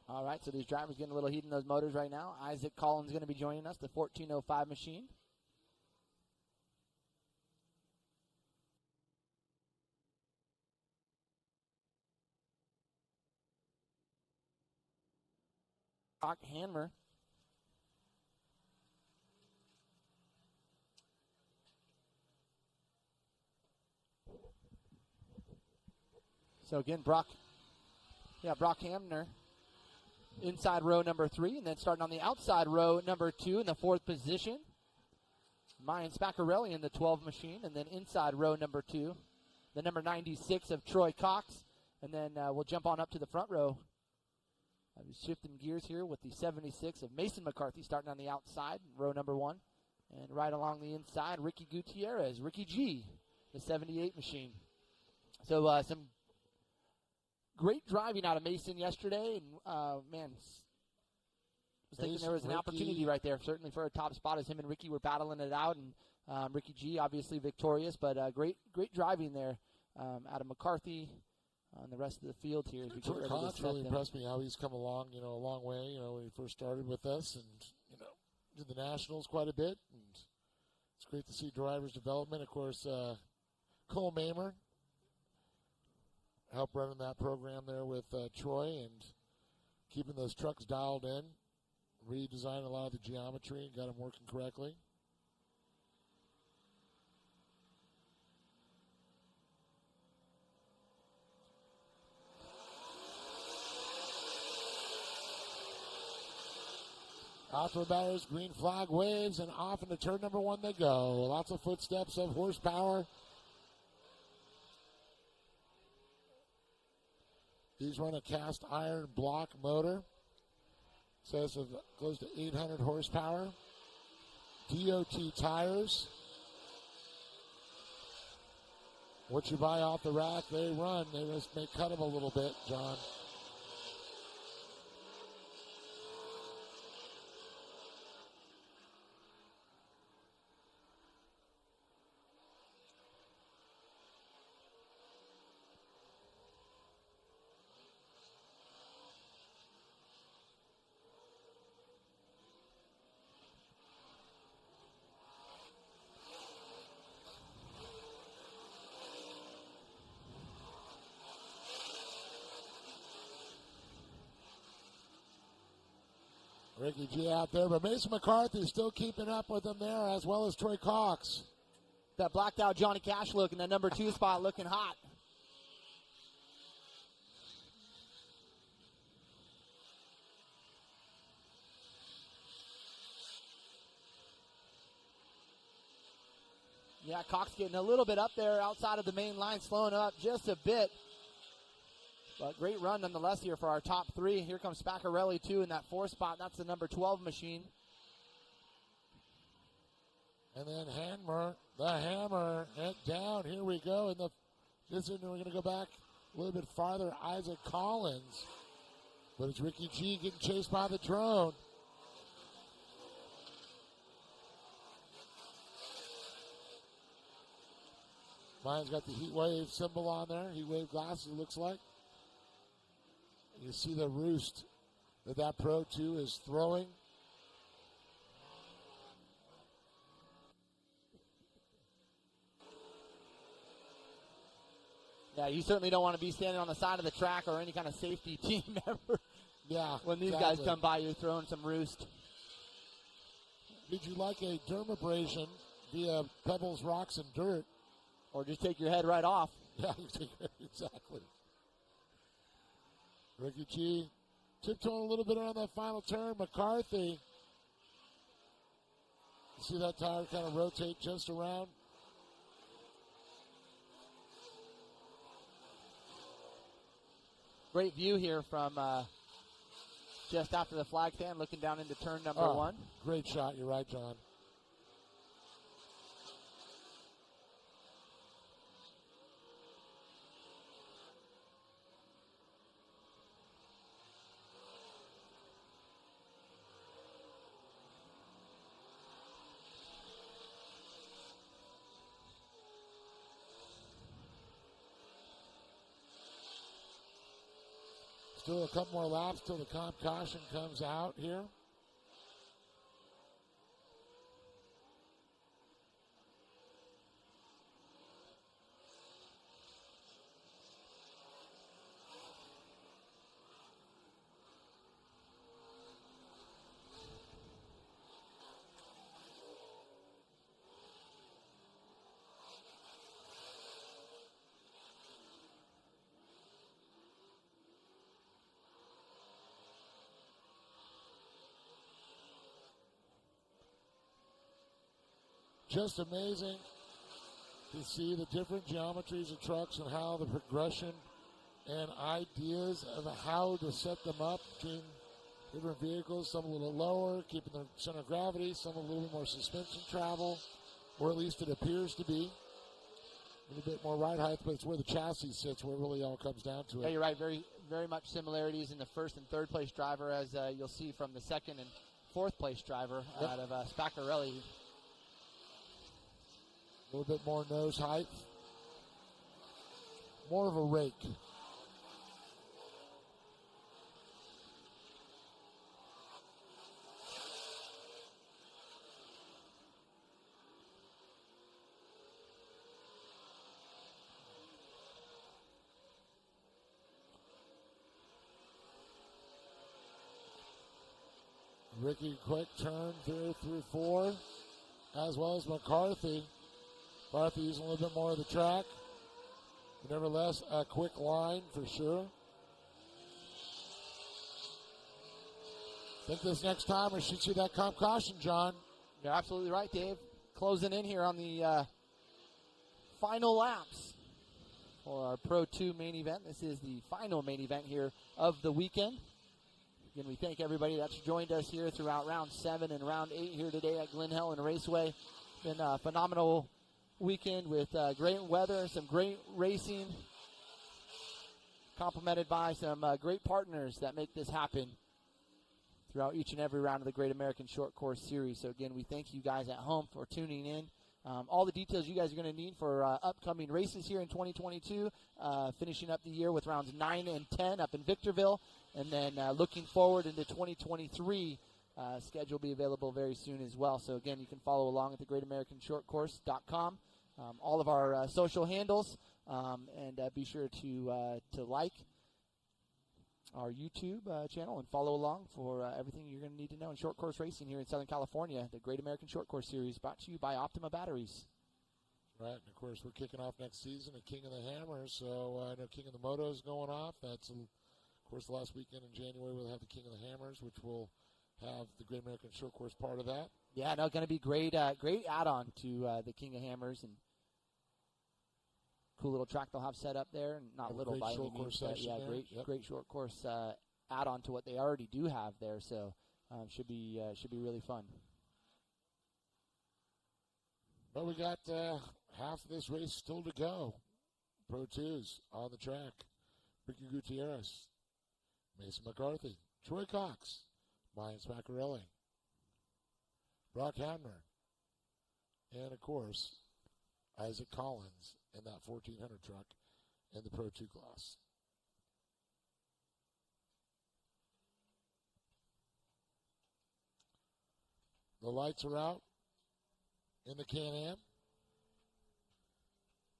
All right, so these drivers getting a little heat in those motors right now. Isaac Collins going to be joining us, the 1405 machine. Brock Hammer. So again, Brock Hamner inside row number 3, and then starting on the outside row number 2 in the 4th position. Mayan Spaccarelli in the 12 machine, and then inside row number 2, the number 96 of Troy Cox, and then we'll jump on up to the front row. I was shifting gears here with the 76 of Mason McCarthy starting on the outside, row number 1, and right along the inside, Ricky Gutierrez, Ricky G, the 78 machine. So some great driving out of Mason yesterday, and man, I was thinking there was an opportunity right there, certainly for a top spot as him and Ricky were battling it out, and Ricky G obviously victorious, but great driving there out of McCarthy and the rest of the field here. Troy Cox really impressed me how he's come along, a long way, when he first started with us, and did the Nationals quite a bit, and it's great to see drivers' development. Of course, Cole Mamer helped running that program there with Troy and keeping those trucks dialed in, redesigned a lot of the geometry and got them working correctly. Off the batters, green flag waves, and off into turn number 1 they go. Lots of footsteps of horsepower. These run a cast iron block motor. Says of close to 800 horsepower. DOT tires. What you buy off the rack, they run. They just may cut them a little bit, John. Ricky G out there, but Mason McCarthy is still keeping up with them there, as well as Troy Cox. That blacked out Johnny Cash look in that number 2 spot looking hot. Yeah, Cox getting a little bit up there outside of the main line, slowing up just a bit. But great run nonetheless here for our top 3. Here comes Spaccarelli, too, in that 4th spot. That's the number 12 machine. And then the hammer, and down. Here we go. And we're going to go back a little bit farther. Isaac Collins. But it's Ricky G getting chased by the drone. Mine's got the heat wave symbol on there. Heat wave glasses, it looks like. You see the roost that Pro 2 is throwing. Yeah, you certainly don't want to be standing on the side of the track or any kind of safety team member. Yeah, when these exactly. guys come by, you're throwing some roost. Did you like a dermabrasion via pebbles, rocks, and dirt? Or just take your head right off. Yeah, exactly. Ricky G tiptoeing a little bit around that final turn. McCarthy. You see that tire kind of rotate just around? Great view here from just after the flag stand, looking down into turn number 1. Great shot. You're right, John. Still a couple more laps till the comp caution comes out here. Just amazing to see the different geometries of trucks and how the progression and ideas of how to set them up between different vehicles, some a little lower, keeping their center of gravity, some a little bit more suspension travel, or at least it appears to be. A little bit more ride height, but it's where the chassis sits where it really all comes down to it. Yeah, you're right. Very, very much similarities in the first and third place driver, as you'll see from the second and fourth place driver out of Spaccarelli. A little bit more nose height. More of a rake. Ricky, quick turn through 4, as well as McCarthy. McCarthy using a little bit more of the track. But nevertheless, a quick line for sure. I think this next time we should see that comp caution, John. You're absolutely right, Dave. Closing in here on the final laps for our Pro 2 main event. This is the final main event here of the weekend. Again, we thank everybody that's joined us here throughout round 7 and round 8 here today at Glen Helen Raceway. Been a phenomenal weekend with great weather, some great racing, complemented by some great partners that make this happen throughout each and every round of the Great American Short Course Series. So again, we thank you guys at home for tuning in. All the details you guys are going to need for upcoming races here in 2022, finishing up the year with rounds 9 and 10 up in Victorville, and then looking forward into 2023. Schedule will be available very soon as well. So again, you can follow along at thegreatamericanshortcourse.com. All of our social handles, and be sure to like our YouTube channel and follow along for everything you're going to need to know in short course racing here in Southern California. The Great American Short Course Series brought to you by Optima Batteries. Right, and of course we're kicking off next season at King of the Hammer. So I know King of the Moto is going off. That's of course the last weekend in January we'll have the King of the Hammers, which will have the Great American Short Course part of that. Yeah, no, going to be great. Great add-on to the King of Hammers, and cool little track they'll have set up there, and not little by any means, but yeah, great short course add-on to what they already do have there. So should be really fun. Well, we got half of this race still to go. Pro 2s on the track. Ricky Gutierrez, Mason McCarthy, Troy Cox, Ryan Spaccarelli, Brock Hamner, and of course, Isaac Collins in that 1400 truck in the Pro 2 class. The lights are out in the Can-Am.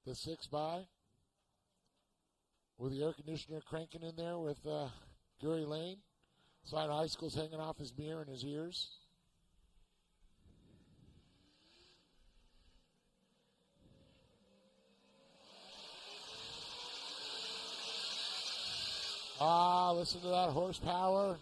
The 6x with the air conditioner cranking in there with Gary Lane. Side icicles hanging off his mirror and his ears. Listen to that horsepower.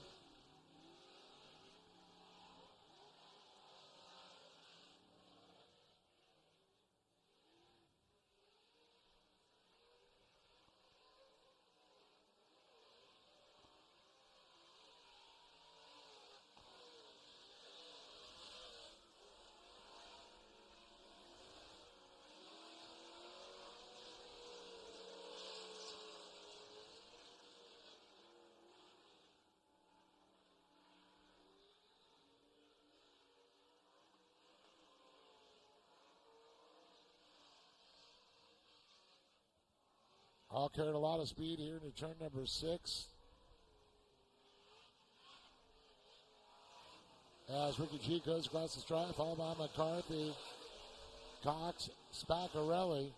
All carried a lot of speed here into turn number 6. As Ricky G goes across the stripe, followed by McCarthy, Cox, Spaccarelli.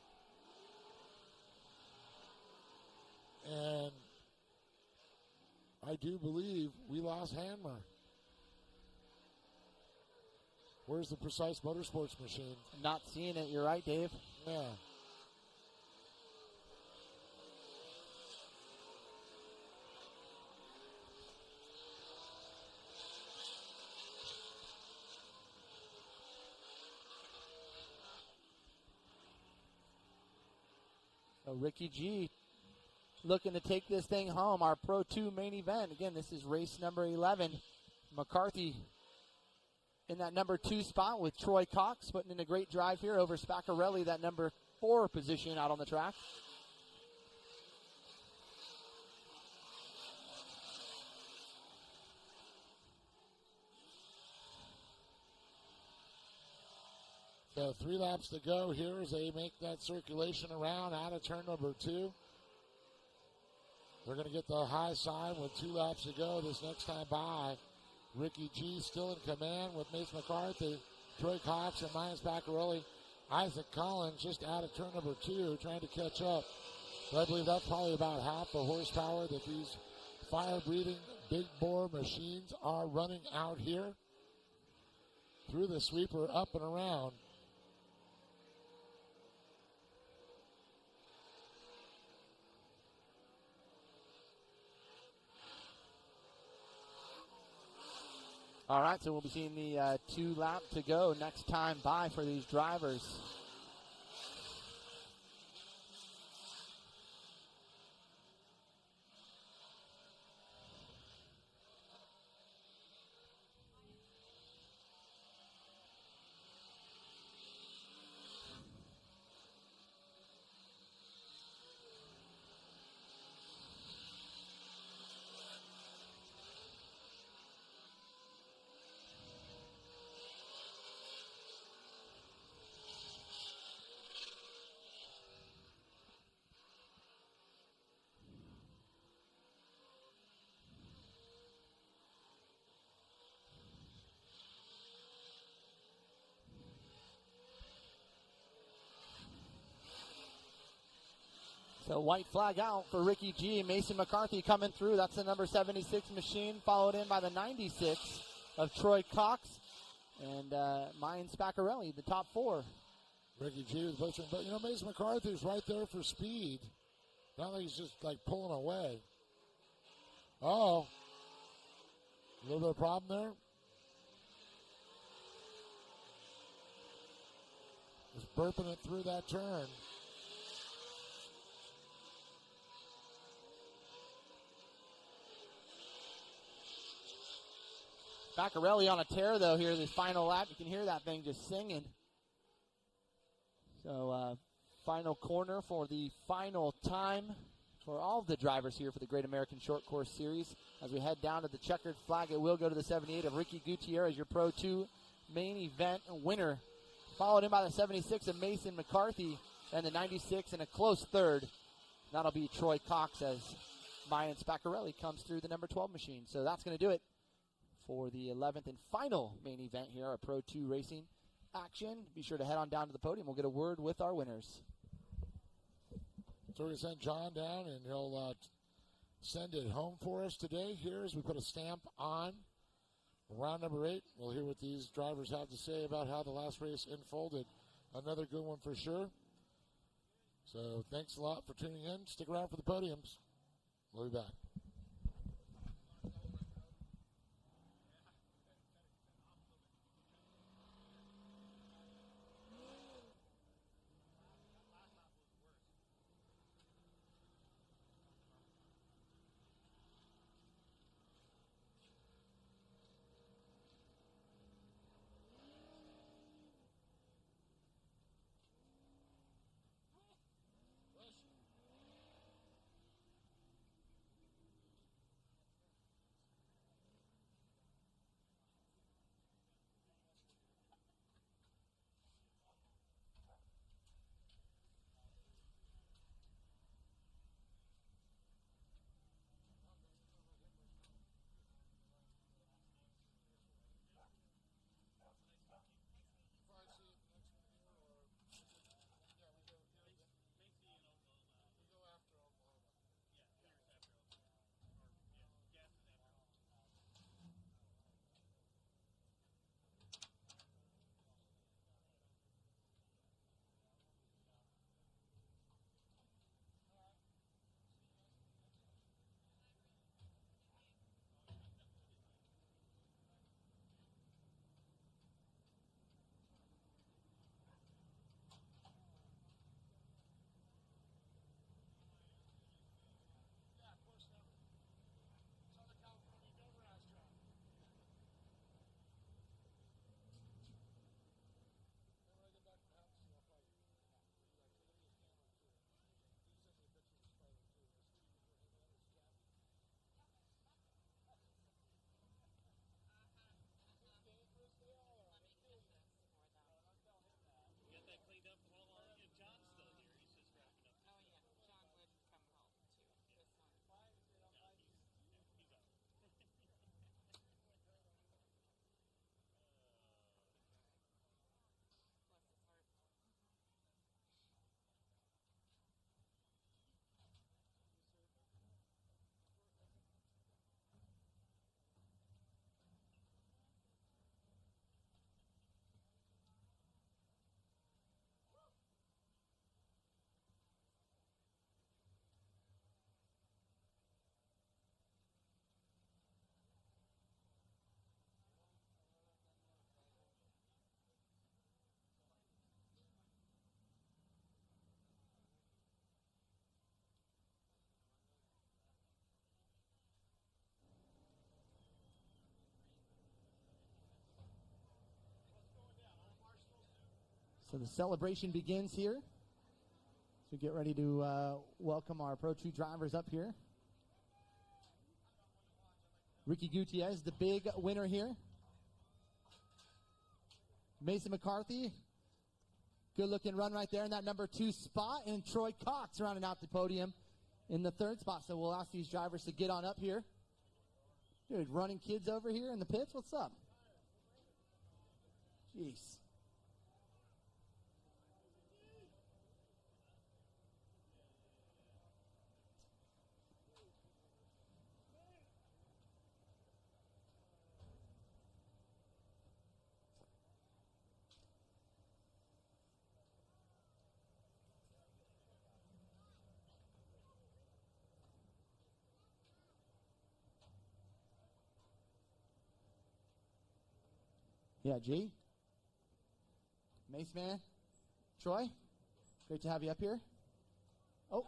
And I do believe we lost Handler. Where's the Precise Motorsports machine? Not seeing it. You're right, Dave. Yeah. So Ricky G looking to take this thing home. Our Pro 2 main event. Again, this is race number 11. McCarthy in that number 2 spot with Troy Cox putting in a great drive here over Spaccarelli, that number 4 position out on the track. So 3 laps to go here as they make that circulation around out of turn number 2. They're going to get the high sign with 2 laps to go this next time by. Ricky G still in command with Mace McCarthy, Troy Cox, and Ryan Spaccarelli. Isaac Collins just out of turn number 2 trying to catch up. But I believe that's probably about half the horsepower that these fire-breathing big bore machines are running out here. Through the sweeper, up and around. All right, so we'll be seeing the 2 lap to go next time by for these drivers. So white flag out for Ricky G. Mason McCarthy coming through. That's the number 76 machine, followed in by the 96 of Troy Cox and Mayan Spaccarelli, the top 4. Ricky G was pushing, but Mason McCarthy's right there for speed. Not like he's just like pulling away. Oh, a little bit of problem there. Just burping it through that turn. Spaccarelli on a tear, though, here this final lap. You can hear that thing just singing. So, final corner for the final time for all of the drivers here for the Great American Short Course Series. As we head down to the checkered flag, it will go to the 78 of Ricky Gutierrez, your Pro 2 main event winner. Followed in by the 76 of Mason McCarthy and the 96 in a close third. That'll be Troy Cox as Mayan Spaccarelli comes through the number 12 machine. So that's going to do it for the 11th and final main event here, our Pro 2 racing action. Be sure to head on down to the podium. We'll get a word with our winners. So we're going to send John down, and he'll send it home for us today here as we put a stamp on round number 8. We'll hear what these drivers have to say about how the last race unfolded. Another good one for sure. So thanks a lot for tuning in. Stick around for the podiums. We'll be back. So the celebration begins here. So get ready to welcome our Pro 2 drivers up here. Ricky Gutierrez, the big winner here. Mason McCarthy, good-looking run right there in that number 2 spot. And Troy Cox rounding out the podium in the 3rd spot. So we'll ask these drivers to get on up here. Dude, running kids over here in the pits. What's up? Jeez. Yeah, G. Mace man. Troy, great to have you up here. Oh,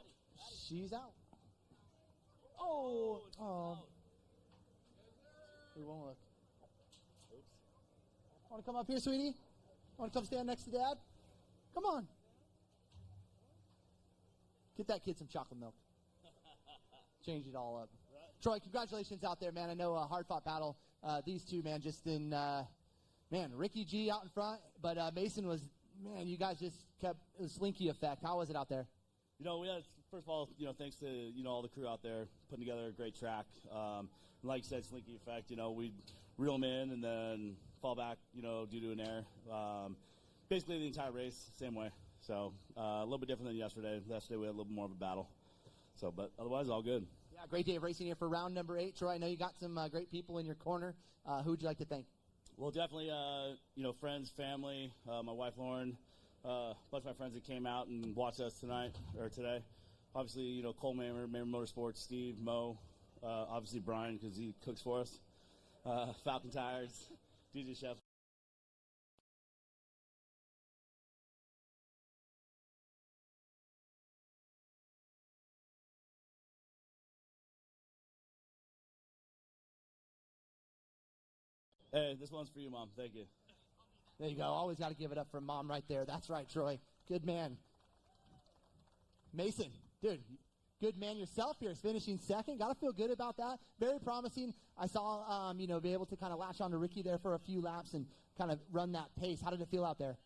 she's out. Oh. We won't look. Want to come up here, sweetie? Want to come stand next to Dad? Come on. Get that kid some chocolate milk. Change it all up. Troy, congratulations out there, man. I know a hard-fought battle. These two, man, just in, Ricky G out in front, but Mason was, man, you guys just kept a slinky effect. How was it out there? You know, we had first of all, thanks to, all the crew out there putting together a great track. Like you said, slinky effect, we reel them in and then fall back, due to an error. Basically the entire race, same way. So a little bit different than yesterday. Yesterday we had a little bit more of a battle. So, but otherwise, all good. Yeah, great day of racing here for round number 8. Troy, I know you got some great people in your corner. Who would you like to thank? Well, definitely, friends, family, my wife Lauren, a bunch of my friends that came out and watched us today. Obviously, Cole Mamer Motorsports, Steve, Mo, obviously Brian because he cooks for us, Falcon Tires, DJ Chef. Hey, this one's for you, Mom. Thank you. There you go. Always got to give it up for Mom right there. That's right, Troy. Good man. Mason, dude, good man yourself here, finishing second. Got to feel good about that. Very promising. I saw, be able to kind of latch on to Ricky there for a few laps and kind of run that pace. How did it feel out there?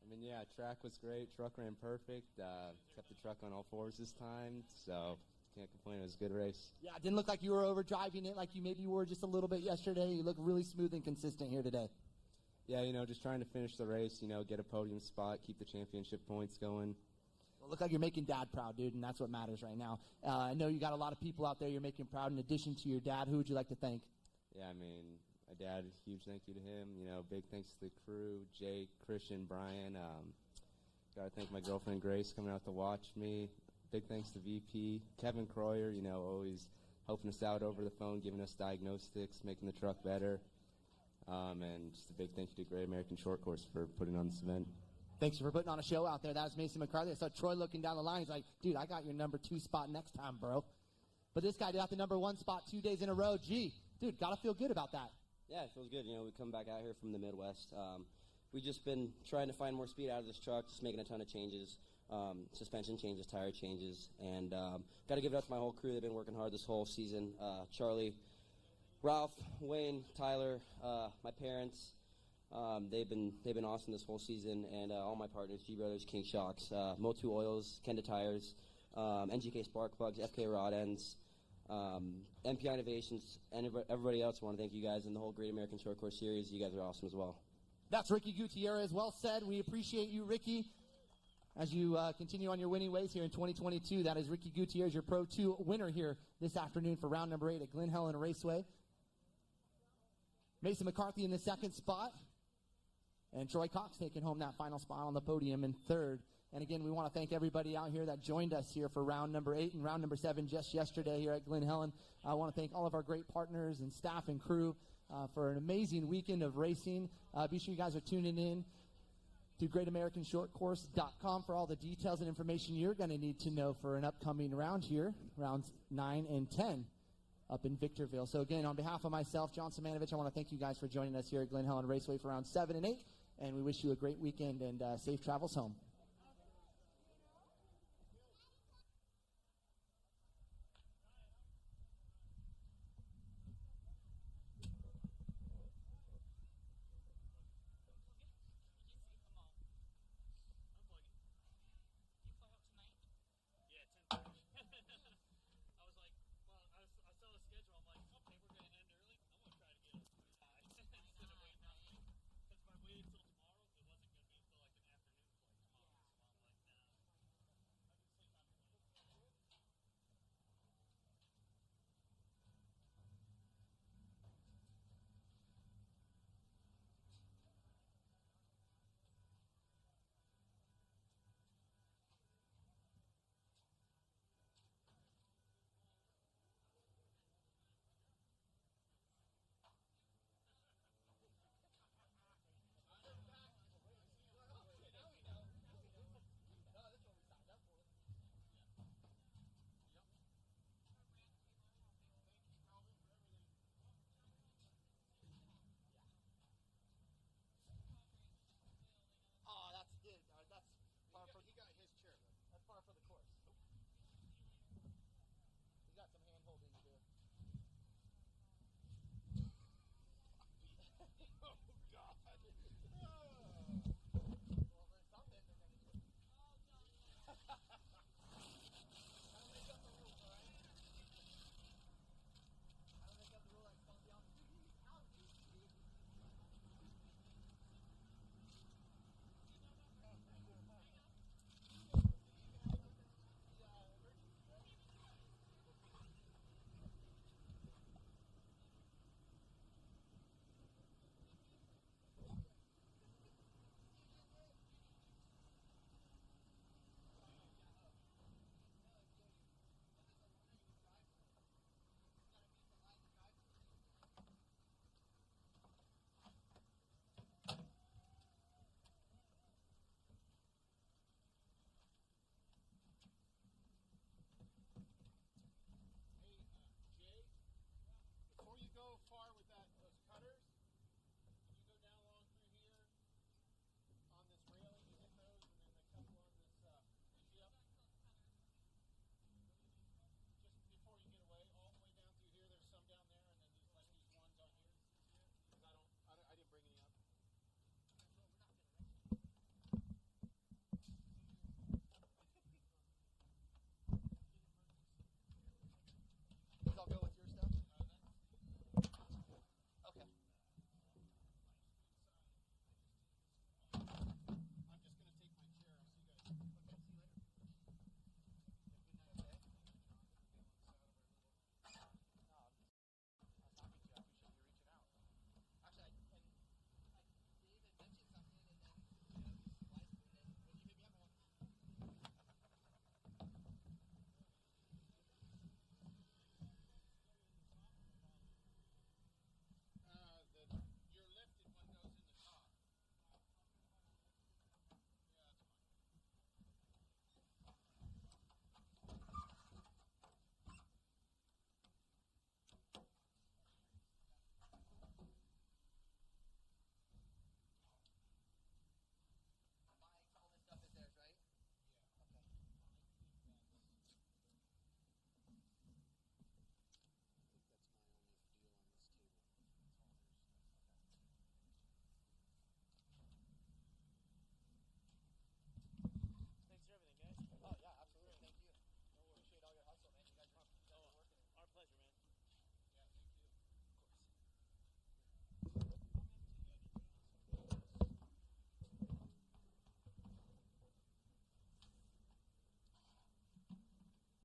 I mean, yeah, track was great. Truck ran perfect. Kept the truck on all fours this time, so can't complain. It was a good race. Yeah, it didn't look like you were overdriving it like you maybe were just a little bit yesterday. You look really smooth and consistent here today. Yeah, just trying to finish the race, get a podium spot, keep the championship points going. Well, look like you're making Dad proud, dude, and that's what matters right now. I know you got a lot of people out there you're making proud in addition to your dad. Who would you like to thank? Yeah, I mean, my dad, huge thank you to him. Big thanks to the crew, Jake, Christian, Brian. Got to thank my girlfriend, Grace, coming out to watch me. Big thanks to VP, Kevin Croyer, always helping us out over the phone, giving us diagnostics, making the truck better. And just a big thank you to Great American Short Course for putting on this event. Thanks for putting on a show out there. That was Mason McCarthy. I saw Troy looking down the line. He's like, dude, I got your number 2 spot next time, bro. But this guy got the number 1 spot 2 days in a row. Gee, dude, got to feel good about that. Yeah, it feels good. We come back out here from the Midwest. We've just been trying to find more speed out of this truck, just making a ton of changes, suspension changes, tire changes, and got to give it up to my whole crew. They've been working hard this whole season. Charlie, Ralph, Wayne, Tyler, my parents, they've been awesome this whole season, and all my partners, G Brothers, King Shocks, Motu Oils, Kenda Tires, NGK Spark Plugs, FK Rod Ends, MPI Innovations, and everybody else. I want to thank you guys and the whole Great American Short Course Series. You guys are awesome as well. That's Ricky Gutierrez. Well said. We appreciate you, Ricky, as you continue on your winning ways here in 2022. That is Ricky Gutierrez, your Pro 2 winner here this afternoon for round number 8 at Glen Helen Raceway. Mason McCarthy in the 2nd spot. And Troy Cox taking home that final spot on the podium in 3rd. And again, we want to thank everybody out here that joined us here for round number 8 and round number 7 just yesterday here at Glen Helen. I want to thank all of our great partners and staff and crew for an amazing weekend of racing. Be sure you guys are tuning in to GreatAmericanShortCourse.com for all the details and information you're going to need to know for an upcoming round here, rounds 9 and 10 up in Victorville. So again, on behalf of myself, John Simonovich, I want to thank you guys for joining us here at Glen Helen Raceway for rounds 7 and 8, and we wish you a great weekend and safe travels home.